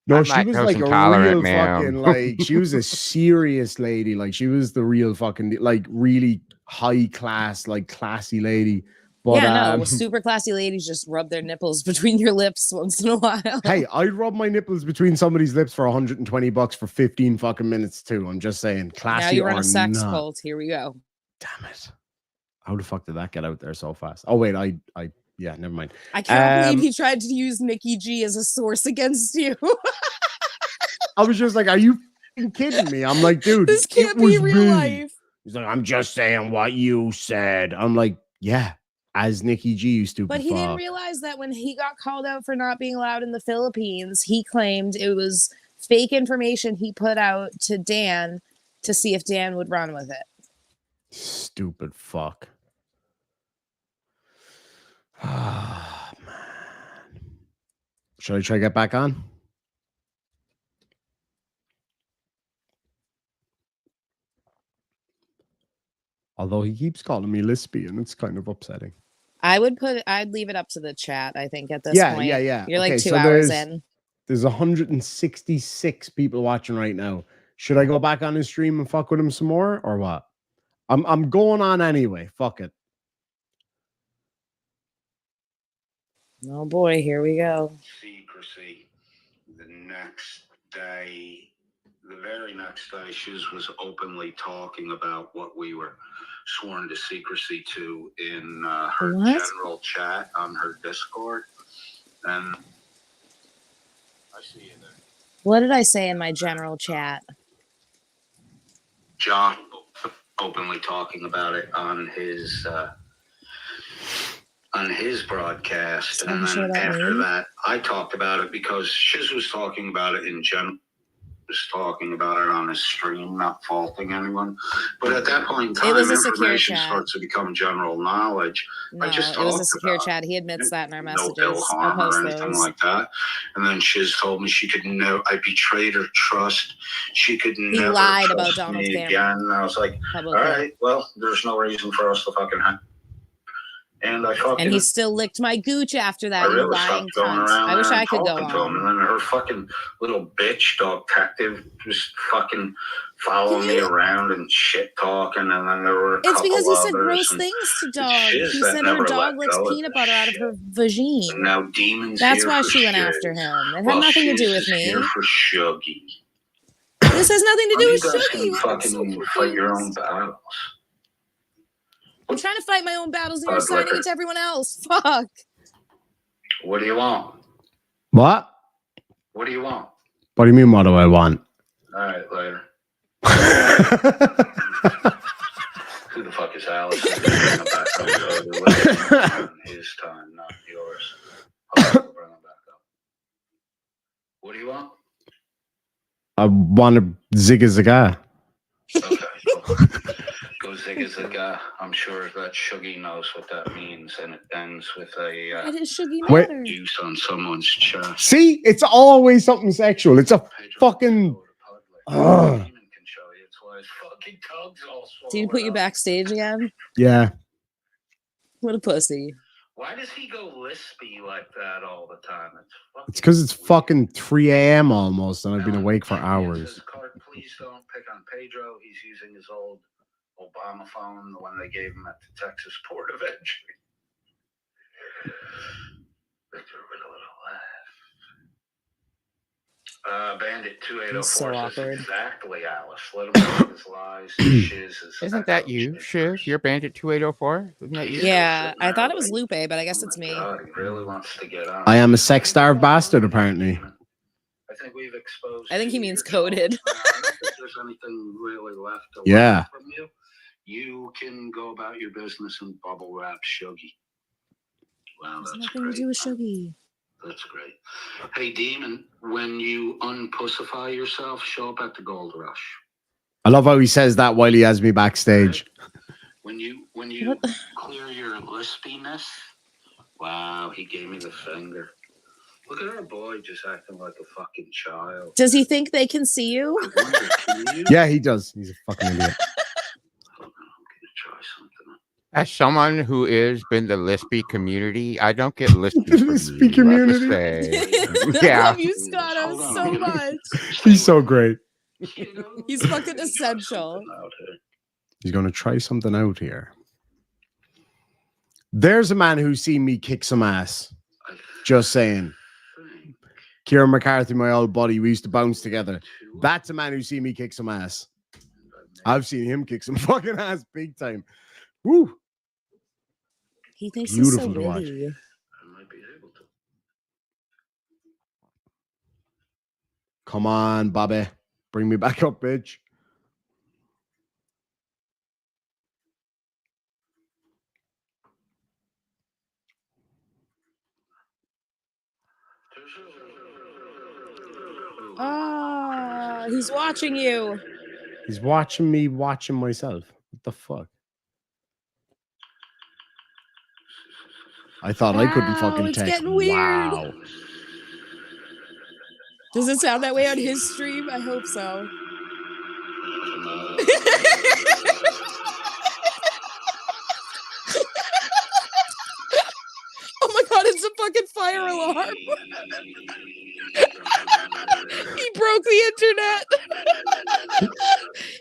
No, she was like a real fucking, like, she was a serious lady. Like, she was the real fucking, like, really high class, like, classy lady. But, yeah, no, super classy ladies just rub their nipples between your lips once in a while. Hey, I'd rub my nipples between somebody's lips for $120 for 15 fucking minutes too. I'm just saying, classy. Now you're in a sex cult. Here we go. Damn it. How the fuck did that get out there so fast? Oh, wait, yeah, never mind. I can't believe he tried to use Nicki G as a source against you. I was just like, are you kidding me? I'm like, dude, this can't be real life. He's like, I'm just saying what you said. I'm like, yeah, as Nicki G, you stupid. But he didn't realize that when he got called out for not being allowed in the Philippines, he claimed it was fake information he put out to Dan to see if Dan would run with it. Stupid fuck. Ah, man. Should I try to get back on? Although he keeps calling me lispy, and it's kind of upsetting. I'd leave it up to the chat, I think, at this point. Yeah. You're like 2 hours in. There's 166 people watching right now. Should I go back on his stream and fuck with him some more, or what? I'm going on anyway. Fuck it. Oh boy, here we go. Secrecy. The next day, the very next day, Shiz was openly talking about what we were sworn to secrecy to in her general chat on her Discord. And I see you there. What did I say in my general chat? John openly talking about it on his broadcast, and then after that, I talked about it because Shiz was talking about it in general. Was talking about it on his stream, not faulting anyone. But at that point in time, it was a secure chat. Starts to become general knowledge. No, it was a secure chat. He admits that in our messages. No harm or anything like that. And then Shiz told me she could know I betrayed her trust. She could never lied trust about Donald me Cameron again. And I was like, publicly. all right, well, there's no reason for us to fucking have. And I fucking. And he still licked my gooch after that. I really you lying cunt. I wish I could go on. And then her fucking little bitch detective just fucking following me around and shit talking. And then there were. It's because he said gross things to dog. He said her dog licks peanut butter out of her vagine. And now demons. That's why she went after him. It had nothing to do with me. Here for Shuggy. This has nothing to do with Shuggy. You fucking fight your own battles. I'm trying to fight my own battles and you're assigning it to everyone else. Fuck. What do you want? What? What do you want? What do you mean, what do I want? All right, later. Who the fuck is Alex? His time, not yours. I'll bring him back up. What do you want? I want to zig a zaga. Okay. Go zig big as it got. I'm sure that Shuggy knows what that means, and it ends with a Why does Shuggy Wait. matter? juice on someone's chest. See, it's always something sexual. It's a fucking. Ugh. Demon can show you. It's why his fucking tongue's all Did he put you swollen up. backstage again? Yeah. What a pussy. Why does he go lispy like that all the time? It's because it's fucking 3 a.m. almost, and I've been awake for hours. Please don't pick on Pedro. He's using his old Obama phone, the one they gave him at the Texas Port of Entry. Victor with a little laugh. Bandit 2804 He's so says awkward. exactly, Alice. Let him know his lies. Shiz is Isn't that you, Shiv? You're Bandit 2804? Isn't that you? Yeah, I thought it was Lupe, but I guess it's me. God, he really wants to get on. I am a sex-starved bastard, apparently. I think we've exposed. I think he means coded. I don't think there's anything really left to Yeah. learn from you. You can go about your business and bubble wrap Shuggy. Wow, There's that's nothing great. to do with Shuggy. That's great. Hey, Demon, when you unpussify yourself, show up at the Gold Rush. I love how he says that while he has me backstage. When you clear your lispiness. Wow, he gave me the finger. Look at our boy just acting like a fucking child. Does he think they can see you? I wonder, can you? Yeah, he does. He's a fucking idiot. Hold on, I'm gonna try something. As someone who is in the lispy community, I don't get lispy. The from lispy you, I have to community? say. I Yeah. love you, Scotto, so much. He's so great. He's fucking essential. He's going to try something out here. There's a man who's seen me kick some ass. Just saying. Kieran McCarthy, my old buddy, we used to bounce together. That's a man who's seen me kick some ass. I've seen him kick some fucking ass big time. Woo. He thinks Beautiful he's so to watch. witty. Come on, Bobby. Bring me back up, bitch. Ah, he's watching you. He's watching me watching myself. What the fuck? I thought I couldn't Wow, fucking it's text. getting weird. Wow. Does it sound that way on his stream? I hope so. Oh my god, it's a fucking fire alarm. He broke the internet.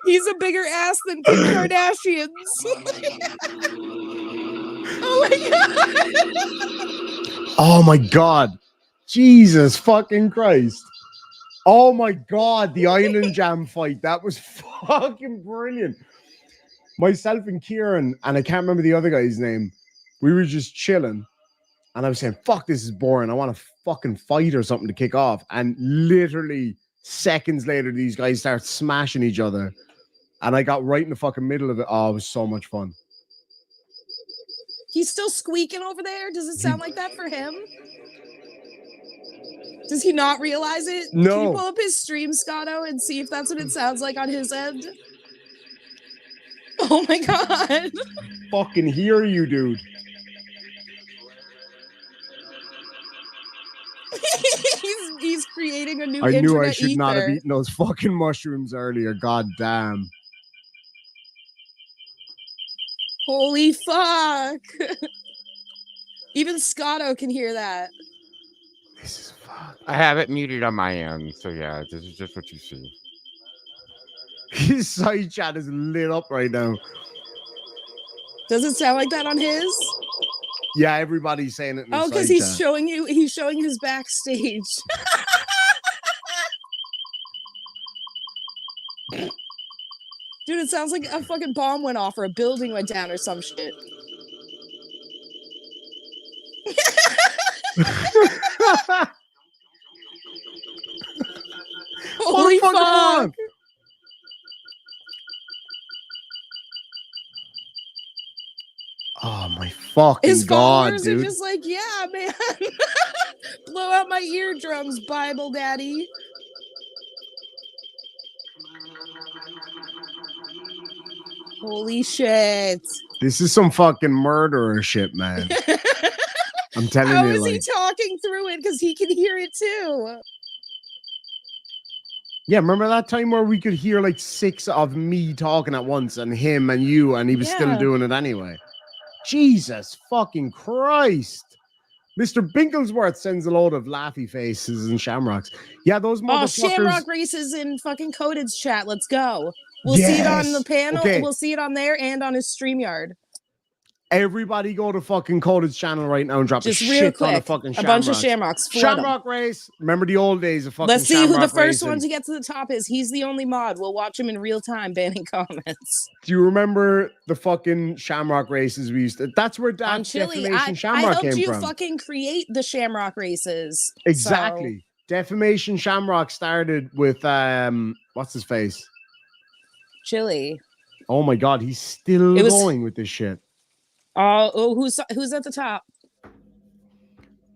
He's a bigger ass than Kim Kardashians. Oh my god. Oh my god. Jesus fucking Christ. Oh my god, the Island Jam fight. That was fucking brilliant. Myself and Kieran, and I can't remember the other guy's name, we were just chilling. And I was saying, fuck, this is boring. I want a fucking fight or something to kick off. And literally seconds later, these guys start smashing each other. And I got right in the fucking middle of it. Oh, it was so much fun. He's still squeaking over there? Does it sound like that for him? Does he not realize it? No. Can you pull up his stream, Scotto, and see if that's what it sounds like on his end? Oh my god. Fucking hear you, dude. he's creating a new I knew I internet should not have ether. eaten those fucking mushrooms earlier. God damn. Holy fuck. Even Scotto can hear that. This is fuck. I have it muted on my end, so yeah, this is just what you see. His side chat is lit up right now. Does it sound like that on his? Yeah, everybody's saying it in the Oh, because side he's chat. showing his backstage. Dude, it sounds like a fucking bomb went off or a building went down or some shit. Holy fuck fuck! on? Oh my fucking His god, followers are dude. just like, yeah, man. Blow out my eardrums, Bible Daddy. Holy shit. This is some fucking murderer shit, man. I'm telling How you, is he like, talking through it? Because he can hear it too. yeah, remember that time where we could hear like 6 of me talking at once and him and you, and he was still Yeah. doing it anyway. Jesus fucking Christ. Mr. Binklesworth sends a load of laughy faces and shamrocks. Yeah, those Oh, motherfuckers. Shamrock races in fucking Coded's chat. Let's go. We'll see it on the Yes. panel. Okay. We'll see it on there and on his StreamYard. Everybody go to fucking Coded's channel right now and drop Just a real shit ton quick. of fucking A shamrocks. bunch of Shamrocks. Flood 'em. Shamrock race. Remember the old days of fucking Let's see who the Shamrock first racing. one to get to the top is. He's the only mod. We'll watch him in real time banning comments. Do you remember the fucking Shamrock races we used to? That's where On that Chili, Defamation I Shamrock helped came you from. fucking create the Shamrock races. Exactly. Defamation Shamrock started with what's his face? So, Chili. Oh my god, he's still It was- going with this shit. Oh, who's at the top?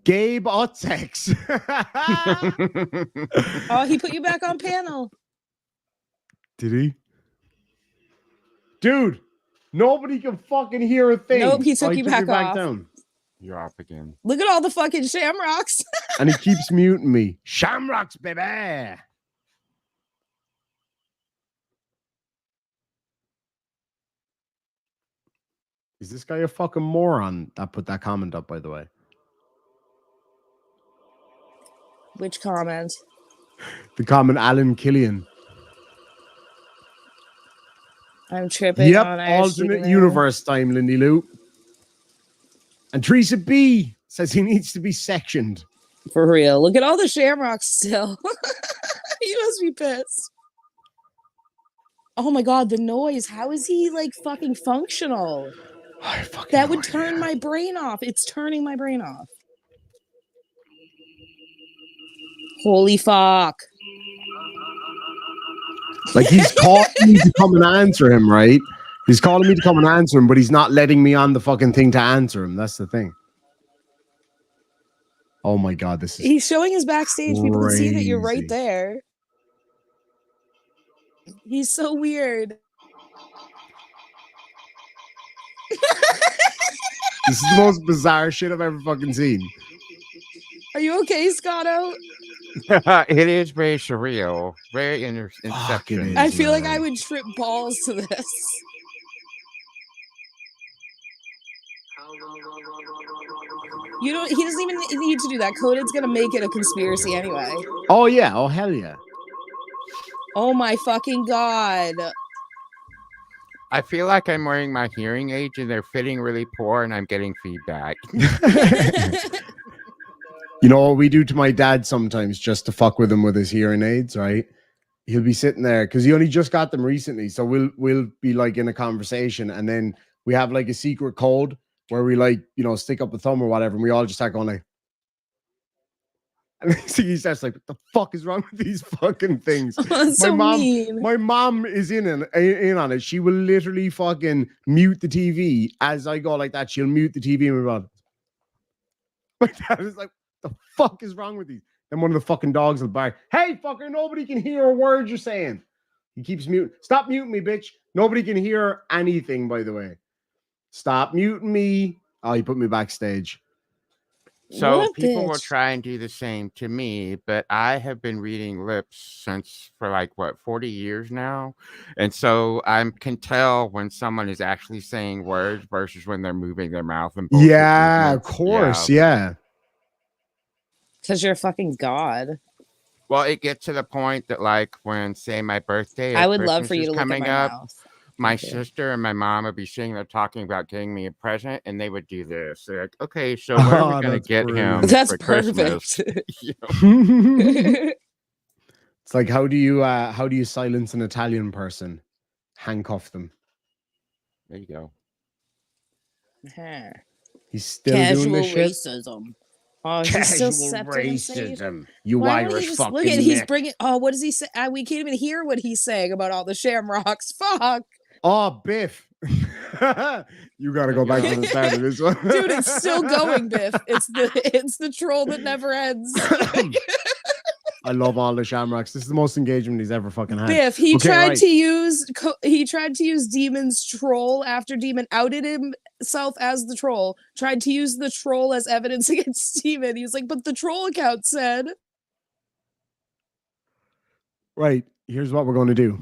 Gabe Ottex. Oh, he put you back on panel. Did he? Dude, nobody can fucking hear a thing. Nope, he took Oh, you back off. down. You're off again. Look at all the fucking Shamrocks. And he keeps muting me. Shamrocks, baby. Is this guy a fucking moron that put that comment up, by the way? Which comment? The comment, Alan Killian. I'm tripping Yep, on Irish alternate chicken universe time, Lindy Lou. And Teresa B says he needs to be sectioned. For real. Look at all the Shamrocks still. He must be pissed. Oh my god, the noise. How is he like fucking functional? That would turn my brain off. It's turning my brain off. Holy fuck. Like he's calling me to come and answer him, right? He's calling me to come and answer him, but he's not letting me on the fucking thing to answer him. That's the thing. Oh my god, this is He's showing his backstage. People can see that you're right crazy. there. He's so weird. this is the most bizarre shit I've ever fucking seen. Are you okay, Scotto? It is very surreal, very inception. I feel like I would trip balls to this. You don't. He doesn't even need to do that. Coded's gonna make it a conspiracy anyway. Oh yeah, oh hell yeah. Oh my fucking god. I feel like I'm wearing my hearing aids and they're fitting really poor and I'm getting feedback. You know what we do to my dad sometimes just to fuck with him with his hearing aids, right? He'll be sitting there because he only just got them recently. So we'll be like in a conversation and then we have like a secret code where we like, you know, stick up a thumb or whatever, and we all just start going like, and he starts like, what the fuck is wrong with these fucking things? So mean. My mom is in on it. She will literally fucking mute the TV as I go like that. She'll mute the TV and we're my dad is like, the fuck is wrong with these? Then one of the fucking dogs will bark, hey fucker, nobody can hear a word you're saying. He keeps muting. Stop muting me, bitch. Nobody can hear anything, by the way. Stop muting me. Oh, he put me backstage. So What a people will bitch. try and do the same to me, but I have been reading lips since for like 40 years now. And so I can tell when someone is actually saying words versus when they're moving their mouth and bullshit Yeah, of movements. course. Yeah. Because you're a fucking god. Well, it gets to the point that like when say my birthday or I would love for Christmas you is to look at coming my up, mouth. my Okay. sister and my mom would be sitting there talking about getting me a present, and they would do this. They're like, "Okay, so what are Oh, we gonna that's get him brilliant. That's for Christmas?" perfect. You know? It's like how do you silence an Italian person? Handcuff them. There you go. Huh. He's still Casual doing this shit. racism. Oh, he's still Casual septic and safe. racism. You Why don't Irish he just fucking look at? He's Mick. bringing. Oh, what does he say? We can't even hear what he's saying about all the Shamrocks. Fuck, Oh, Biff. You gotta go back to the start of this one. dude, it's still going, Biff. It's the troll that never ends. I love all the Shamrocks. This is the most engagement he's ever fucking had. Biff, he Okay, tried right. to use Demon's troll after Demon outed himself as the troll. Tried to use the troll as evidence against Demon. He was like, but the troll account said. Right. Here's what we're going to do.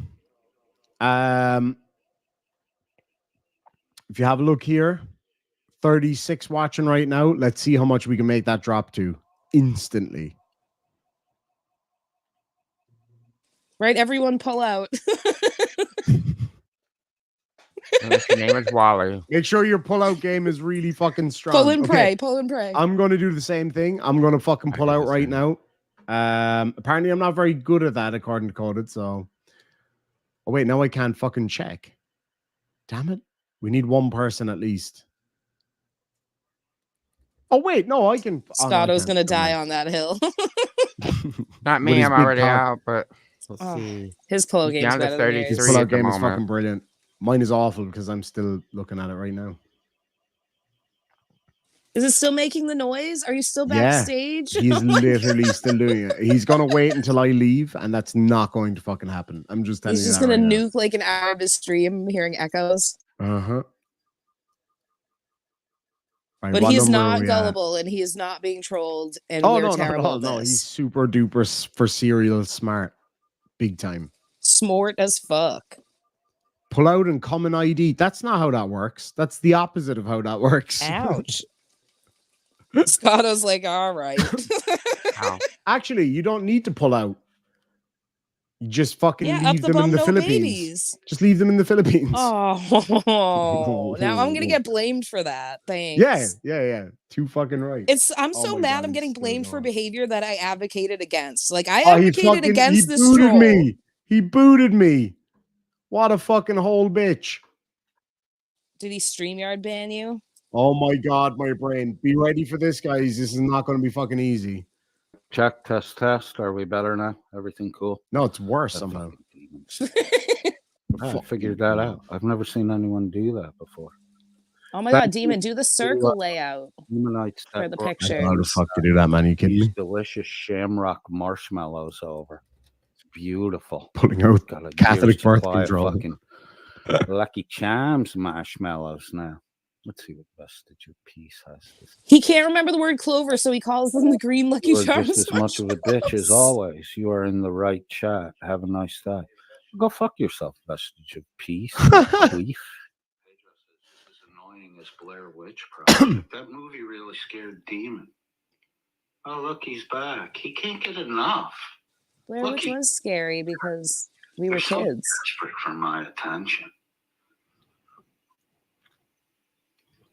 If you have a look here, 36 watching right now. Let's see how much we can make that drop to instantly. Right, everyone pull out. His name is Wally. Make sure your pull-out game is really fucking strong. Pull and Okay. pray. I'm going to do the same thing. I'm going to fucking pull out right now. Apparently, I'm not very good at that, according to Coded, so... Oh, wait, now I can't fucking check. Damn it. We need one person at least. Oh, wait, no, I can... Scotto's going to die on that hill. Not me, I'm already out, but we'll see. His pull game's Down to better than 33 yours. His pull-out at the game is moment. fucking brilliant. Mine is awful because I'm still looking at it right now. Is it still making the noise? Are you still backstage? Yeah, he's literally still doing it. He's going to wait until I leave, and that's not going to fucking happen. I'm just telling you. He's just that going right to now. nuke like an hour of his stream, hearing echoes. Uh-huh. Right, But what he's number are not we at? gullible, and he is not being trolled, and Oh, we're no, not at terrible all. at No, this. he's super duper for serial smart. Big time. Smart as fuck. Pull out and come in ID. That's not how that works. That's the opposite of how that works. Ouch. Scotto's like, all right. Ow. Actually, you don't need to pull out. You just fucking Yeah, up leave the them in bum, the no Philippines. babies. Just leave them in the Philippines. Oh, now I'm gonna get blamed for that. Thanks. Yeah. Too fucking right. I'm Oh so my mad God, I'm getting he's still blamed for going. behavior that I advocated against. Like I Oh, advocated he against this booted troll. me. He booted me. What a fucking whole bitch. Did he StreamYard ban you? Oh my God, my brain. Be ready for this, guys. This is not going to be fucking easy. Check, test. Are we better now? Everything cool? No, it's worse That somehow. fucking demon. I figured that out. I've never seen anyone do that before. Oh my Thank God, Demon, you do the to, circle layout Humanites for that the brought picture. How the fuck to do that, man? Are you kidding these me? delicious Shamrock marshmallows over. It's beautiful. Pulling out Got a Catholic year's birth supply of control. fucking Lucky Charms marshmallows now. Let's see what vestige of peace has. He can't remember the word clover, so he calls them the green Lucky You are Charms. just as much of a bitch as marshmallows. always. You are in the right chat. Have a nice day. Go fuck yourself, vestige of peace. Queef. As annoying as Blair Witch Project. That movie really scared Demon. Oh, look, he's back. He can't get enough. Blair Look, Witch he- was scary because we were They're so kids. desperate for my attention.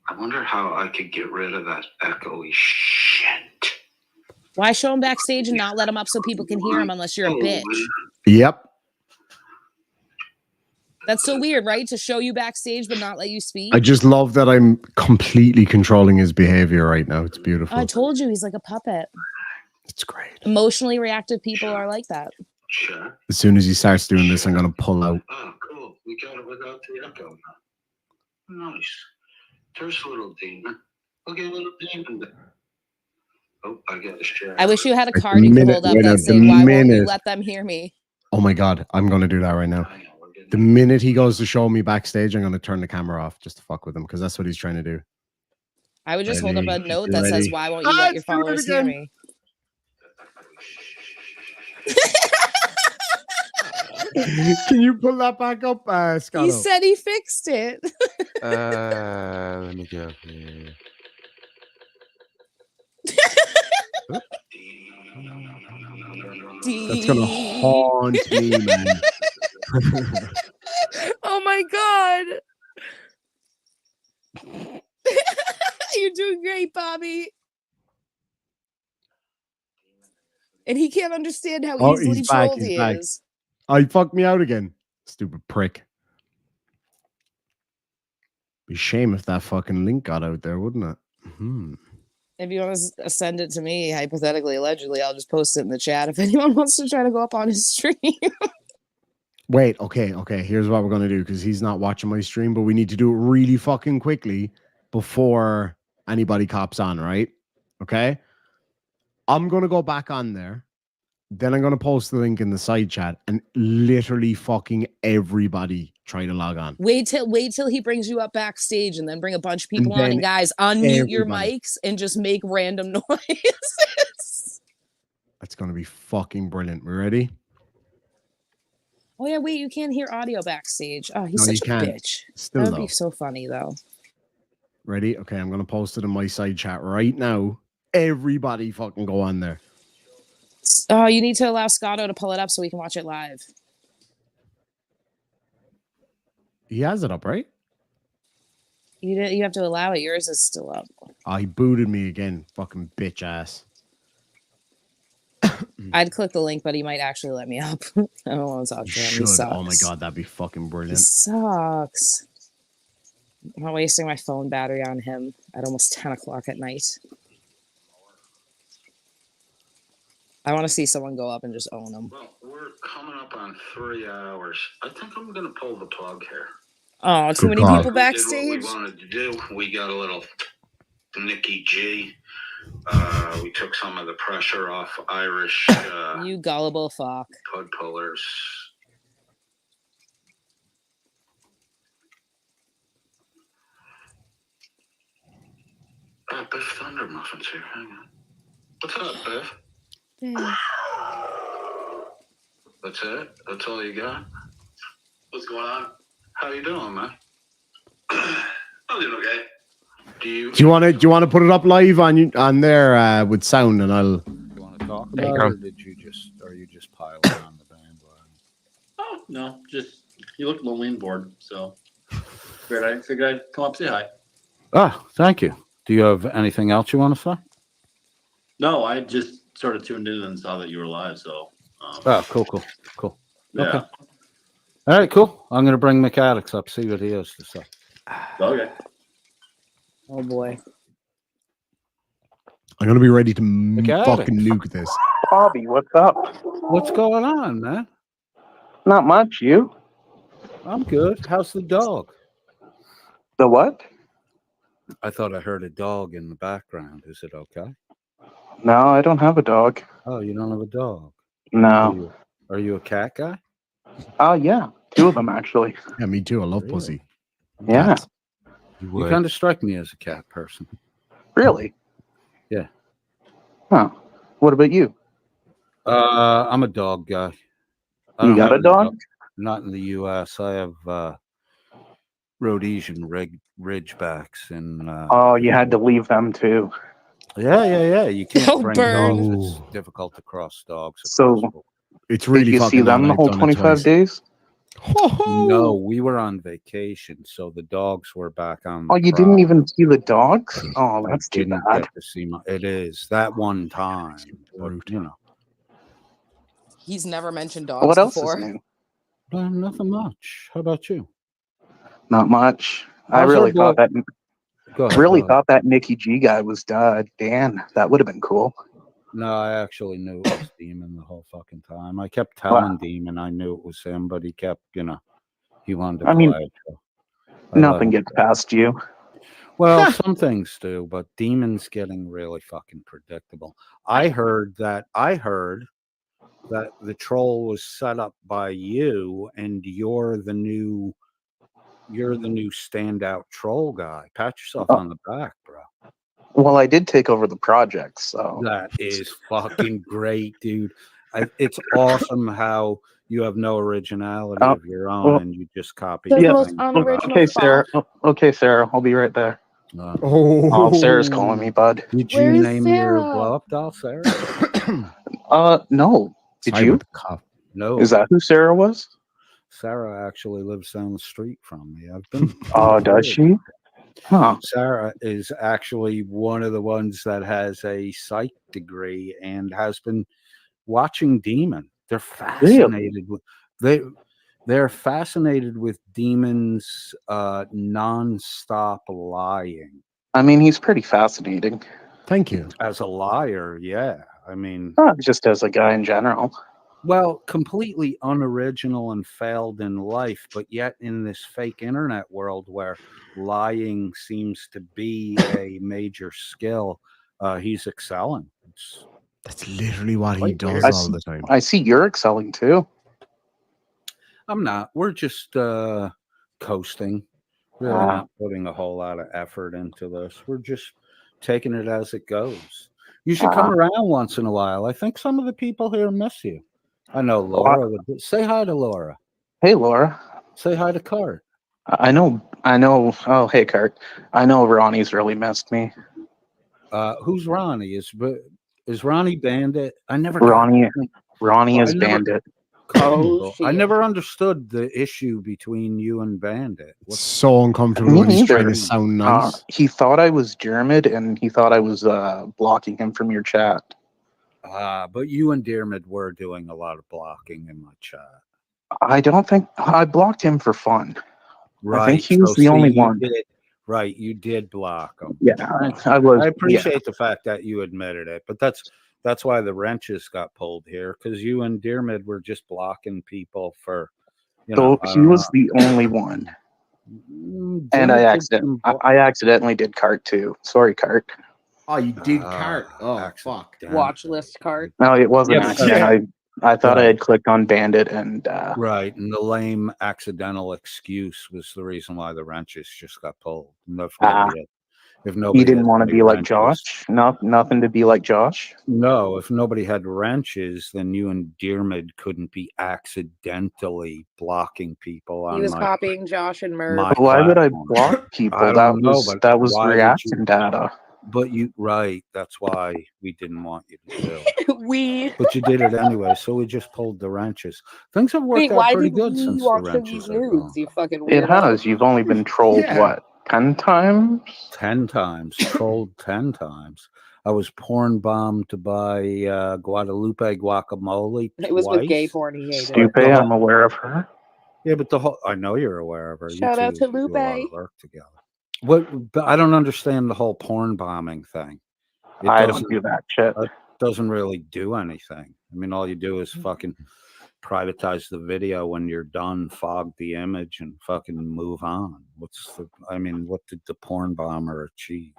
I wonder how I could get rid of that echoey shit. Why show him backstage and not let him up so people can hear him unless you're a bitch? Yep. That's so weird, right? To show you backstage but not let you speak. I just love that I'm completely controlling his behavior right now. It's beautiful. I told you he's like a puppet. It's great. Emotionally reactive people are like that. Sure. As soon as he starts doing this, I'm going to pull out. Oh, cool. We got it without the echo now. Nice. There's a little demon. Look at a little demon there. Oh, I got a share. I wish you had a Like, card you could hold up that said, "Why won't you minute- let them hear me?" Oh my God, I'm going to do that right now. The minute he goes to show me backstage, I'm going to turn the camera off just to fuck with him because that's what he's trying to do. I would just hold up a Ready, note that says, ready. "Why won't you let your it's doing it followers hear again. me?" Can you pull that back up, Scott? He said he fixed it. Let me go here. That's going to haunt me, man. Oh my God. You're doing great, Bobby. And he can't understand how Oh, easily he's back, trolled he's he back. is. Oh, he fucked me out again. Stupid prick. Be a shame if that fucking link got out there, wouldn't it? If you want to send it to me, hypothetically, allegedly, I'll just post it in the chat if anyone wants to try to go up on his stream. Wait, okay. Here's what we're going to do because he's not watching my stream, but we need to do it really fucking quickly before anybody cops on, right? Okay? I'm going to go back on there. Then I'm going to post the link in the side chat, and literally fucking everybody try to log on. Wait till he brings you up backstage, and then bring a bunch of people And on. then And guys, unmute your everybody. mics and just make random noises. That's going to be fucking brilliant. We ready? Oh yeah, wait, you can't hear audio backstage. Oh, he's No, you such a can't. bitch. Still That would though. be so funny though. Ready? Okay, I'm going to post it in my side chat right now. Everybody fucking go on there. Oh, you need to allow Scotto to pull it up so we can watch it live. He has it up, right? You have to allow it. Yours is still up. Oh, he booted me again. Fucking bitch ass. I'd click the link, but he might actually let me up. I don't want to talk to him. He Should. sucks. Oh my god, that'd be fucking He brilliant. sucks. I'm not wasting my phone battery on him at almost 10 o'clock at night. I want to see someone go up and just own them. Well, we're coming up on 3 hours. I think I'm going to pull the plug here. Oh, too many call. people We did backstage. what we wanted to do. We got a little Nicki G. We took some of the pressure off Irish You gullible fuck. pud pullers. Biff Thunder Muffins here. Hang on. What's up, Biff? Yeah. That's it? That's all you got? What's going on? How you doing, man? I'm doing okay. Do you Do you want to put it up live on there with sound, and I'll. you want to talk There you about it, go. or are you just piling on the bandwagon? Oh, no, just you look lonely and bored, so figured I'd come up and say hi. Oh, thank you. Do you have anything else you want to say? No, I just sort of tuned in and saw that you were live, so Oh, cool. yeah. Okay. All right, cool. I'm going to bring McAddix up, see what he has to say. Okay. Oh boy. I'm gonna be ready to McAddix. fucking nuke this. Bobby, what's up? What's going on, man? Not much. You? I'm good. How's the dog? The what? I thought I heard a dog in the background. Is it okay? No, I don't have a dog. Oh, you don't have a dog? No. Are you a cat guy? Oh, yeah. 2 of them, actually. Yeah, me too. I love Really? pussy. Yeah. Cats. You kind of strike me as a cat person. Really? Yeah. Huh. What about you? I'm a dog guy. I You don't got have a any dog? Not in the U.S. I have Rhodesian Ridgebacks and. Oh, you had to leave them, too. Yeah. You can't Oh, bring burn. dogs. It's difficult to cross dogs. So- across borders. It's really Did you fucking see them odd. the I've whole done it 25 twice. days? No, we were on vacation, so the dogs were back on. Oh, the you didn't prowl. even see the dogs? Oh, I that's too didn't bad. get to see it is that one time, but, you know. He's never mentioned dogs What else before. is new? Nothing much. How about you? Not much. I How's really our thought that Go ahead, really go ahead. thought that Nicki G guy was Dan. That would have been cool. No, I actually knew it was Demon the whole fucking time. I kept telling Demon I knew it was him, but he kept, he wanted to I mean, play. So I let Nothing him. gets past you. Well, some things do, but Demon's getting really fucking predictable. I heard that the troll was set up by you, and you're the new standout troll guy. Pat yourself on the back, bro. Well, I did take over the project, so That is fucking great, dude. It's awesome how you have no originality Oh, of your own, well, and you just copy. The yeah. most things. unoriginal Okay, fuck. Sarah. Okay, Sarah. I'll be right there. Oh, Oh, Sarah's calling me, bud. Did Where you is name your Sarah? blow up doll, Sarah? No. Did Sorry you? about the cough. No. Is that who Sarah was? Sarah actually lives down the street from me. I've been. Oh, does she? Huh. Sarah is actually one of the ones that has a psych degree and has been watching Demon. They're fascinated with they're fascinated with Demon's non-stop lying. I mean, he's pretty fascinating. Thank you. As a liar, yeah. I mean, Not just as a guy in general. well, completely unoriginal and failed in life, but yet in this fake internet world where lying seems to be a major skill, he's excelling. That's literally what he Quite does weird. all the time. I see you're excelling too. I'm not. We're just coasting. Really Ah. not putting a whole lot of effort into this. We're just taking it as it goes. You should come around once in a while. I think some of the people here miss you. I know Laura would say hi to Laura. Hey, Laura. Say hi to Cart. I know. Oh, hey, Cart. I know Ronnie's really missed me. Who's Ronnie? Is Ronnie Bandit? I never. Ronnie Well, is Bandit. Oh, I shit. never understood the issue between you and Bandit. It's so uncomfortable Me when he's trying to neither. sound nice. He thought I was Dermot, and he thought I was blocking him from your chat. But you and Dermot were doing a lot of blocking in my chat. I don't think I blocked him for fun. Right. I think he was the only one. Right, you did block him. Yeah, I was. I appreciate the fact that you admitted it, but that's why the wrenches got pulled here, because you and Dermot were just blocking people for, you know. So he was the only one, and I accidentally did Cart too. Sorry, Cart. Oh, you did Cart. Oh, fuck. Watch list cart. No, it wasn't Yeah, accident. I thought I had clicked on Bandit and right, and the lame accidental excuse was the reason why the wrenches just got pulled. If nobody he didn't had want to any be like wrenches- Josh. Nothing to be like Josh. No, if nobody had wrenches, then you and Dermot couldn't be accidentally blocking people. He was copying Josh and Merv. my Why would I platform. block people? I don't know, but that was why would reaction you- data. But that's why we didn't want you to do it. We. But you did it anyway, so we just pulled the wrenches. Things have worked Wait, out why pretty did good we since the watch wrenches these are nudes? gone. You fucking weirdo. It has. You've only been trolled Yeah. what, 10 times? 10 times, trolled 10 times. I was porn bombed by Guadalupe Guacamole. It was with gay twice. porn he hated. Stupe, I'm aware of her. Yeah, but I know you're aware of her. Shout you out two to do a lot Lupe. of work together. But I don't understand the whole porn bombing thing. I don't do that shit. It doesn't really do anything. I mean, all you do is fucking privatize the video when you're done, fog the image, and fucking move on. What did the porn bomber achieve?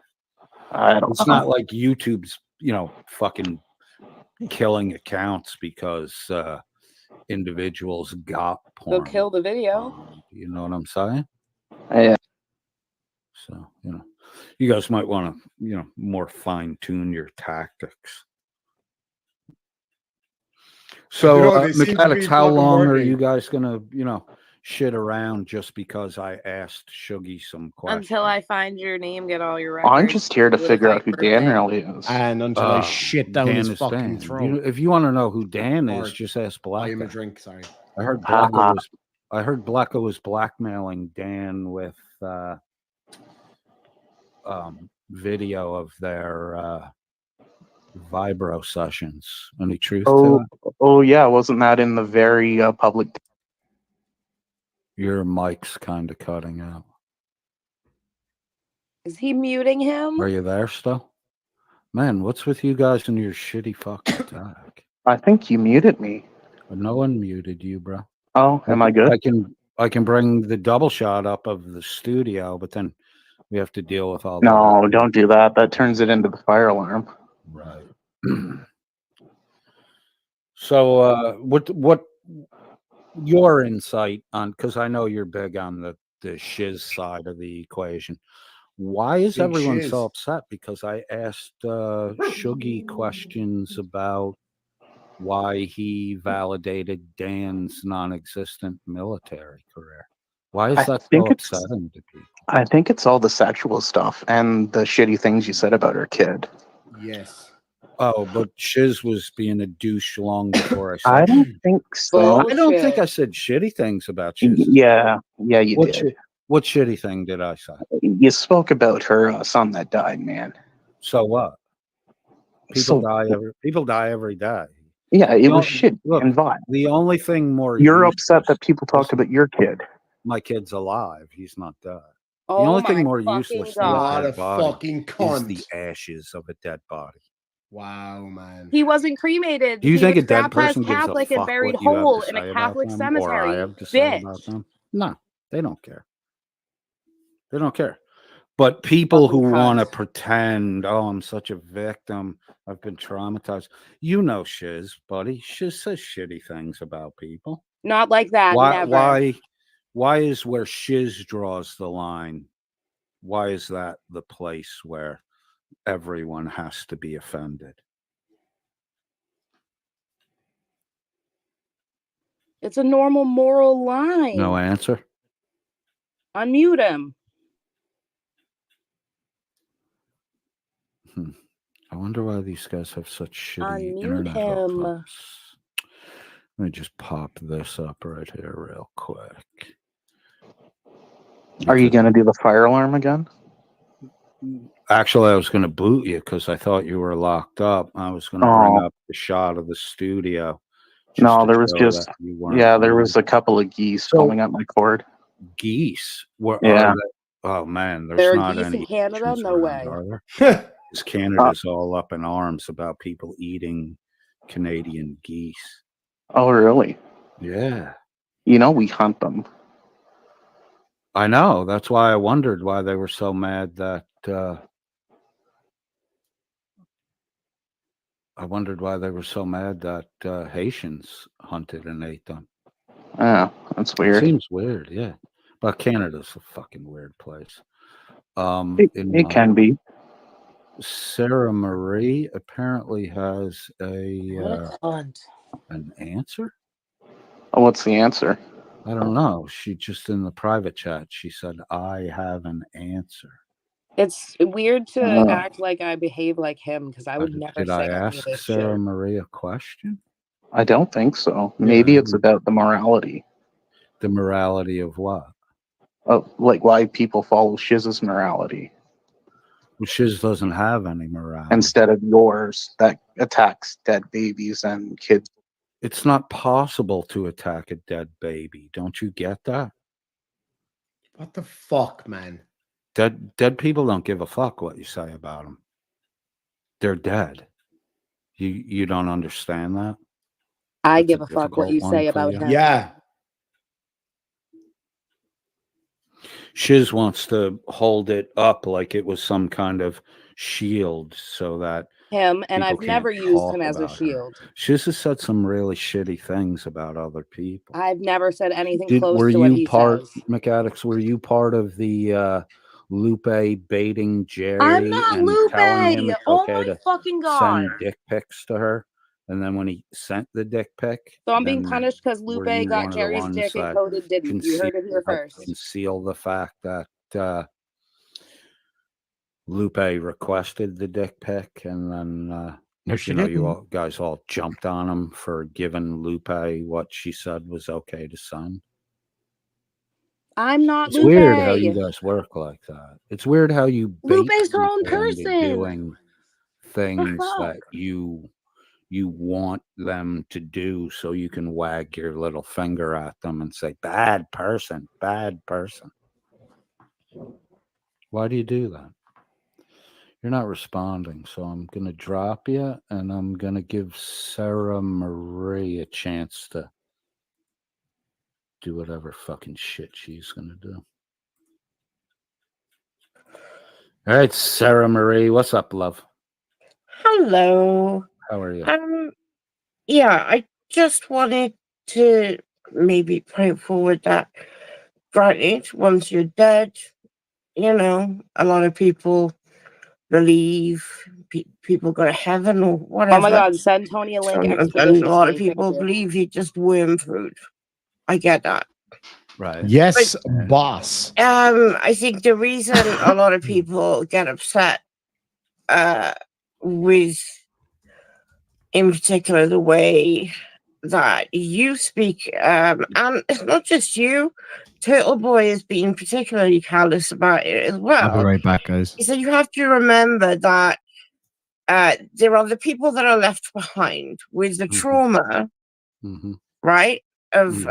I don't It's know. not like YouTube's, fucking killing accounts because individuals got porn. They'll kill the video. You know what I'm saying? Yeah. So, you guys might want to, more fine tune your tactics. So, they seem to mechanics, be how fucking long are working. you guys gonna, shit around just because I asked Shuggy some questions? Until I find your name, get all your records. I'm just here to with a figure out fake who birthday. Dan really is. And until I shit down Dan his is fucking Dan. throat. If you want to know who Dan Or is, just ask Buy him a Blacko. drink, sorry. I heard Blacko was blackmailing Dan with video of their vibro sessions. Any truth to it? Oh yeah, wasn't that in the very public? Your mic's kind of cutting out. Is he muting him? Are you there still? Man, what's with you guys and your shitty fucking tech? I think you muted me. No one muted you, bro. Oh, am I good? I can bring the double shot up of the studio, but then we have to deal with all No, don't do that. That turns it into the fire alarm. Right. So, what your insight on? Because I know you're big on the shiz side of the equation. Why is Big everyone shiz. so upset? Because I asked Shuggy questions about why he validated Dan's non-existent military career. Why is that so upsetting to people? I think it's all the sexual stuff and the shitty things you said about her kid. Yes. Oh, but Shiz was being a douche long before I said I don't think so. Well, I don't think I said shitty things about Shiz. Yeah, you did. What shitty thing did I say? You spoke about her son that died, man. So what? So- People die every day. Yeah, it You know, was shit look, and vile. The only thing more You're useless- upset that people talked about your kid. My kid's alive. He's not dead. Oh the only my thing more fucking useless than God. a dead What a body fucking is cunt. the ashes of a dead body. Wow, man. He wasn't cremated. Do you he think a was dead baptized person gives a Catholic and fuck buried what you have whole to in say a about Catholic them, cemetery? or I have to say about Bitch. them? No, they don't care. They don't care. But people who Fucking want to cunt. pretend, oh, I'm such a victim, I've been traumatized. You know Shiz, buddy. Shiz says shitty things about people. Not like that. Never. Why is where Shiz draws the line? Why is that the place where everyone has to be offended? It's a normal moral line. No answer. Unmute him. I wonder why these guys have such shitty Unmute internet him. hookups. Let me just pop this up right here real quick. Are you going to do the fire alarm again? Actually, I was going to boot you because I thought you were locked up. I was going to bring up the shot of the studio. No, there was just, there was a couple of geese pulling up my cord. Geese? Where Yeah. are they? Oh, man, there's There are not geese any in Canada? Asians No around, way. are there? Because Canada's all up in arms about people eating Canadian geese. Oh, really? Yeah. You know, we hunt them. I know. That's why I wondered why they were so mad that Haitians hunted and ate them. Oh, that's weird. It seems weird, yeah. But Canada's a fucking weird place. It can be. Sarah Marie apparently has What a cunt. an answer. Oh, what's the answer? I don't know. She just in the private chat, she said, I have an answer. It's weird to act like I behave like him because I would never Did say I any of ask this Sarah shit. Marie a question? I don't think so. Maybe it's about the morality. The morality of what? Of like why people follow Shiz's morality. Well, Shiz doesn't have any morality. Instead of yours that attacks dead babies and kids. It's not possible to attack a dead baby. Don't you get that? What the fuck, man? Dead people don't give a fuck what you say about them. They're dead. You don't understand that? I give a fuck what you say about him. Yeah. Shiz wants to hold it up like it was some kind of shield so that him, and I've people never can't used talk him as a about her. shield. Shiz has said some really shitty things about other people. I've never said anything close Were to what you he part, says. McAddicts, were you part of the Lupe baiting Jerry I'm not and Lupe. telling him it's Oh okay my to fucking god. send dick pics to her? And then when he sent the dick pic, So I'm being then punished because were Lupe you got one of the Jerry's ones dick and that Cody didn't. You heard it here first. conceal the fact that Lupe requested the dick pic, and then you all guys all jumped on him for giving Lupe what she said was okay to send. I'm not It's Lupe. weird how you guys work like that. It's weird how you bait Lupe's her own people into person. doing things fuck? that you want them to do so you can wag your little finger at them and say, bad person, bad person. Why do you do that? You're not responding, so I'm going to drop you, and I'm going to give Sarah Marie a chance to do whatever fucking shit she's going to do. All right, Sarah Marie, what's up, love? Hello. How are you? Yeah, I just wanted to maybe put it forward that, granted, once you're dead, you know, a lot of people believe people go to heaven or whatever. Oh my god, send Tony a link and a expeditiously. lot of Thank people you. believe you just worm food. I get that. Right. Yes, boss. I think the reason a lot of people get upset with, in particular, the way that you speak, and it's not just you, Turtle Boy has been particularly callous about it as well. I'll be right back, guys. So you have to remember that there are the people that are left behind with the trauma, right, of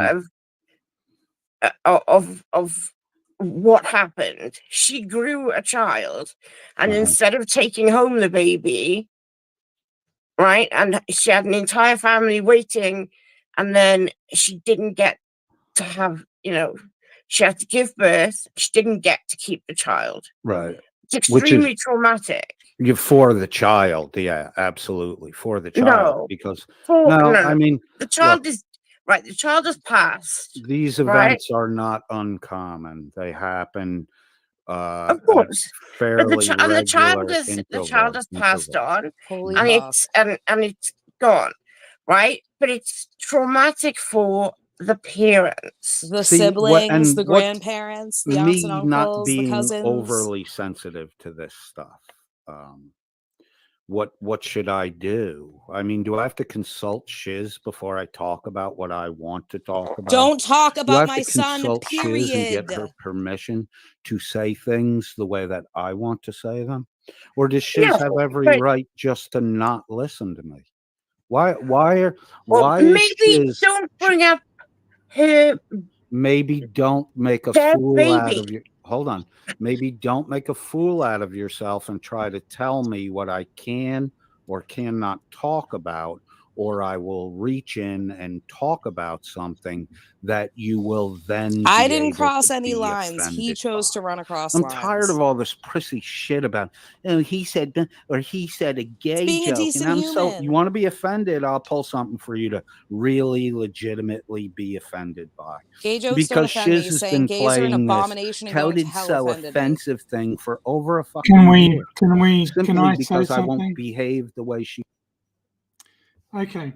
what happened. She grew a child, and instead of taking home the baby, right, and she had an entire family waiting, and then she didn't get to have, she had to give birth. She didn't get to keep the child. Right. It's extremely traumatic. You're for the child. Yeah, absolutely. For the child. No. Because, No. I mean, the child look, is, right, the child has passed. these events are not uncommon. They happen Of course. fairly But the child has passed on. Holy and fuck. it's gone. Right? But it's traumatic for the parents. The siblings, the grandparents, the aunts and uncles, not being the cousins. overly sensitive to this stuff. What should I do? I mean, do I have to consult Shiz before I talk about what I want to talk about? Don't talk about my son, son, Shiz and get period. her permission to say things the way that I want to say them? Or does Shiz have every right just to not listen to me? Why maybe don't bring up her. Maybe don't make a fool out of you. Hold on. Maybe don't make a fool out of yourself and try to tell me what I can or cannot talk about, or I will reach in and talk about something that you will then. I didn't cross any lines. He chose to run across lines. I'm tired of all this prissy shit about, oh, he said, or he said a gay joke. And I'm so, you want to be offended? I'll pull something for you to really legitimately be offended by. Gay jokes because don't offend me. Shiz has Saying been gays are an playing abomination this and going to touted hell so offended offensive thing for over a fucking year. Can I say because I something? won't behave the way she. Okay.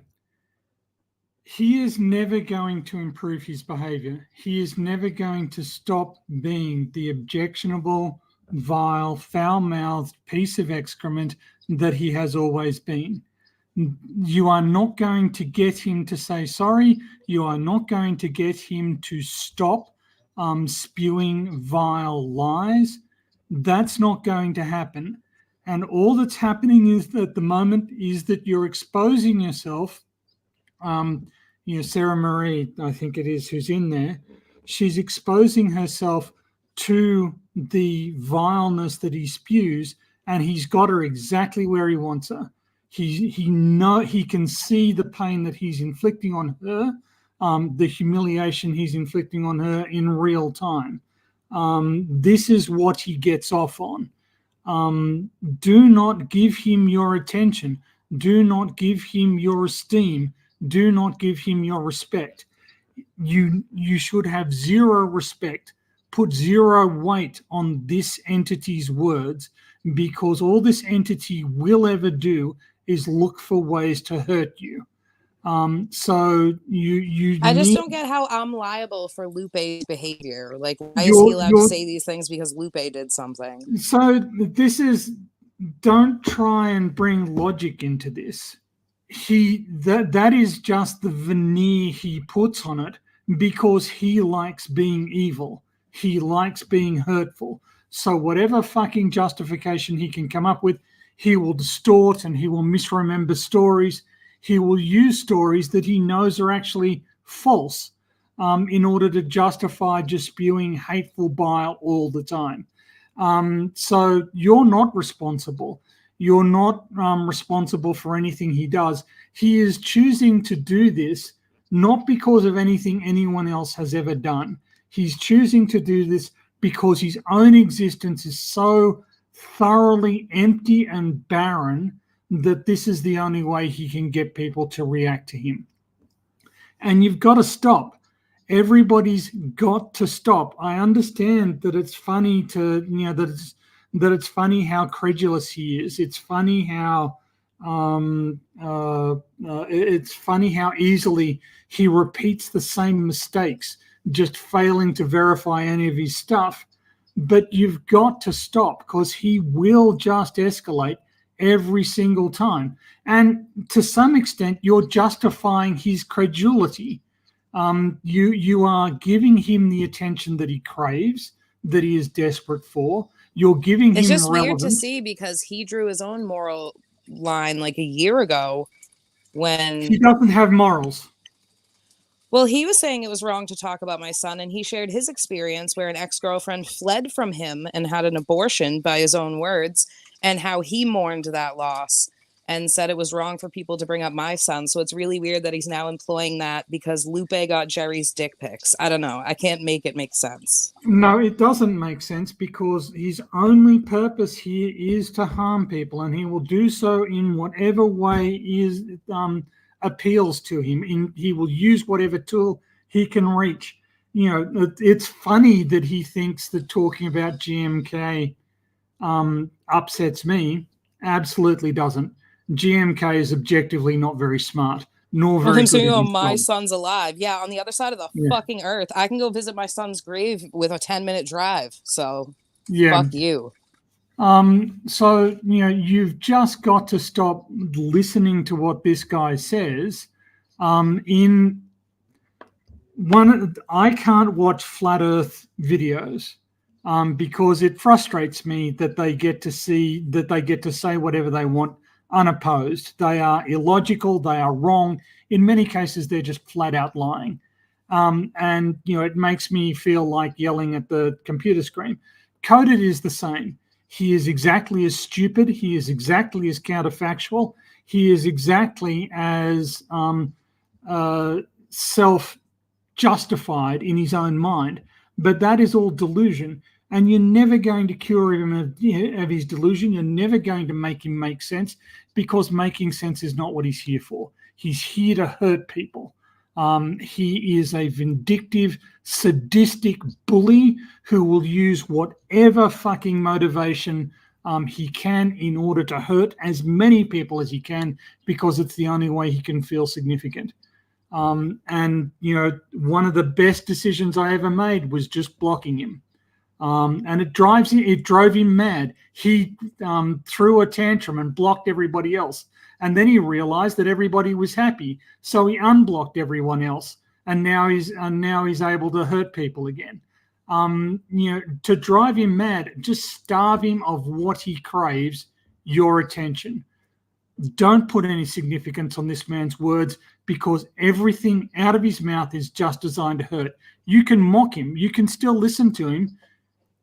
He is never going to improve his behavior. He is never going to stop being the objectionable, vile, foul-mouthed piece of excrement that he has always been. You are not going to get him to say sorry. You are not going to get him to stop spewing vile lies. That's not going to happen. And all that's happening is at the moment is that you're exposing yourself. Sarah Marie, I think it is, who's in there. She's exposing herself to the vileness that he spews, and he's got her exactly where he wants her. He can see the pain that he's inflicting on her, the humiliation he's inflicting on her in real time. This is what he gets off on. Do not give him your attention. Do not give him your esteem. Do not give him your respect. You should have zero respect. Put zero weight on this entity's words, because all this entity will ever do is look for ways to hurt you. So you. I just don't get how I'm liable for Lupe's behavior. Like, why is he allowed to say these things because Lupe did something? So don't try and bring logic into this. That is just the veneer he puts on it because he likes being evil. He likes being hurtful. So whatever fucking justification he can come up with, he will distort and he will misremember stories. He will use stories that he knows are actually false in order to justify just spewing hateful bile all the time. So you're not responsible. You're not responsible for anything he does. He is choosing to do this not because of anything anyone else has ever done. He's choosing to do this because his own existence is so thoroughly empty and barren that this is the only way he can get people to react to him. And you've got to stop. Everybody's got to stop. I understand that it's funny that it's funny how credulous he is. It's funny how easily he repeats the same mistakes, just failing to verify any of his stuff. But you've got to stop, because he will just escalate every single time. And to some extent, you're justifying his credulity. You are giving him the attention that he craves, that he is desperate for. You're giving him It's just relevance. weird to see, because he drew his own moral line like a year ago when he doesn't have morals. Well, he was saying it was wrong to talk about my son, and he shared his experience where an ex-girlfriend fled from him and had an abortion, by his own words, and how he mourned that loss. and said it was wrong for people to bring up my son. So it's really weird that he's now employing that because Lupe got Jerry's dick pics. I don't know. I can't make it make sense. No, it doesn't make sense because his only purpose here is to harm people, and he will do so in whatever way is appeals to him. He will use whatever tool he can reach. You know, it's funny that he thinks that talking about GMK upsets me. Absolutely doesn't. GMK is objectively not very smart, nor very good at his my job. son's alive. Yeah, on the other side of the fucking earth. I can go visit my son's grave with a 10-minute drive. So fuck you. So, you know, you've just got to stop listening to what this guy says. I can't watch flat earth videos because it frustrates me that they get to say whatever they want unopposed. They are illogical, they are wrong. In many cases, they're just flat out lying. And, you know, it makes me feel like yelling at the computer screen. Coded is the same. He is exactly as stupid. He is exactly as counterfactual. He is exactly as self-justified in his own mind. But that is all delusion. And you're never going to cure him of his delusion. You're never going to make him make sense because making sense is not what he's here for. He's here to hurt people. He is a vindictive, sadistic bully who will use whatever fucking motivation he can in order to hurt as many people as he can because it's the only way he can feel significant. And, you know, one of the best decisions I ever made was just blocking him. And it drove him mad. He threw a tantrum and blocked everybody else. And then he realized that everybody was happy. So he unblocked everyone else. And now he's able to hurt people again. You know, to drive him mad, just starve him of what he craves, your attention. Don't put any significance on this man's words because everything out of his mouth is just designed to hurt. You can mock him. You can still listen to him.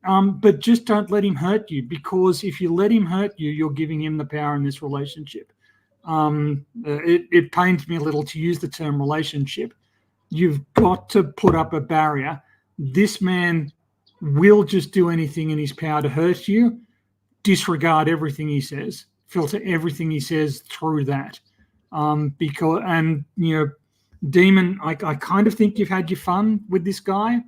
But just don't let him hurt you because if you let him hurt you, you're giving him the power in this relationship. It pains me a little to use the term relationship. You've got to put up a barrier. This man will just do anything in his power to hurt you. Disregard everything he says. Filter everything he says through that. You know, Demon, I kind of think you've had your fun with this guy.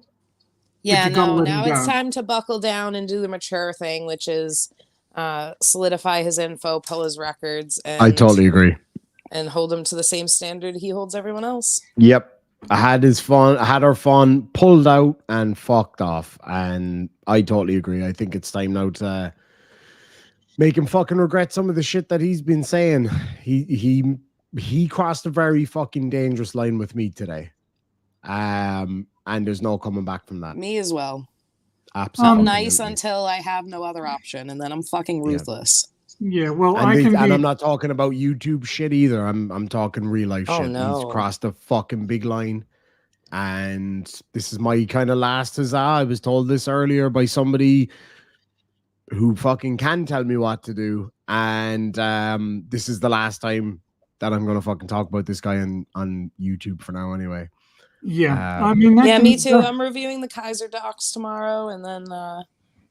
Yeah, no, now it's time to buckle down and do the mature thing, which is solidify his info, pull his records. And I totally agree. And hold him to the same standard he holds everyone else. Yep. I had our fun, pulled out and fucked off. And I totally agree. I think it's time now to make him fucking regret some of the shit that he's been saying. He crossed a very fucking dangerous line with me today. And there's no coming back from that. Me as well. Absolutely. I'm nice until I have no other option, and then I'm fucking ruthless. Yeah, well, and I'm not talking about YouTube shit either. I'm talking real life shit. No. He's crossed a fucking big line, and this is my kind of last huzzah. I was told this earlier by somebody who fucking can tell me what to do, and this is the last time that I'm gonna fucking talk about this guy on YouTube for now, anyway. Yeah, I mean, me too. I'm reviewing the Kaiser docs tomorrow, and then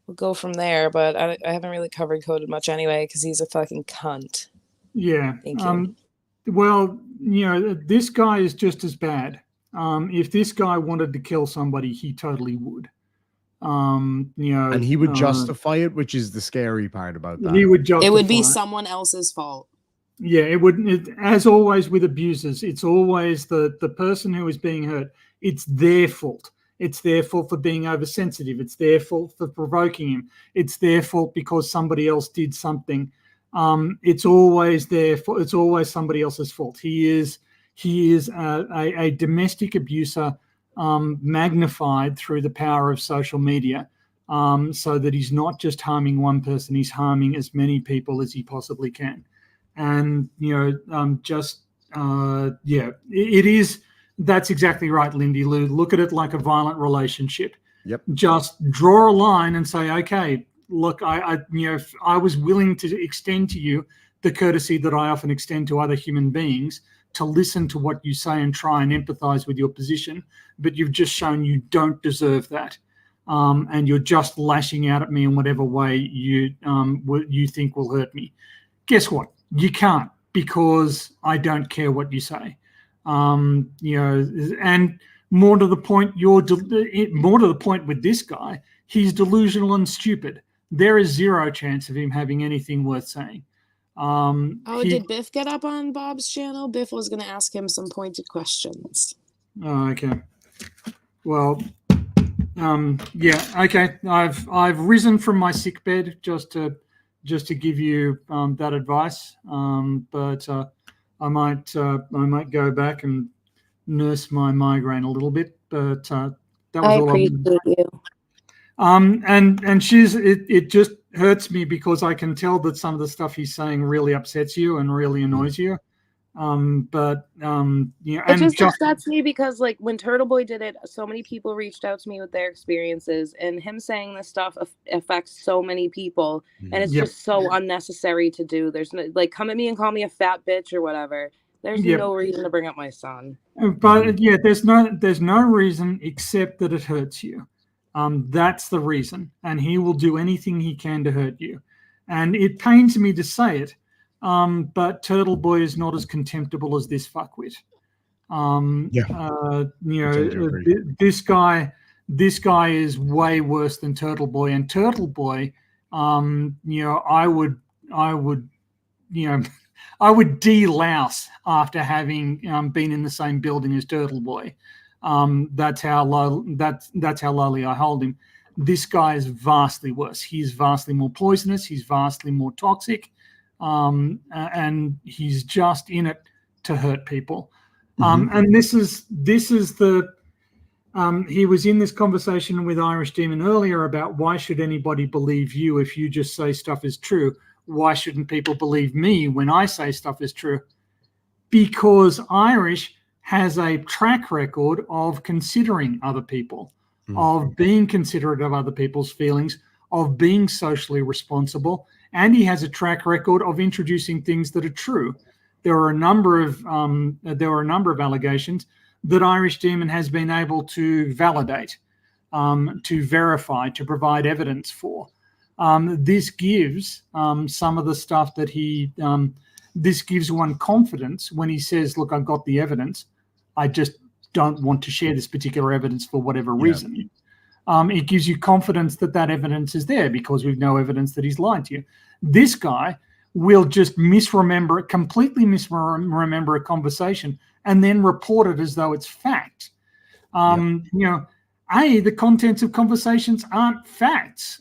we'll go from there. But I haven't really covered Coded much anyway because he's a fucking cunt. Yeah. Thank you. Well, you know, this guy is just as bad. If this guy wanted to kill somebody, he totally would. You know, and he would justify it, which is the scary part about that. He would justify it would be someone else's fault. Yeah, it would. As always with abusers, it's always the person who is being hurt. It's their fault. It's their fault for being oversensitive. It's their fault for provoking him. It's their fault because somebody else did something. It's always their fault. It's always somebody else's fault. He is a domestic abuser, magnified through the power of social media, so that he's not just harming one person. He's harming as many people as he possibly can. And, you know, it is. That's exactly right, Lindy Lou. Look at it like a violent relationship. Yep. Just draw a line and say, okay, look, I was willing to extend to you the courtesy that I often extend to other human beings to listen to what you say and try and empathize with your position, but you've just shown you don't deserve that. And you're just lashing out at me in whatever way you think will hurt me. Guess what? You can't, because I don't care what you say. And more to the point, more to the point with this guy, he's delusional and stupid. There is zero chance of him having anything worth saying. Did Biff get up on Bob's channel? Biff was going to ask him some pointed questions. Oh, okay. Well, yeah, okay. I've risen from my sick bed just to give you that advice. But I might go back and nurse my migraine a little bit. But that was I all. appreciate you. And it just hurts me because I can tell that some of the stuff he's saying really upsets you and really annoys you. It just upsets me because, like, when Turtle Boy did it, so many people reached out to me with their experiences, and him saying this stuff affects so many people, and it's just so unnecessary to do. There's no, like, come at me and call me a fat bitch or whatever. There's no reason to bring up my son. But yeah, there's no reason except that it hurts you. That's the reason, and he will do anything he can to hurt you. And it pains me to say it, but Turtle Boy is not as contemptible as this fuckwit. This guy is way worse than Turtle Boy, and Turtle Boy, I would de-louse after having been in the same building as Turtle Boy. That's how lowly I hold him. This guy is vastly worse. He's vastly more poisonous. He's vastly more toxic, and he's just in it to hurt people. And this is the. He was in this conversation with Irish Demon earlier about why should anybody believe you if you just say stuff is true? Why shouldn't people believe me when I say stuff is true? Because Irish has a track record of considering other people, of being considerate of other people's feelings, of being socially responsible, and he has a track record of introducing things that are true. There are a number of allegations that Irish Demon has been able to validate, to verify, to provide evidence for. This gives some of the stuff that this gives one confidence when he says, look, I've got the evidence. I just don't want to share this particular evidence for whatever reason. It gives you confidence that that evidence is there because we've no evidence that he's lied to you. This guy will just completely misremember a conversation and then report it as though it's fact. The contents of conversations aren't facts.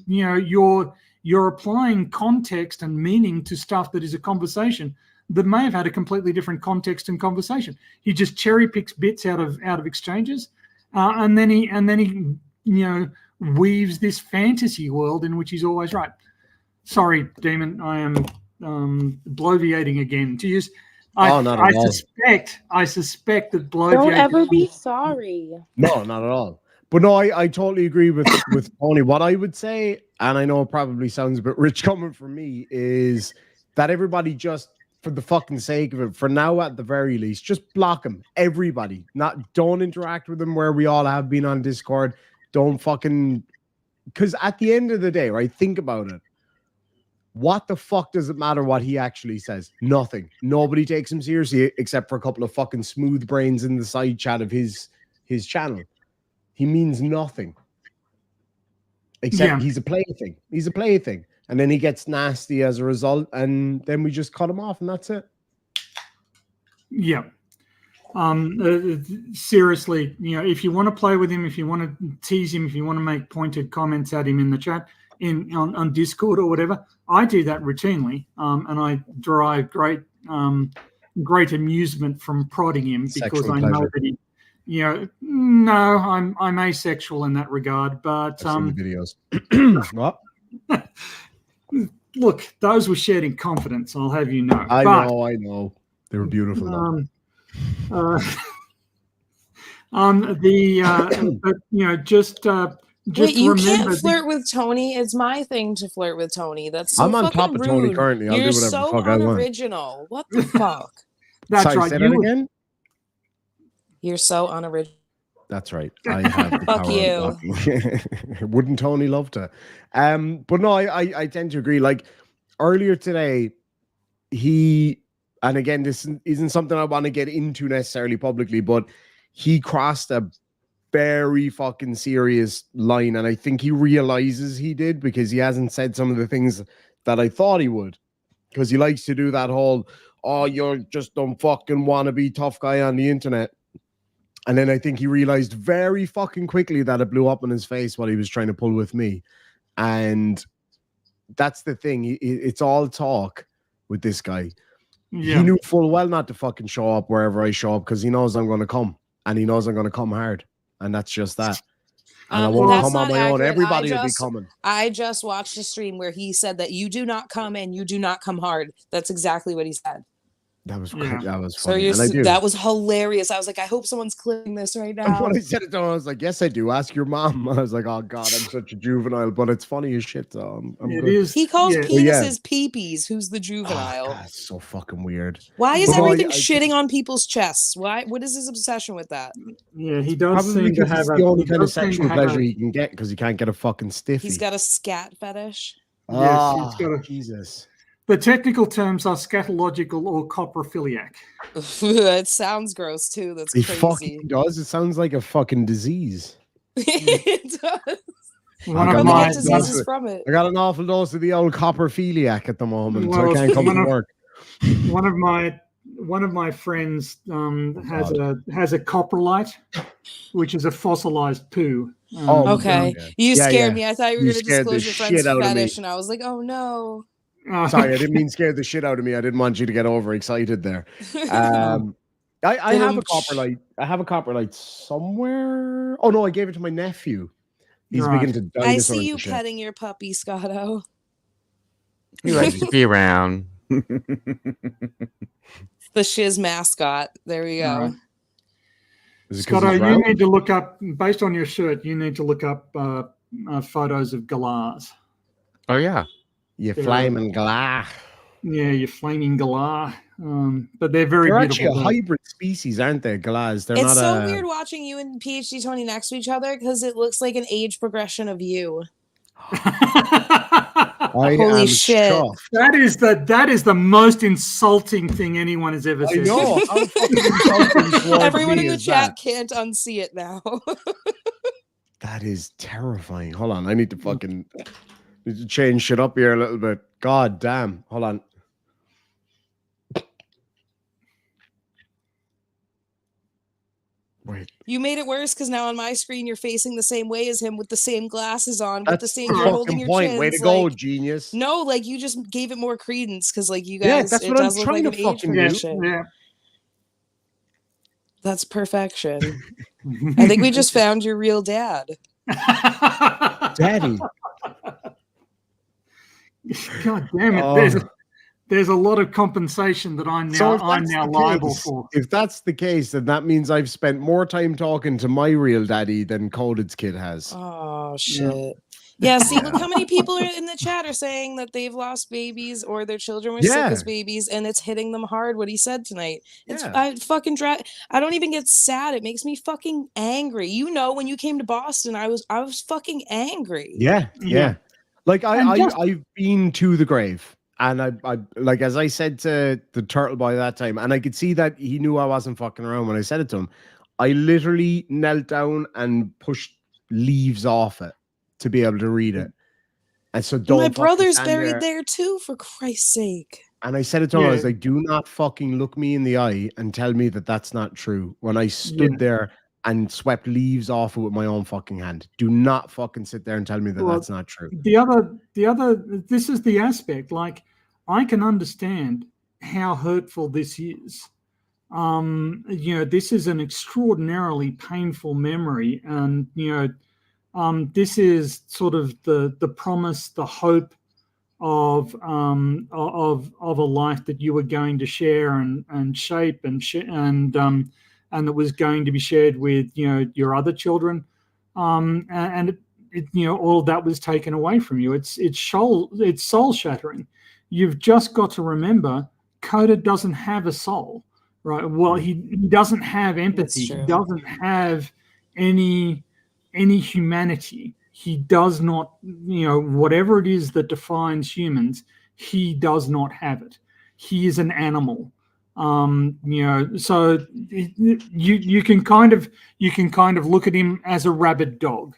You're applying context and meaning to stuff that is a conversation that may have had a completely different context and conversation. He just cherry picks bits out of exchanges, and then he weaves this fantasy world in which he's always right. Sorry, Demon, I am bloviating again. To use, I suspect that bloviating. Don't ever be sorry. No, not at all. But no, I totally agree with Tony. What I would say, and I know it probably sounds a bit rich coming from me, is that everybody just, for the fucking sake of it, for now at the very least, just block them. Everybody. Don't interact with them where we all have been on Discord. Don't fucking, because at the end of the day, right, think about it. What the fuck does it matter what he actually says? Nothing. Nobody takes him seriously except for a couple of fucking smooth brains in the side chat of his channel. He means nothing. Except he's a plaything. He's a plaything. And then he gets nasty as a result, and then we just cut him off, and that's it. Yeah. Seriously, if you want to play with him, if you want to tease him, if you want to make pointed comments at him in the chat, on Discord or whatever, I do that routinely, and I derive great amusement from prodding him because Sexual I pleasure. know that he. No, I'm asexual in that regard, but I've seen the videos. What? Look, those were shared in confidence. I'll have you know. I know. They were beautiful. just Wait, you remember can't flirt with Tony. It's my thing to flirt with Tony. That's so I'm on fucking top of rude. Tony currently. I'll You're do whatever the so fuck I want. unoriginal. What the fuck? That's Sorry, right. say that again? You're so unoriginal. That's right. I have the Fuck power you. of blocking. Wouldn't Tony love to? But no, I tend to agree. Like earlier today, and again, this isn't something I want to get into necessarily publicly, but he crossed a very fucking serious line, and I think he realizes he did because he hasn't said some of the things that I thought he would. Because he likes to do that whole, oh, you're just don't fucking want to be tough guy on the internet. And then I think he realized very fucking quickly that it blew up in his face what he was trying to pull with me. And that's the thing. It's all talk with this guy. Yeah. He knew full well not to fucking show up wherever I show up because he knows I'm going to come. And he knows I'm going to come hard. And that's just that. And I won't come on my own. Everybody will be coming. I just watched a stream where he said that you do not come and you do not come hard. That's exactly what he said. That was Yeah. that was So funny. that was hilarious. I was like, I hope someone's clipping this right now. When I said it to him, I was like, yes, I do. Ask your mom. I was like, oh God, I'm such a juvenile, but it's funny as shit. So I'm It good. is. He calls Yeah. penises peepees. Who's the juvenile? Oh, God, it's so fucking weird. Why is But no, everything I shitting on people's chests? Why? What is his obsession with that? Yeah, he does Probably seem to because have it's the only he kind of does seem to sexual have pleasure he can get because he can't get a fucking stiffy. He's got a scat fetish. Yes, he's got a. Jesus. The technical terms are scatological or coprophiliac. It sounds gross too. That's He crazy. fucking does. It sounds like a fucking disease. It does. One I of got my get diseases from it. I got an awful dose of the old coprophiliac at the moment, so Well, I can't come to work. one of my friends has a coprolite, which is a fossilized poo. Okay, you Yeah, scared yeah. me. I thought you were You going to scared the disclose your friend's shit out of me. fetish, and I was like, oh no. Sorry, I didn't mean scare the shit out of me. I didn't want you to get overexcited there. I have a coprolite. I have a coprolite somewhere. Oh no, I gave it to my nephew. He's Right. big into dinosaurs. I see you and shit. petting your puppy, Scotto. He likes to be around. The Shiz mascot. There we go. Right. Is it 'cause Scotto, he's you round? need to look up, based on your shirt, you need to look up photos of galahs. Oh yeah. You They're- flaming galah. Yeah, your flaming galah. But they're very They're beautiful. actually a hybrid species, aren't they? Galahs. They're It's not so a. weird watching you and PhD Tony next to each other because it looks like an age progression of you. I Holy am shit. chuffed. That is the most insulting thing anyone has ever I said. know. How fucking insulting towards Everyone me in the is chat that? can't unsee it now. That is terrifying. Hold on, I need to change shit up here a little bit. God damn. Hold on. Wait. You made it worse because now on my screen you're facing the same way as him with the same glasses on, with That's the same. the You're holding fucking your point. chins. Way to go, like, genius. no, like you just gave it more credence because, like you Yeah, guys, that's it what I'm does look like trying an to age fucking do. progression. Yeah. That's perfection. I think we just found your real dad. Daddy. God damn it! Oh. There's a lot of compensation that I'm now liable for. If that's the case, then that means I've spent more time talking to my real daddy than Coded's kid has. Oh shit. Yeah, see, look how many people are in the chat are saying that they've lost babies or their children were sick Yeah. as babies, and it's hitting them hard what he said tonight. It's Yeah. I don't even get sad. It makes me fucking angry. You know, when you came to Boston, I was fucking angry. Yeah. Like And I've been to the grave, and I like, as I said to the turtle boy that time, and I could see that he knew I wasn't fucking around when I said it to him. I literally knelt down and pushed leaves off it to be able to read it. And so don't My fucking brother's stand buried there too, for Christ's sake. And I said it to him, I was Yeah. like, do not fucking look me in the eye and tell me that that's not true. When I stood Yeah. there and swept leaves off it with my own fucking hand. Do not fucking sit there and tell me that Well, that's not true. The other, this is the aspect. Like, I can understand how hurtful this is. This is an extraordinarily painful memory, and this is sort of the promise, the hope of a life that you were going to share and shape and that was going to be shared with your other children, and all that was taken away from you. It's soul shattering. You've just got to remember, Coda doesn't have a soul, right? Well, he doesn't have empathy. He doesn't have any humanity. He does not, whatever it is that defines humans, he does not have it. He is an animal. So you can kind of look at him as a rabid dog.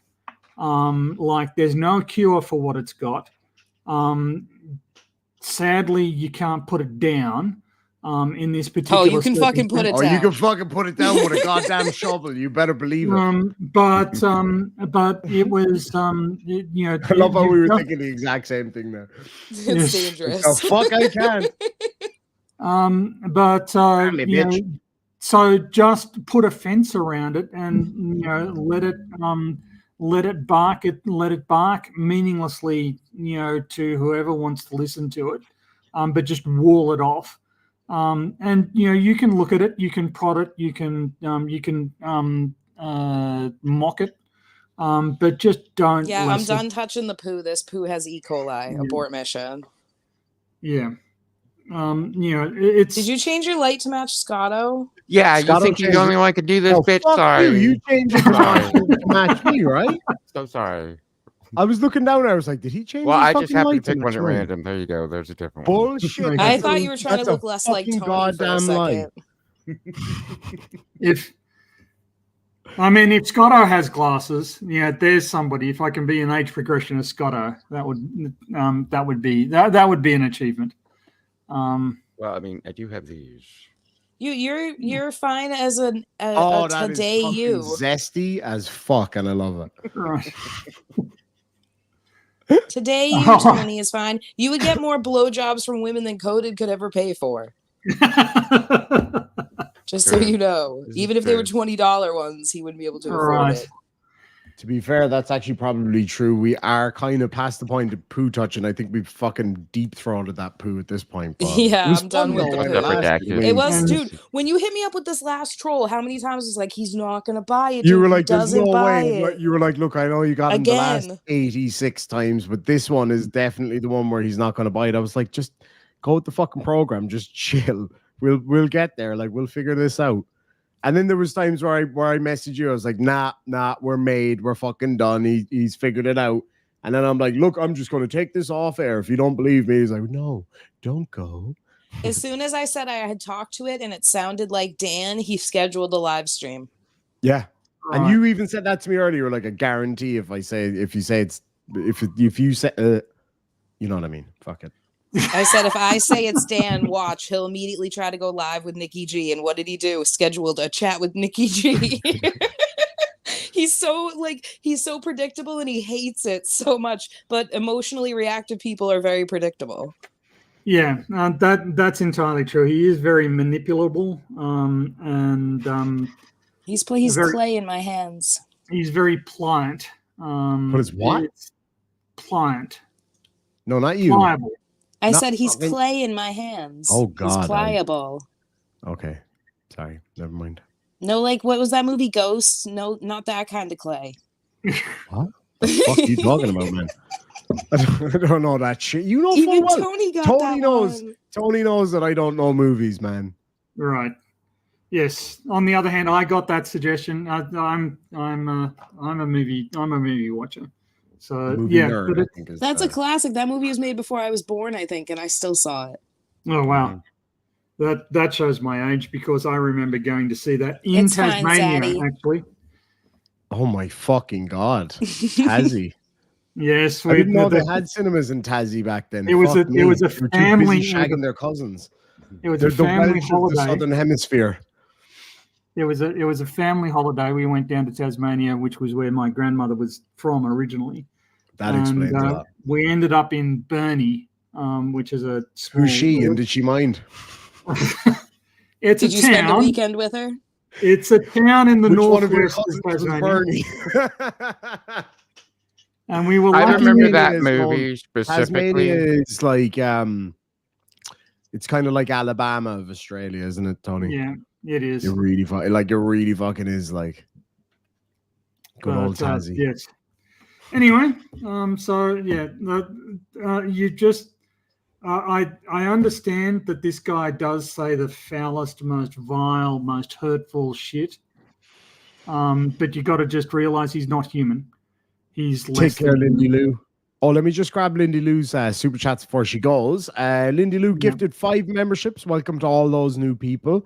Like there's no cure for what it's got. Sadly, you can't put it down. In this particular, you can fucking put it down. You can fucking put it down with a goddamn shovel. You better believe it. But it was I love how we were thinking the exact same thing there. It's dangerous. Oh, fuck, I can't. So just put a fence around it and let it bark meaninglessly, to whoever wants to listen to it, but just wall it off. And you can look at it, you can prod it, you can mock it, but just don't. Yeah, I'm done touching the poo. This poo has E. coli. Abort mission. Yeah. It's. Did you change your light to match Scotto? Yeah, Scotto you think you're the only one could do this, bitch? Fuck Sorry. You changed it to match me, right? So sorry. I was looking down and I was like, did he change Well, his I just happened to light pick one at match me? random. There you go. There's a different one. Bullshit. I thought you were trying to That's look a less like fucking Tony for a second. If Scotto has glasses, there's somebody. If I can be an age progression of Scotto, that would be an achievement. Well, I do have these. You're fine as a that today is you zesty as fuck, and I love it. Right. Today you, Tony, is fine. You would get more blowjobs from women than Coded could ever pay for. Just so you know, even if they were $20 ones, he wouldn't be able to afford it. To be fair, that's actually probably true. We are kind of past the point of poo touching. I think we've fucking deep throated that poo at this point. But yeah, I'm done with the poo. It was, dude. When you hit me up with this last troll, how many times was like, he's not gonna buy it? You were like, he "There's doesn't no buy way." it. You were like, "Look, I know you got him the Again. last 86 times, but this one is definitely the one where he's not going to buy it." I was like, "Just go with the fucking program. Just chill. We'll get there. Like, we'll figure this out." And then there was times where I messaged you. I was like, nah, we're made. We're fucking done. He's figured it out. And then I'm like, look, I'm just going to take this off air. If you don't believe me, he's like, no, don't go. As soon as I said I had talked to it and it sounded like Dan, he scheduled a live stream. Yeah. And you even said that to me earlier, like a guarantee if you say you know what I mean? Fuck it. I said, if I say it's Dan, watch, he'll immediately try to go live with Nicki G. And what did he do? Scheduled a chat with Nicki G. He's so predictable and he hates it so much. But emotionally reactive people are very predictable. Yeah, that's entirely true. He is very manipulable. He's clay in my hands. He's very pliant. What is what? It's pliant. No, not you. Pliable. I said he's clay in my hands. Oh, God. He's pliable. Okay. Sorry. Never mind. No, like, what was that movie, Ghost? No, not that kind of clay. What the fuck are you talking about, man? I don't know that shit. You know Even full well. Tony got Tony that knows. one. Tony knows that I don't know movies, man. Right. Yes. On the other hand, I got that suggestion. I'm a movie watcher. So Movie yeah, nerd, that's a classic. That movie was made before I was born, I think, and I still saw it. Oh wow, that shows my age because I remember going to see that in Tasmania. Actually, oh my fucking god, Tassie. Yes, I didn't know they had cinemas in Tassie back then. It was a family shagging their cousins. It was a family holiday. The Southern Hemisphere. It was a family holiday. We went down to Tasmania, which was where my grandmother was from originally. That explains a lot. We ended up in Burnie, which is a small... Who's she, and did she mind? It's did you spend the weekend with her? It's a town in the northwest of Tasmania. And we were. I remember that movie specifically. Tasmania is like it's kind of like Alabama of Australia, isn't it, Tony? Yeah, it is. It really fucking is like good old Tassie. Yes. Anyway, so yeah, you just I understand that this guy does say the foulest, most vile, most hurtful shit. But you got to just realize he's not human. He's less Take care, than Lindy human. Lou. Oh, let me just grab Lindy Lou's super chats before she goes. Lindy Lou gifted 5 memberships. Welcome to all those new people.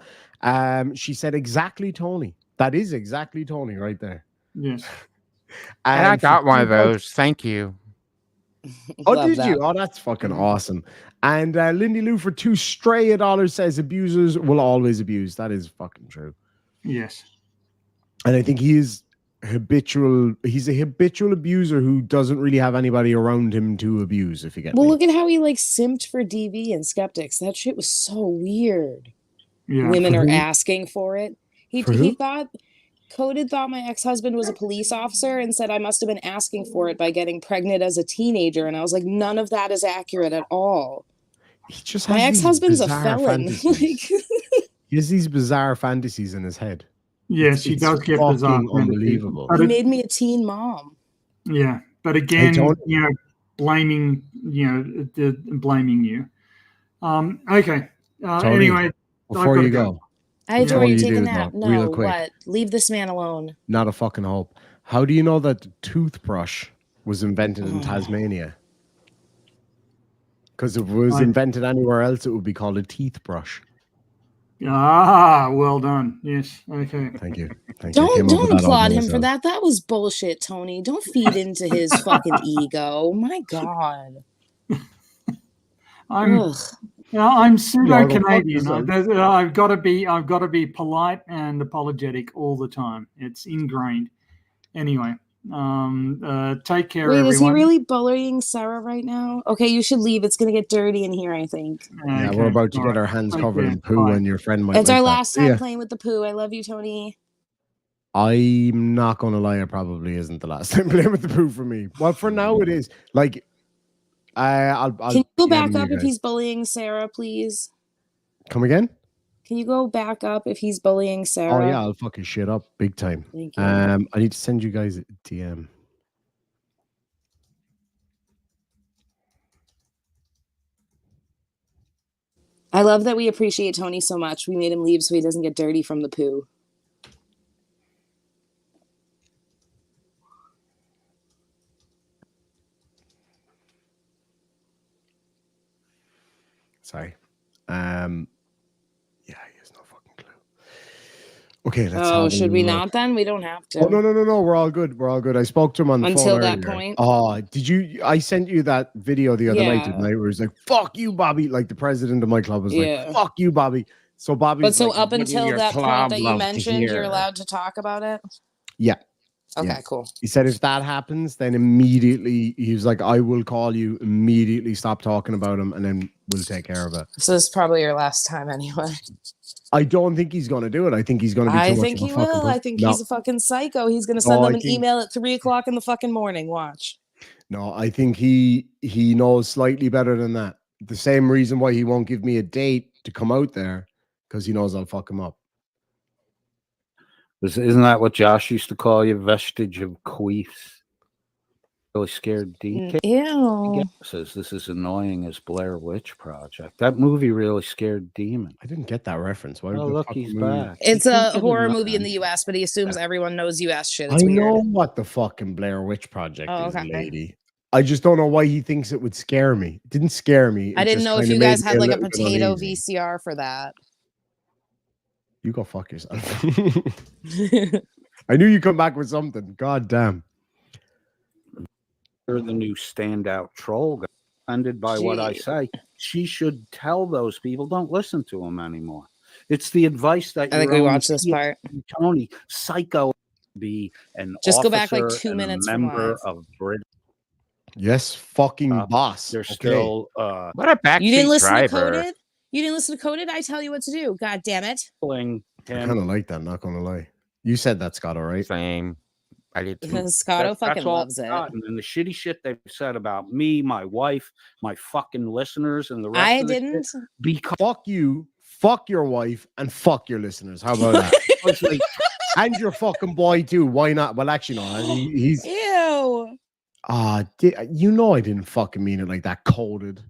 She said exactly Tony. That is exactly Tony right there. Yes. And I got one of those. Thank you. Oh, Love did you? that. Oh, that's fucking awesome. And Lindy Lou for 2 stray dollars says abusers will always abuse. That is fucking true. Yes. And I think he's a habitual abuser who doesn't really have anybody around him to abuse, if you get Well, me. look at how he like simped for DV and skeptics. That shit was so weird. Yeah. Women For are who? asking for it. He For who? thought Coded thought my ex-husband was a police officer and said I must have been asking for it by getting pregnant as a teenager. And I was like, none of that is accurate at all. He just My has these ex-husband's a bizarre felon. fantasies. He has these bizarre fantasies in his head. Yes, he does get bizarre fucking unbelievable. He made me a teen mom. Yeah, but again, Tony. blaming you. Okay. Tony, Anyway, before you go, I adore Before you. you Take a do, nap. though, No, real quick. what? Leave this man alone. not a fucking hope. How do you know that the toothbrush was invented in Tasmania? Because if it was invented anywhere else, it would be called a teeth brush. Ah, well done. Yes. Okay. Thank you. Thank you. I Don't came up with that all applaud by him for myself. that. That was bullshit, Tony. Don't feed into his fucking ego. My God. I'm pseudo Canadian. fuck yourself. I've got to be polite and apologetic all the time. It's ingrained. Anyway, take care, Wait, everyone. is he really bullying Sarah right now? Okay, you should leave. It's gonna get dirty in here, I think. Yeah, we're about to get our hands covered in poo, and your friend might. It's like our that. last See time ya. playing with the poo. I love you, Tony. I'm not gonna lie, it probably isn't the last time playing with the poo for me. Well, for now it is. Like, I'll Can you go DM back you up if guys. he's bullying Sarah, please? Come again? Can you go back up if he's bullying Sarah? Oh yeah, I'll fuck his shit up big time. Thank you. I need to send you guys a DM. I love that we appreciate Tony so much. We made him leave so he doesn't get dirty from the poo. Sorry. Yeah, he has no fucking clue. Okay, let's Oh, have a should we look. not then? We don't have to. Oh no, we're all good. We're all good. I spoke to him on the Until phone that earlier. point? Oh, did you? I sent you that video the other night, Yeah. didn't I? Where he's like, "Fuck you, Bobby!" Like the president of my club was Yeah. like, "Fuck you, Bobby." So Bobby. But so like, up "What do until your that point club that you love to mentioned, you're hear?" allowed to talk about it? Yeah. Okay, Yeah. cool. He said if that happens, then immediately he was like, "I will call you." Immediately stop talking about him, and then we'll take care of it. So this is probably your last time anyway. I don't think he's going to do it. I think he's going to be. I too much think of a he fucking will. I pussy. think No. he's a fucking psycho. He's gonna send No, them I an think- email at 3:00 in the fucking morning. Watch. No, I think he knows slightly better than that. The same reason why he won't give me a date to come out there, because he knows I'll fuck him up. Isn't that what Josh used to call you? Vestige of queefs. Really scared DK. Ew. Says this is annoying as Blair Witch Project. That movie really scared Demon. I didn't get that reference. Why? Oh, the look, fuck he's movie? back. It's You a can't get horror enough. movie in the US, but he assumes everyone knows US shit. I It's weird. know what the fucking Blair Witch Project Oh, is, okay. lady. I just don't know why he thinks it would scare me. It didn't scare me. I It didn't just know if kinda you made guys me had like a little bit potato uneasy. VCR for that. You go fuck yourself. I knew you'd come back with something. God damn. You're the new standout troll guy. Offended by what I Gee. say. She should tell those people don't listen to him anymore. It's the advice that I think your we own watched this part. Tony psycho be an Just officer go back like 2 and minutes a from member live. of British. Yes, fucking boss. They're Okay. still What a backseat You didn't listen to driver. Coded? You didn't listen to Coded? I tell you what to do. God damn it. pulling I him. kind of like that, not gonna lie. You said that, Scott, all right? Same. I did too. Scotto fucking all loves it. forgotten. And the shitty shit they've said about me, my wife, my fucking listeners, and the rest I of the didn't. shit because Fuck you, fuck your wife, and fuck your listeners. How about that? like, And your fucking boy too. Why not? Well, actually, no. He's Ew. You know I didn't fucking mean it like that. Coded. Did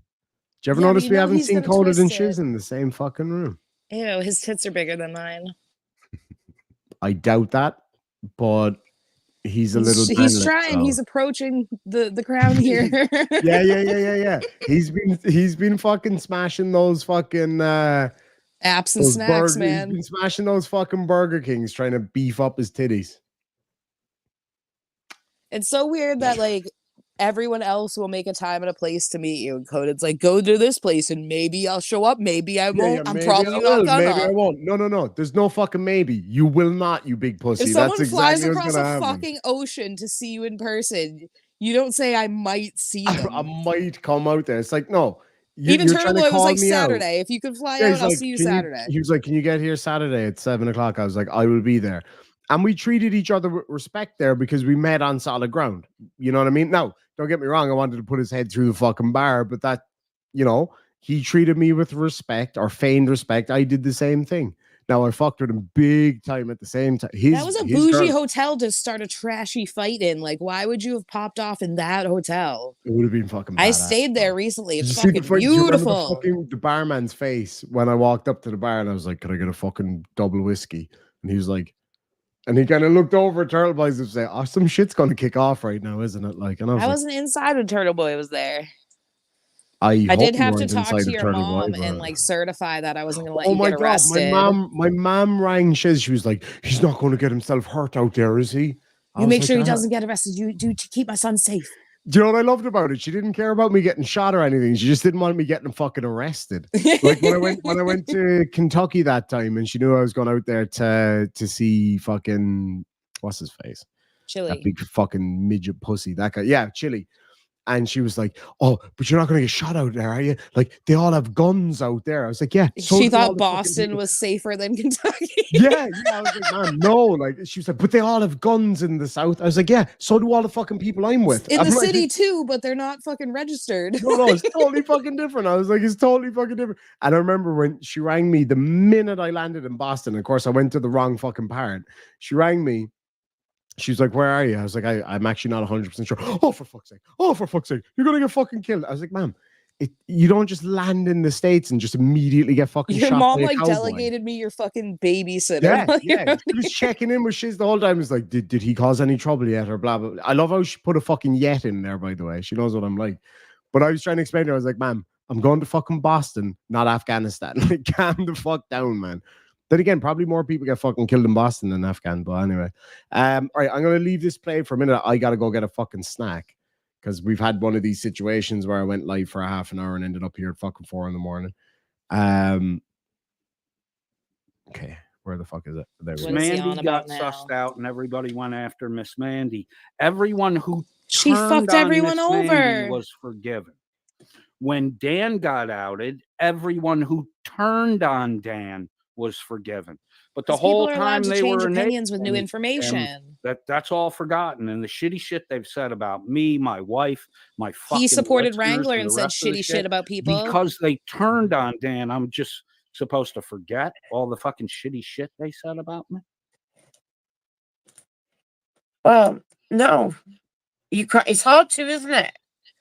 you ever Yeah, but notice you we know haven't he's seen gonna Coded and twist Shiz it. in the same fucking room? Ew, his tits are bigger than mine. I doubt that, but he's a little. He's Gremlin, trying. so. He's approaching the crown here. Yeah. He's been fucking smashing those fucking apps and those snacks, burgers. man. He's been smashing those fucking Burger Kings, trying to beef up his titties. It's so weird that like everyone else will make a time and a place to meet you, and Coded's like, go to this place and maybe I'll show up, maybe I won't. I'm maybe probably I not will, gonna. maybe I won't. No. There's no fucking maybe. You will not, you big pussy. If someone That's flies exactly across what's a gonna happen. fucking ocean to see you in person, you don't say I might see them. I might come out there. It's like, no. Even You're Turtle trying to Boy was call like me out. Saturday. If you could fly Yeah, out, he's I'll like, see you "Can Saturday. He was like, can you get here Saturday at 7:00? I was like, I will be there. And we treated each other with respect there because we met on solid ground. You know what I mean? Now, don't get me wrong. I wanted to put his head through the fucking bar, but that, he treated me with respect or feigned respect. I did the same thing. Now, I fucked with him big time at the same time. That was a bougie hotel to start a trashy fight in. Like, why would you have popped off in that hotel? It would have been fucking badass. I stayed there recently. It's Did you see the fucking fight? Do you remember beautiful. the barman's face when I walked up to the bar and I was like, could I get a fucking double whiskey? And he was like, and he kind of looked over at Turtle Boys and said, oh, some shit's going to kick off right now, isn't it? Like, and I was I like, wasn't inside when Turtle Boy was there. I did hope have you to weren't talk inside to of your Turtle Boy, mom but- and like certify that I wasn't gonna let Oh you my get god, arrested. my mom rang Shiz. She was like, he's not going to get himself hurt out there, is he? You make sure he doesn't get arrested. You do to keep my son safe. Do you know what I loved about it? She didn't care about me getting shot or anything. She just didn't want me getting fucking arrested. Like when I went to Kentucky that time, and she knew I was going out there to see fucking what's his face, Chili, that big fucking midget pussy, that guy. Yeah, Chili. And she was like, "Oh, but you're not going to get shot out there, are you? Like they all have guns out there." I was like, "Yeah." So she do all thought the fucking Boston people." was safer than Kentucky. Yeah. I was like, "Man, no." Like she was like, "But they all have guns in the South." I was like, "Yeah, so do all the fucking people I'm with In I'm the like, city too, but they're not fucking registered. No, it's totally fucking different." I was like, "It's totally fucking different." And I remember when she rang me the minute I landed in Boston. Of course, I went to the wrong fucking part. She rang me. She was like, "Where are you?" I was like, I'm actually not 100% sure. Oh, for fuck's sake. Oh, for fuck's sake. You're going to get fucking killed. I was like, "Ma'am, you don't just land in the States and just immediately get fucking Your shot mom by a like cowboy." delegated me your fucking babysitter. Yeah, while yeah. you're She was checking in with Shiz the whole time. It was like, did he cause any trouble yet or blah, blah, blah. I love how she put a fucking yet in there, by the way. She knows what I'm like. But I was trying to explain to her, I was like, "Ma'am, I'm going to fucking Boston, not Afghanistan." Like, calm the fuck down, man. Then again, probably more people get fucking killed in Boston than Afghan. But anyway, all right, I'm going to leave this play for a minute. I got to go get a fucking snack because we've had one of these situations where I went live for a half an hour and ended up here at fucking 4 a.m. Okay, where the fuck is it? There we go. Mandy got sussed out, and everybody went after Miss Mandy. Everyone who She turned fucked on everyone Miss Mandy over. was forgiven. When Dan got outed, everyone who turned on Dan was forgiven. But the 'Cause people whole are allowed time to they change were opinions with new enabling him, information. that's all forgotten. And the shitty shit they've said about me, my wife, my fucking He supported listeners, Wrangler and the said rest of the shitty shit about people. because they turned on Dan. I'm just supposed to forget all the fucking shitty shit they said about me? No. It's hard to, isn't it?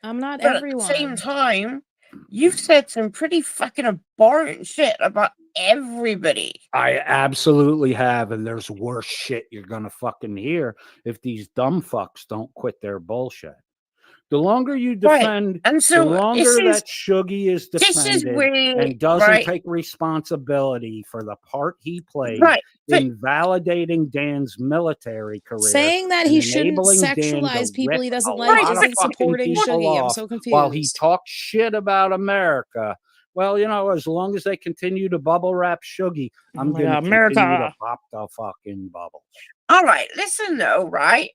I'm not But everyone. at the same time, you've said some pretty fucking abhorrent shit about everybody. I absolutely have, and there's worse shit you're gonna fucking hear if these dumb fucks don't quit their bullshit. The longer you defend, And so the longer that Shuggy is this is defended where, and doesn't right? take responsibility for the part he played Right, but- in validating Dan's military career, Saying that and he shouldn't enabling Dan to sexualize people he rip doesn't a like lot of isn't fucking supporting people Shuggy. I'm off so while he confused. talks shit about America. Well, you know, as long as they continue to bubble wrap Shuggy, I'm my going to God, continue to America. pop the fucking bubbles. All right, listen though, right?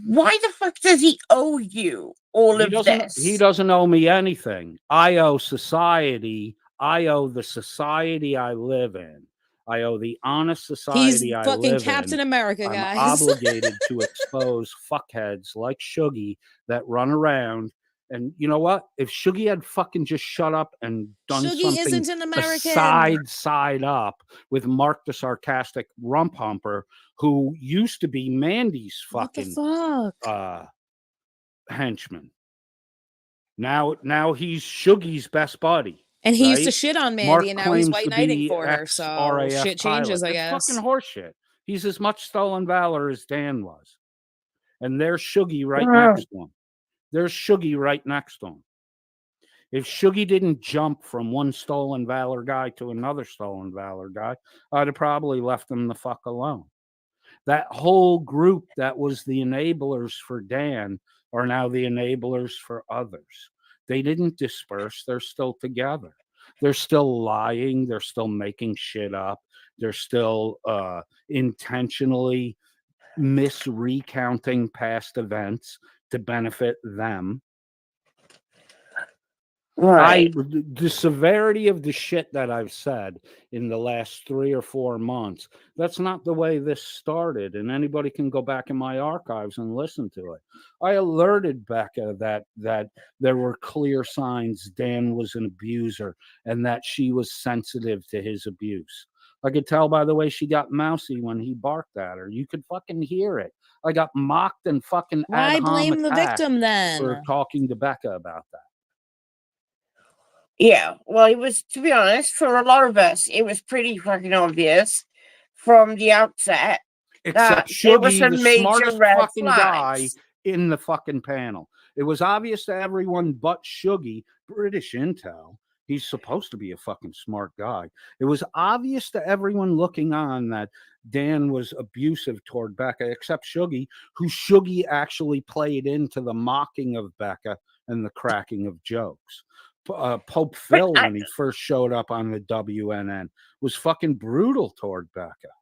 Why the fuck does he owe you all of this? He doesn't owe me anything. I owe society. I owe the society I live in. I owe the honest society He's I fucking live Captain in. America, I'm guys. obligated to expose fuckheads like Shuggy that run around And you know what? If Shuggy had fucking just shut up and done Shuggy something isn't an side American. up with Mark the Sarcastic Rump Humper, who used to be Mandy's fucking henchman. Now he's Shuggy's best buddy. And he used to right? shit on Mandy, Mark and now he's claims white to knighting be for her. So ex-RAF shit changes, pilot. I guess. It's fucking horseshit. He's as much stolen valor as Dan was. And there's Shuggy right next to him. There's Shuggy right next to him. If Shuggy didn't jump from one stolen valor guy to another stolen valor guy, I'd have probably left him the fuck alone. That whole group that was the enablers for Dan are now the enablers for others. They didn't disperse. They're still together. They're still lying. They're still making shit up. They're still intentionally misrecounting past events to benefit them. Right. The severity of the shit that I've said in the last 3 or 4 months, that's not the way this started. And anybody can go back in my archives and listen to it. I alerted Becca that there were clear signs Dan was an abuser and that she was sensitive to his abuse. I could tell by the way she got mousy when he barked at her. You could fucking hear it. I got mocked and fucking Why blame the attacked victim then? for talking to Becca about that. Yeah, well, it was, to be honest, for a lot of us, it was pretty fucking obvious from the outset. Except there was Shuggy, some the major smartest red fucking guy flags. in the fucking panel. It was obvious to everyone but Shuggy, British intel. He's supposed to be a fucking smart guy. It was obvious to everyone looking on that Dan was abusive toward Becca, except Shuggy, who Shuggy actually played into the mocking of Becca and the cracking of jokes. Pope Phil, when he first showed up on the WNN, was fucking brutal toward Becca.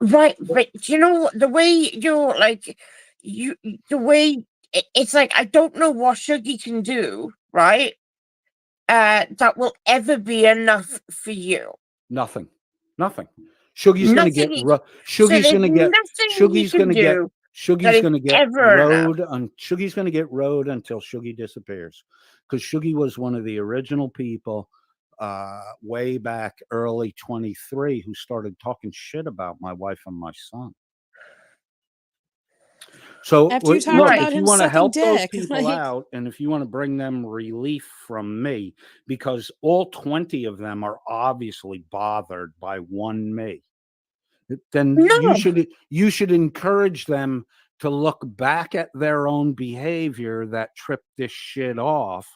Right, but you know the way you're like, the way it's like I don't know what Shuggy can do, right? That will ever be enough for you. Nothing. Shuggy's gonna get Shuggy's gonna get rode until Shuggy disappears, because Shuggy was one of the original people way back early 23 who started talking shit about my wife and my son. So After you talked look, about if you him want to sucking help those dick, people like- out, and if you want to bring them relief from me, because all 20 of them are obviously bothered by one me, then you should encourage them to look back at their own behavior that tripped this shit off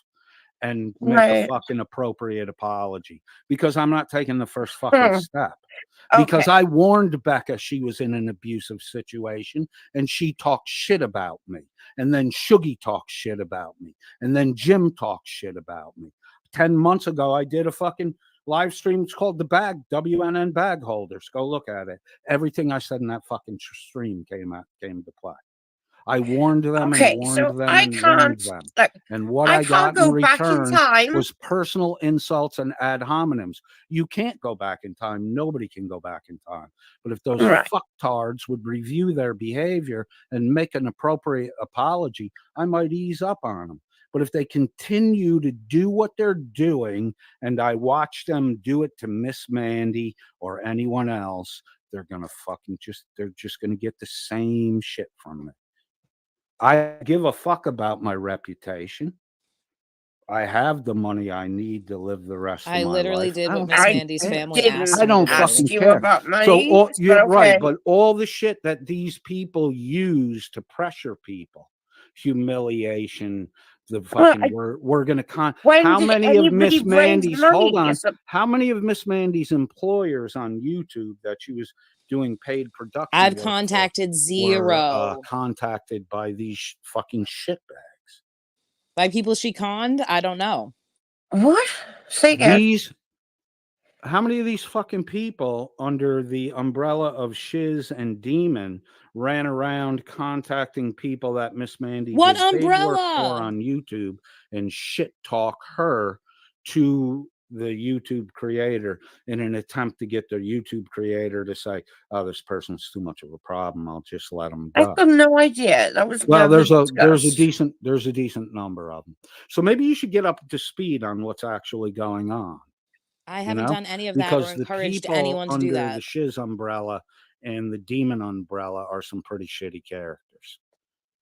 and make a fucking appropriate apology, because I'm not taking the first fucking step. Because I warned Becca she was in an abusive situation and she talked shit about me. And then Shuggy talked shit about me. And then Jim talked shit about me. 10 months ago, I did a fucking live stream. It's called The Bag, WNN Bag Holders. Go look at it. Everything I said in that fucking stream came to play. I warned them and warned them and warned them. And what I got in return was personal insults and ad hominems. You can't go back in time. Nobody can go back in time. But if those fucktards would review their behavior and make an appropriate apology, I might ease up on them. But if they continue to do what they're doing, and I watch them do it to Miss Mandy or anyone else, they're just gonna get the same shit from me. I give a fuck about my reputation. I have the money I need to live the rest of my life. I literally did what Miss Mandy's family asked me. I don't fucking care. Right, but all the shit that these people use to pressure people, humiliation, the fucking we're gonna how many of Miss Mandy's how many of Miss Mandy's employers on YouTube that she was doing paid production? I've contacted zero. Were, contacted by these fucking shitbags. By people she conned? I don't know. What? Say again. How many of these fucking people under the umbrella of Shiz and Demon ran around contacting people that Miss Mandy did paid work for on YouTube and shit talk her to the YouTube creator in an attempt to get the YouTube creator to say, "Oh, this person's too much of a problem. I'll just let them I go." have no idea. That was Well, never there's a discussed. decent number of them. So maybe you should get up to speed on what's actually going on. I You haven't know, done any of that or because the encouraged people anyone to do under that. the shiz umbrella and the demon umbrella are some pretty shitty characters.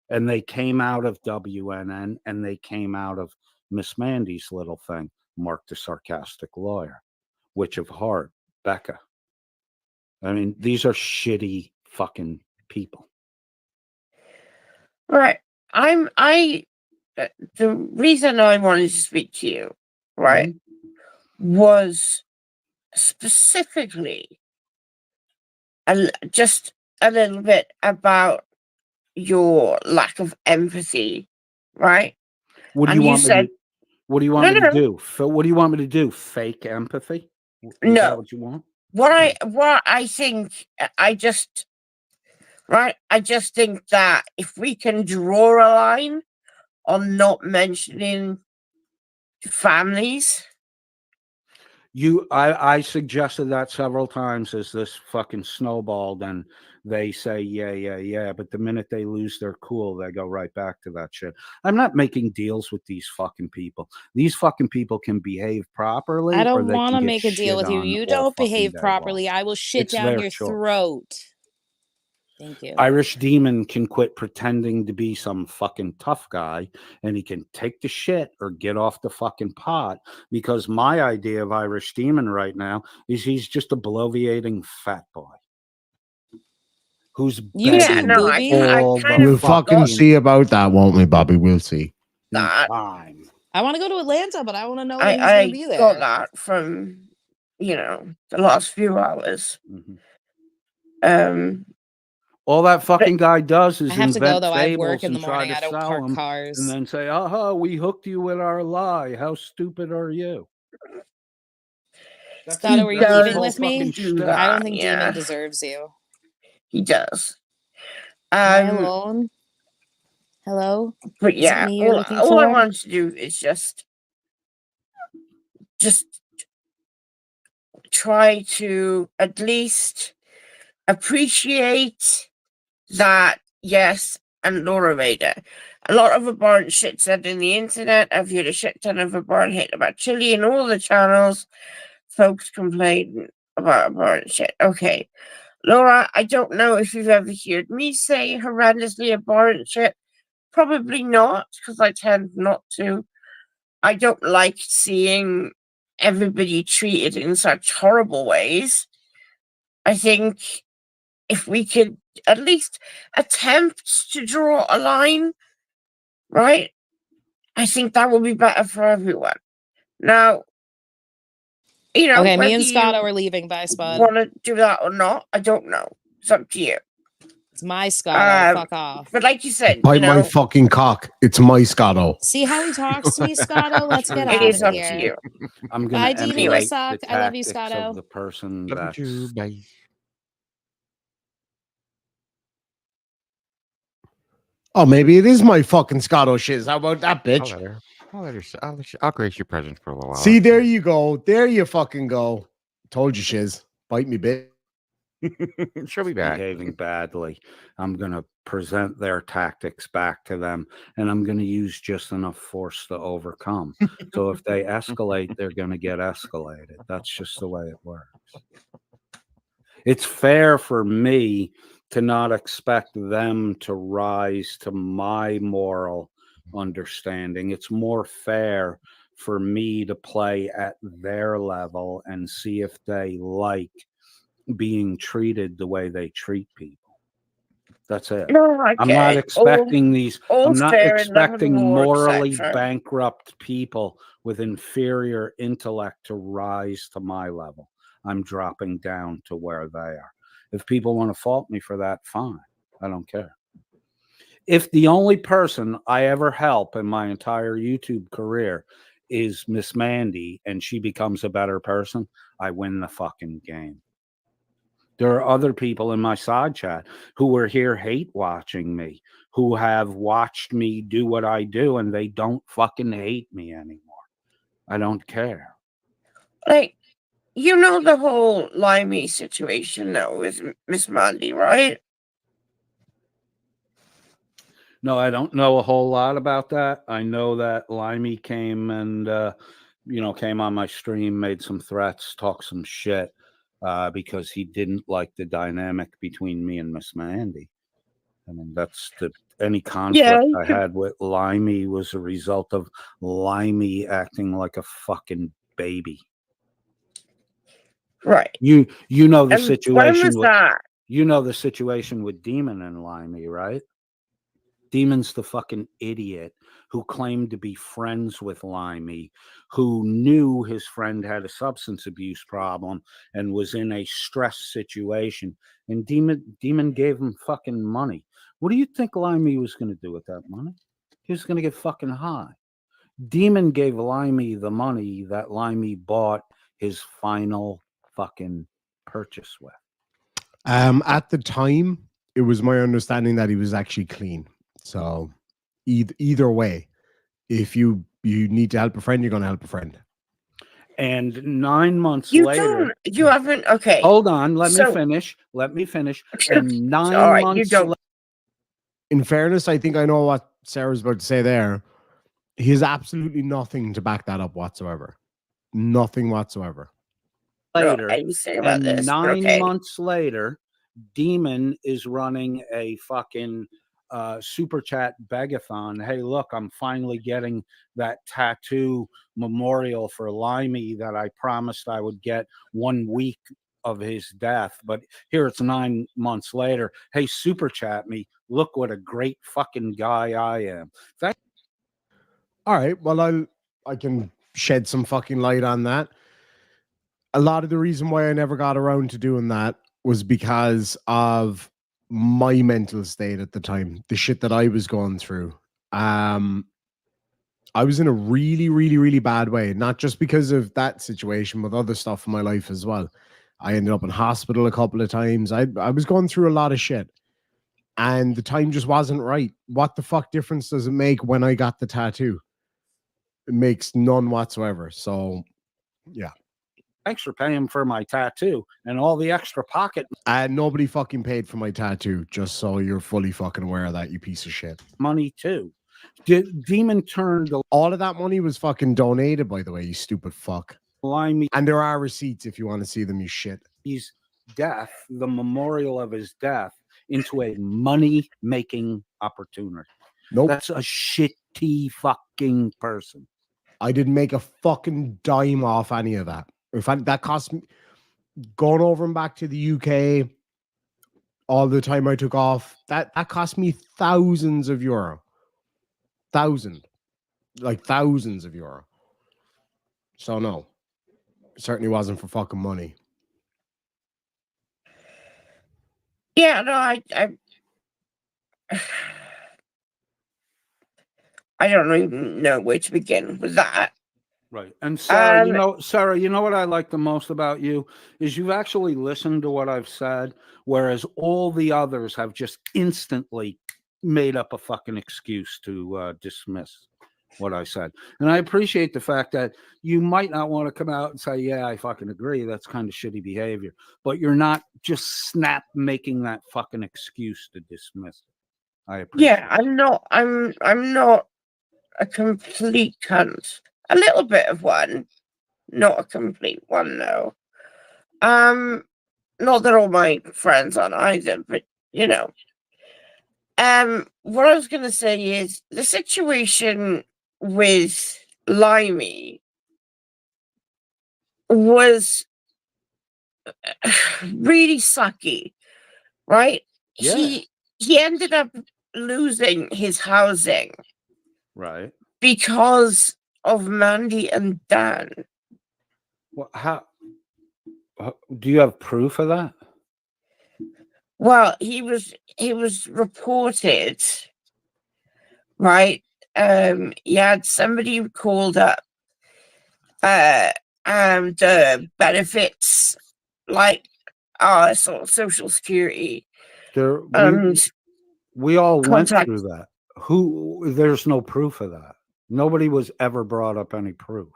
And they came out of WNN and they came out of Miss Mandy's little thing, Mark the Sarcastic Lawyer, Witch of Heart, Becca. I mean, these are shitty fucking people. Right. The reason I wanted to speak to you, right, was specifically just a little bit about your lack of empathy, right? What do And you you want me said, to? What do you want no, me no, to do? What do you want me to do? Fake empathy? Is that no. what you want? What I think, I just think that if we can draw a line on not mentioning families. I suggested that several times as this fucking snowballed, and they say yeah, but the minute they lose their cool, they go right back to that shit. I'm not making deals with these fucking people. These fucking people can behave properly, I or don't they want can to get make a deal shit with you. on You all don't fucking behave day long. properly. I will shit It's down their your choice. throat. Thank you. Irish Demon can quit pretending to be some fucking tough guy, and he can take the shit or get off the fucking pot, because my idea of Irish Demon right now is he's just a bloviating fat boy who's You begging too, Booby. all the We'll fucking see about that, won't we, Bobby? We'll see. time. I want to go to Atlanta, but I want to know that he's going to be there. Got that from, the last few hours. All that fucking guy does is I have to go, invent though. I have fables work in the and try morning. to I don't sell park them, cars. and then say, "Aha, we hooked you with our lie. How stupid are you?" Scotto, are you That's his leaving whole with me? fucking shtick. I don't think Demon deserves you. He does. Am I alone? Hello? But Is it yeah, me you're looking all I for? want to do is just try to at least appreciate that, yes, and Laura Vader. A lot of abhorrent shit said in the internet. I've heard a shit ton of abhorrent hate about Chili and all the channels. Folks complain about abhorrent shit. Okay. Laura, I don't know if you've ever heard me say horrendously abhorrent shit. Probably not, because I tend not to. I don't like seeing everybody treated in such horrible ways. I think if we could at least attempt to draw a line, right? I think that would be better for everyone. Now, Okay, me whether and Scotto you are leaving. Bye, Spud. want to do that or not, I don't know. It's up to you. It's my Scotto. Fuck off. But like you said, Bite my fucking cock. It's my Scotto. See how he talks to me, Scotto? Let's get It out is of up here. to you. I'm Bye, going to Dee Dee. emulate Suck. the I love you, tactics Scotto. of the person Love that's... you too. Bye. Oh, maybe it is my fucking Scotto shiz. How about that, bitch? I'll grace your presence for a little while. See, there you go. There you fucking go. Told you, shiz. Bite me, bitch. She'll be back. Behaving badly. I'm going to present their tactics back to them, and I'm going to use just enough force to overcome. So if they escalate, they're going to get escalated. That's just the way it works. It's fair for me to not expect them to rise to my moral understanding. It's more fair for me to play at their level and see if they like being treated the way they treat people. That's it. No, I I'm get not it. expecting I'm not fair in love and expecting war, morally etc. bankrupt people with inferior intellect to rise to my level. I'm dropping down to where they are. If people want to fault me for that, fine. I don't care. If the only person I ever help in my entire YouTube career is Miss Mandy and she becomes a better person, I win the fucking game. There are other people in my side chat who were here hate watching me, who have watched me do what I do, and they don't fucking hate me anymore. I don't care. Like, you know the whole Limey situation now with Miss Mandy, right? No, I don't know a whole lot about that. I know that Limey came and came on my stream, made some threats, talked some shit because he didn't like the dynamic between me and Miss Mandy. I mean, any conflict I had with Limey was a result of Limey acting like a fucking baby. Right. You know the And situation. when was that? You know the situation with Demon and Limey, right? Demon's the fucking idiot who claimed to be friends with Limey, who knew his friend had a substance abuse problem and was in a stress situation. And Demon gave him fucking money. What do you think Limey was going to do with that money? He was going to get fucking high. Demon gave Limey the money that Limey bought his final fucking purchase with. At the time, it was my understanding that he was actually clean. So either way, if you need to help a friend, you're going to help a friend. And 9 months later, you haven't. Okay, hold on. Let me finish. And 9 months. In fairness, I think I know what Sarah's about to say there. He has absolutely nothing to back that up whatsoever. Nothing whatsoever. Later, and this, 9 months later, Demon is running a fucking super chat begathon. Hey, look, I'm finally getting that tattoo memorial for Limey that I promised I would get 1 week of his death. But here it's 9 months later. Hey, super chat me. Look what a great fucking guy I am. All right. Well, I can shed some fucking light on that. A lot of the reason why I never got around to doing that was because of my mental state at the time, the shit that I was going through. I was in a really, really, really bad way, not just because of that situation, but other stuff in my life as well. I ended up in hospital a couple of times. I was going through a lot of shit, and the time just wasn't right. What the fuck difference does it make when I got the tattoo? It makes none whatsoever. So, yeah. Thanks for paying for my tattoo and all the extra pocket. Nobody fucking paid for my tattoo, just so you're fully fucking aware of that, you piece of shit. Money too. Demon turned all of that money was fucking donated, by the way, you stupid fuck. Limey. And there are receipts if you want to see them, you shit. His death, the memorial of his death, into a money-making opportunity. Nope. That's a shitty fucking person. I didn't make a fucking dime off any of that. In fact, that cost me, going over and back to the UK, all the time I took off, that cost me thousands of euro. Thousands of euro. So no, certainly wasn't for fucking money. Yeah, no, I don't even know where to begin with that. Right. And Sarah, you know what I like the most about you is you've actually listened to what I've said, whereas all the others have just instantly made up a fucking excuse to dismiss what I said. And I appreciate the fact that you might not want to come out and say, yeah, I fucking agree. That's kind of shitty behavior. But you're not just snap making that fucking excuse to dismiss it. I appreciate it. I'm not a complete cunt. A little bit of one, not a complete one, though. Not that all my friends aren't either, but you know. What I was gonna say is the situation with Limey was really sucky, right? Yeah. He ended up losing his housing, right, because of Mandy and Dan. Well, how do you have proof of that? Well, he was reported, right? He had somebody called up and benefits like sort of Social Security. We all went through that. There's no proof of that. Nobody was ever brought up any proof.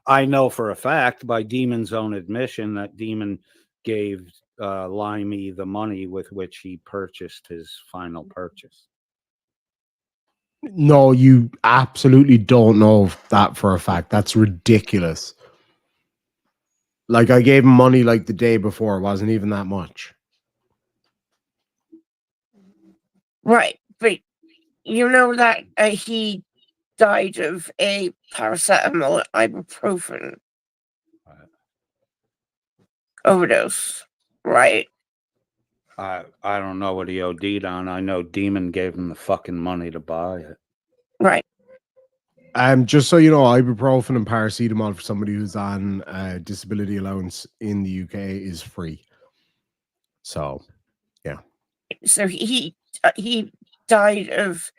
I know for a fact by Demon's own admission that Demon gave Limey the money with which he purchased his final purchase. No, you absolutely don't know that for a fact. That's ridiculous. Like, I gave him money like the day before. It wasn't even that much. Right, but you know that he died of a paracetamol ibuprofen overdose, right? I don't know what he OD'd on. I know Demon gave him the fucking money to buy it. Right. Just so you know, ibuprofen and paracetamol for somebody who's on disability allowance in the UK is free. So, yeah. So he died of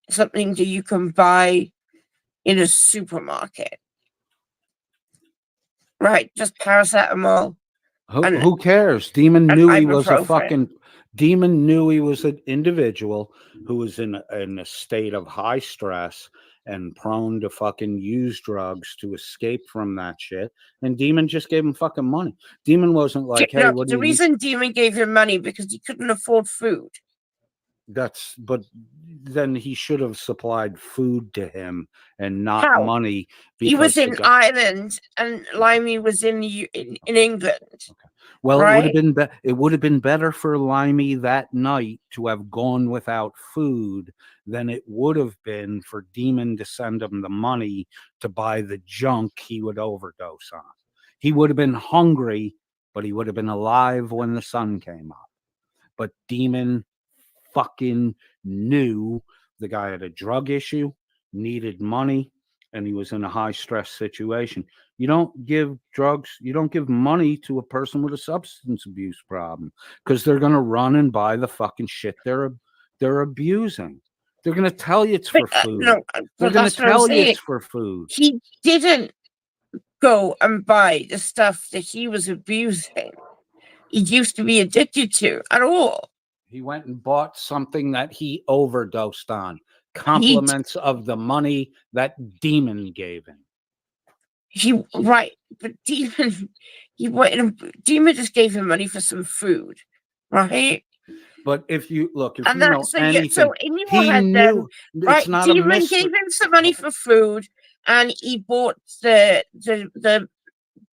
something that you can buy in a supermarket, right? Just paracetamol. Who cares? Demon knew he was a ibuprofen. fucking. Demon knew he was an individual who was in a state of high stress and prone to fucking use drugs to escape from that shit. And Demon just gave him fucking money. Demon wasn't like, hey, No, what do the you reason Demon gave him money because he couldn't afford food. but then he should have supplied food to him and not How? money. He was because in Ireland and Limey was in England. Well, right? it would have been better for Limey that night to have gone without food than it would have been for Demon to send him the money to buy the junk he would overdose on. He would have been hungry, but he would have been alive when the sun came up. But Demon fucking knew the guy had a drug issue, needed money, and he was in a high stress situation. You don't give money to a person with a substance abuse problem because they're going to run and buy the fucking shit they're abusing. They're going to tell you it's for food. They're going to tell you it's for food. He didn't go and buy the stuff that he was abusing. He used to be addicted to at all. He went and bought something that he overdosed on. Compliments of the money that Demon gave him. But Demon just gave him money for some food, right? But if you look, So in your he head, knew then, right? it's not a Demon mystery. gave him some money for food, and he bought the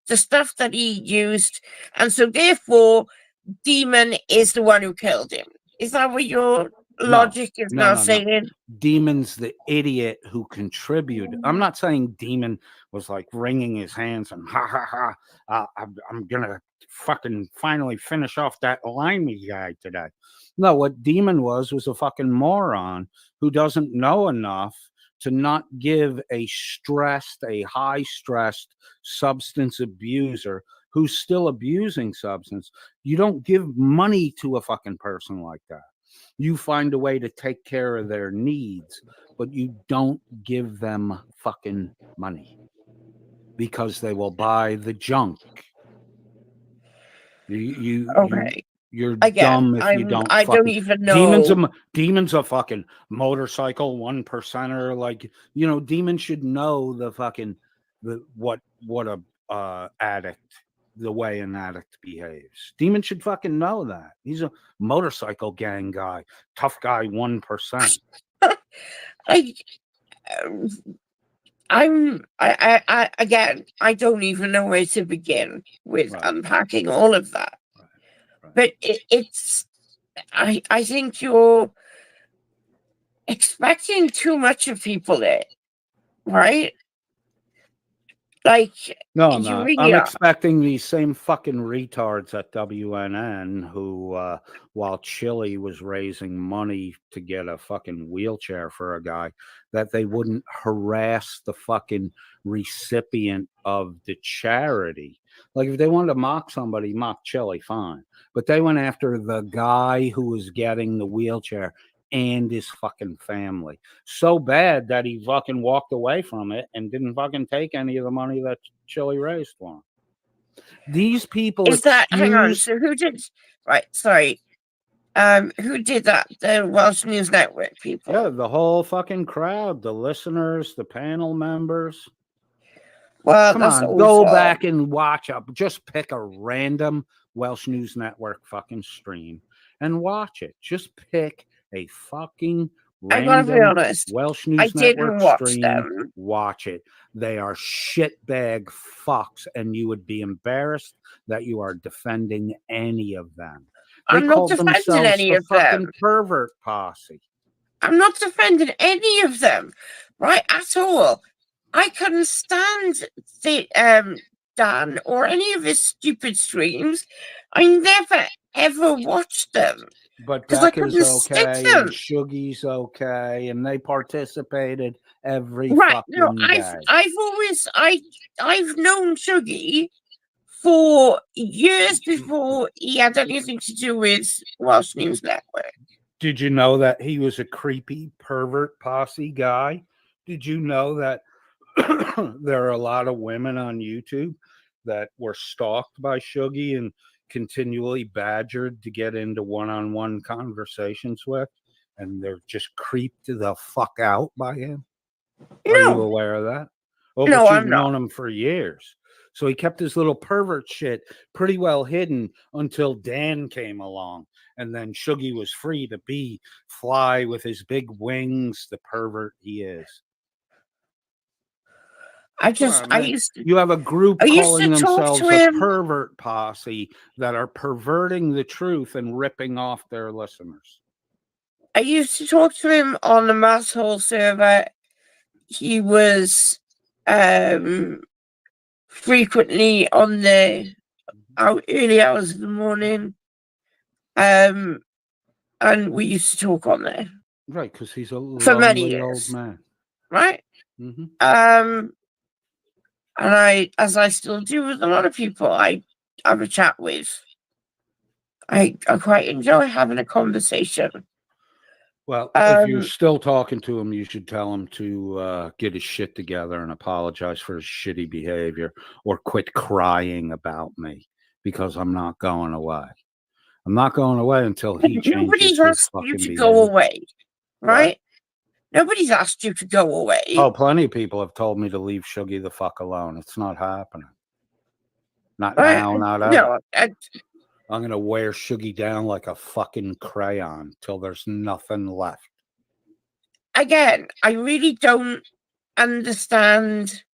stuff that he used, and so therefore, Demon is the one who killed him. Is that what your logic is now saying? Demon's the idiot who contributed. I'm not saying Demon was like wringing his hands and I'm gonna fucking finally finish off that Limey guy today. No, what Demon was a fucking moron who doesn't know enough to not give a high stressed substance abuser who's still abusing substance. You don't give money to a fucking person like that. You find a way to take care of their needs, but you don't give them fucking money because they will buy the junk. You're dumb if you don't. I don't even know. Demon's a fucking motorcycle 1%er. Like, Demon should know what a addict. The way an addict behaves. Demon should fucking know that. He's a motorcycle gang guy, tough guy 1%. I don't even know where to begin with unpacking all of that. But I think you're expecting too much of people there, right? Like, no, I'm not. I'm expecting these same fucking retards at WNN who, while Chili was raising money to get a fucking wheelchair for a guy, that they wouldn't harass the fucking recipient of the charity. Like, if they wanted to mock somebody, mock Chili, fine. But they went after the guy who was getting the wheelchair and his fucking family. So bad that he fucking walked away from it and didn't fucking take any of the money that Chili raised for him. These people hang on, so who did who did that? The Welsh News Network people? Yeah, the whole fucking crowd, the listeners, the panel members. Well, Come that's on, go awful. back and watch up. Just pick a random Welsh News Network fucking stream and watch it. Just pick a fucking I gotta be random honest. Welsh I News didn't Network watch stream. them. Watch it. They are shitbag fucks, and you would be embarrassed that you are defending any of them. They I'm not called defending themselves any the of fucking them. pervert posse. I'm not defending any of them, right, at all. I couldn't stand the Dan or any of his stupid streams. I never ever watched them But because I Becca's couldn't stick okay, them. and Shuggy's okay, and they participated every Right? fucking No, day. I've known Shuggy for years before he had anything to do with Welsh News Network. Did you know that he was a creepy pervert posse guy? Did you know that there are a lot of women on YouTube that were stalked by Shuggy and continually badgered to get into one-on-one conversations with, and they're just creeped the fuck out by him? Are you aware of that? Oh, No, but I'm you've not. known him for years. So he kept his little pervert shit pretty well hidden until Dan came along. And then Shuggy was free to fly with his big wings, the pervert he is. You have a group calling themselves a pervert posse that are perverting the truth and ripping off their listeners. I used to talk to him on the Masshole server. He was frequently on the early hours of the morning. And we used to talk on there. Right, because he's a for many lonely years. old man. Right? Mm-hmm. And as I still do with a lot of people I have a chat with, I quite enjoy having a conversation. Well, if you're still talking to him, you should tell him to get his shit together and apologize for his shitty behavior, or quit crying about me, because I'm not going away. I'm not going away until he changes Nobody's his asked fucking you to behavior. go away, right? What? Nobody's asked you to go away. Oh, plenty of people have told me to leave Shuggy the fuck alone. It's not happening. Not now, not ever. No, I'm going to wear Shuggy down like a fucking crayon till there's nothing left. Again, I really don't understand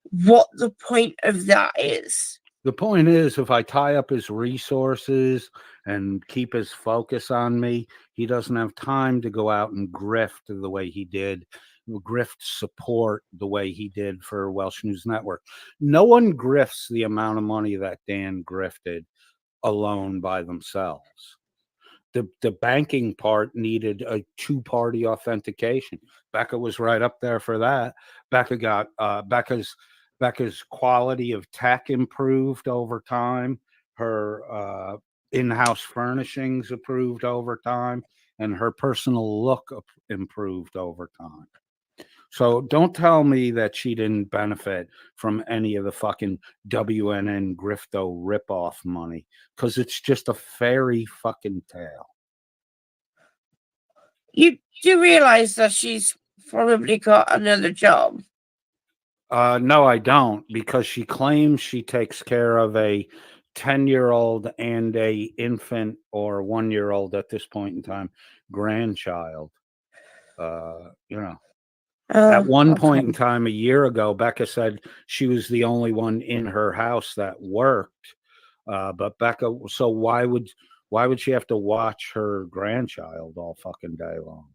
what the point of that is. The point is, if I tie up his resources and keep his focus on me, he doesn't have time to go out and grift the way he did, grift support the way he did for Welsh News Network. No one grifts the amount of money that Dan grifted alone by themselves. The banking part needed a two-party authentication. Becca was right up there for that. Becca got Becca's quality of tech improved over time. Her in-house furnishings improved over time, and her personal look improved over time. So don't tell me that she didn't benefit from any of the fucking WNN Grifto ripoff money, because it's just a fairy fucking tale. You do realize that she's probably got another job? No, I don't, because she claims she takes care of a 10-year-old and a infant or 1-year-old at this point in time grandchild. At one point in time, a year ago, Becca said she was the only one in her house that worked. But Becca, so why would she have to watch her grandchild all fucking day long?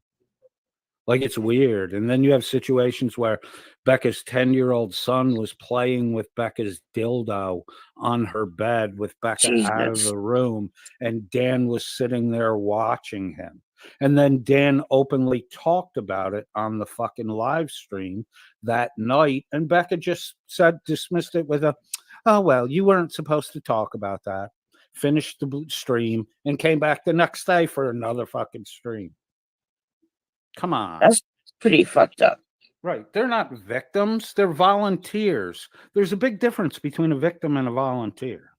Like, it's weird. And then you have situations where Becca's 10-year-old son was playing with Becca's dildo on her bed with Becca out of the room, and Dan was sitting there watching him. And then Dan openly talked about it on the fucking live stream that night, and Becca just dismissed it with oh, well, you weren't supposed to talk about that. Finished the stream and came back the next day for another fucking stream. Come on. That's pretty fucked up. Right. They're not victims. They're volunteers. There's a big difference between a victim and a volunteer.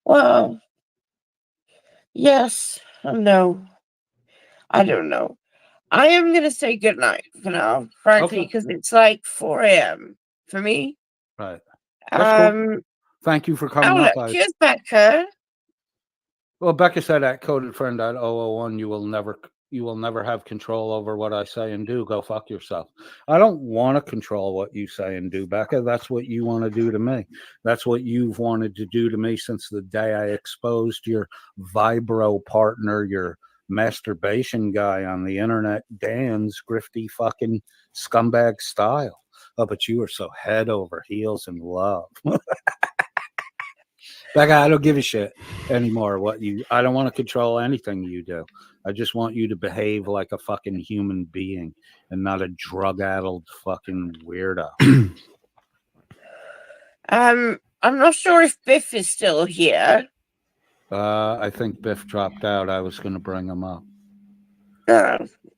Well, yes and no. I don't know. I am going to say goodnight for now, frankly, because it's like 4 a.m. for me. Right. That's cool. Thank you for coming up. Look, here's Becca. Well, Becca said at coded friend at 001, you will never have control over what I say and do. Go fuck yourself. I don't want to control what you say and do, Becca. That's what you want to do to me. That's what you've wanted to do to me since the day I exposed your vibro partner, your masturbation guy on the internet, Dan's grifty fucking scumbag style. Oh, but you are so head over heels in love. Becca, I don't give a shit anymore. I don't want to control anything you do. I just want you to behave like a fucking human being and not a drug-addled fucking weirdo. I'm not sure if Biff is still here. I think Biff dropped out. I was going to bring him up.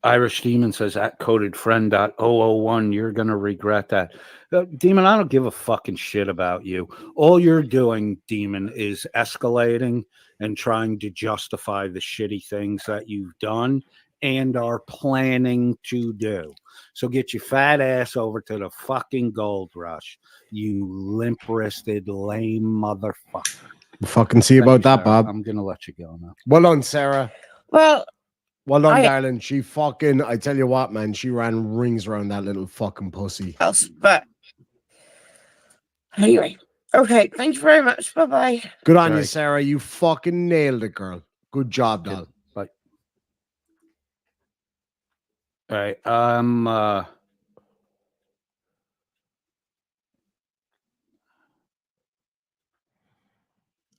Irish Demon says at codedfriend.001, you're going to regret that. Demon, I don't give a fucking shit about you. All you're doing, Demon, is escalating and trying to justify the shitty things that you've done and are planning to do. So get your fat ass over to the fucking gold rush, you limp-wristed, lame motherfucker. Fucking see about that, Sarah. Bob. I'm going to let you go now. Well done, Sarah. Well done, darling. She fucking, I tell you what, man, she ran rings around that little fucking pussy. But anyway, okay, thank you very much. Bye-bye. Good on you, Sarah. You fucking nailed it, girl. Good job, doll. Bye. All right.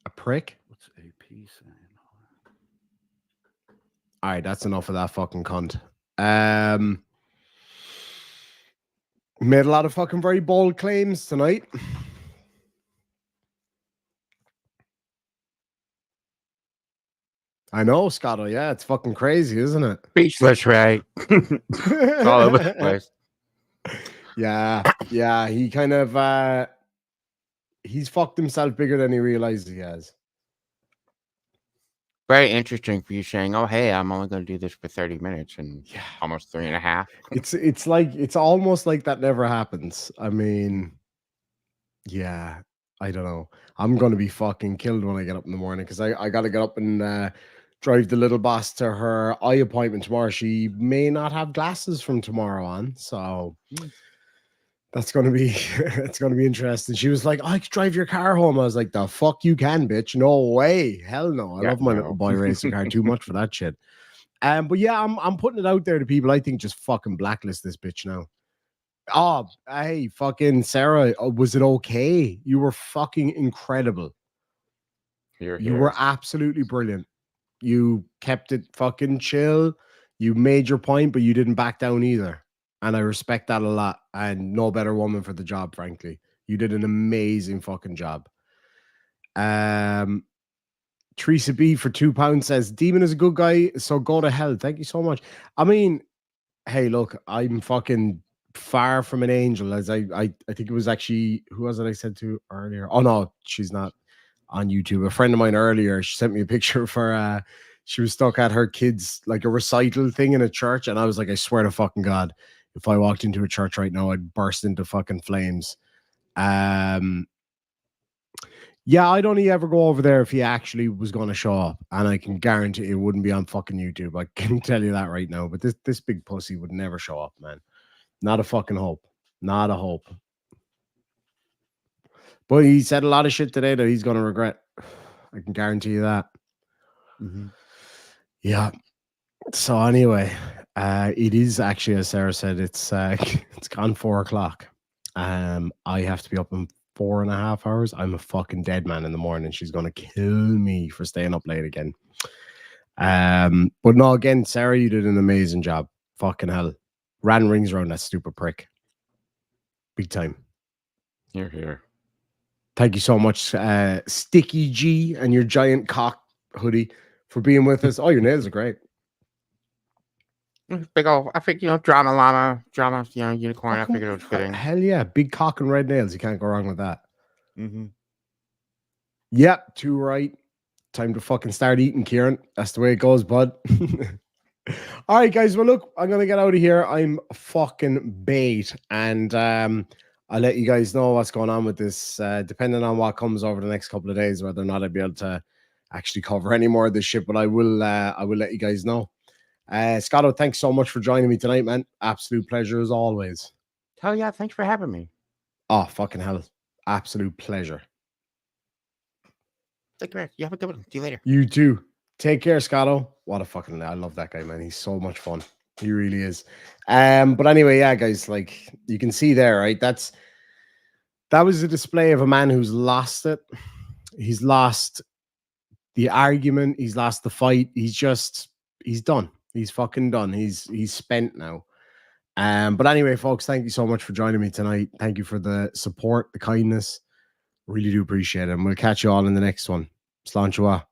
A prick? What's AP saying? All right, that's enough of that fucking cunt. Made a lot of fucking very bold claims tonight. I know, Scotto. Yeah, it's fucking crazy, isn't it? Speechless, right? It's all over the place. Yeah. He kind of he's fucked himself bigger than he realizes he has. Very interesting for you saying, "Oh, hey, I'm only going to do this for 30 minutes and almost 3.5." It's almost like that never happens. I mean, yeah, I don't know. I'm going to be fucking killed when I get up in the morning because I got to get up and drive the little boss to her eye appointment tomorrow. She may not have glasses from tomorrow on, so that's going to be it's going to be interesting. She was like, I could drive your car home. I was like, the fuck you can, bitch. No way. Hell no. I love my little boy racing car too much for that shit. But yeah, I'm putting it out there to people. I think just fucking blacklist this bitch now. Oh, hey, fucking Sarah, was it okay? You were fucking incredible. You were absolutely brilliant. You kept it fucking chill. You made your point, but you didn't back down either. And I respect that a lot. And no better woman for the job, frankly. You did an amazing fucking job. Teresa B for £2 says, Demon is a good guy, so go to hell. Thank you so much. I mean, hey, look, I'm fucking far from an angel. As I think it was actually, who was it I said to earlier? Oh, no, she's not on YouTube. A friend of mine earlier, she sent me a picture of her. She was stuck at her kids, like a recital thing in a church. And I was like, I swear to fucking God, if I walked into a church right now, I'd burst into fucking flames. Yeah, I'd only ever go over there if he actually was going to show up. And I can guarantee it wouldn't be on fucking YouTube. I can tell you that right now. But this big pussy would never show up, man. Not a fucking hope. Not a hope. But he said a lot of shit today that he's going to regret. I can guarantee you that. Mm-hmm. Yeah. So anyway, it is actually, as Sarah said, it's gone 4 o'clock. I have to be up in 4.5 hours. I'm a fucking dead man in the morning. She's gonna kill me for staying up late again. But no, again, Sarah, you did an amazing job. Fucking hell, ran rings around that stupid prick. Big time. Here. Thank you so much, Sticky G, and your giant cock hoodie for being with us. Oh, your nails are great. Big old, I think, drama llama, unicorn. I figured it was fitting. Hell yeah, big cock and red nails. You can't go wrong with that. Mm-hmm. Yep, too right. Time to fucking start eating, Kieran. That's the way it goes, bud. All right, guys. Well, look, I'm gonna get out of here. I'm fucking bait, and I'll let you guys know what's going on with this, depending on what comes over the next couple of days, whether or not I'll be able to actually cover any more of this shit. But I will let you guys know. Scotto, thanks so much for joining me tonight, man. Absolute pleasure as always. Hell yeah, thanks for having me. Oh, fucking hell. Absolute pleasure. Take care. You have a good one. See you later. You too. Take care, Scotto. What a fucking, I love that guy, man. He's so much fun. He really is. But anyway, yeah, guys, like you can see there, right? That was a display of a man who's lost it. He's lost the argument. He's lost the fight. He's done. He's fucking done. He's spent now. But anyway, folks, thank you so much for joining me tonight. Thank you for the support, the kindness. Really do appreciate it. And we'll catch you all in the next one. Sláinte mhath.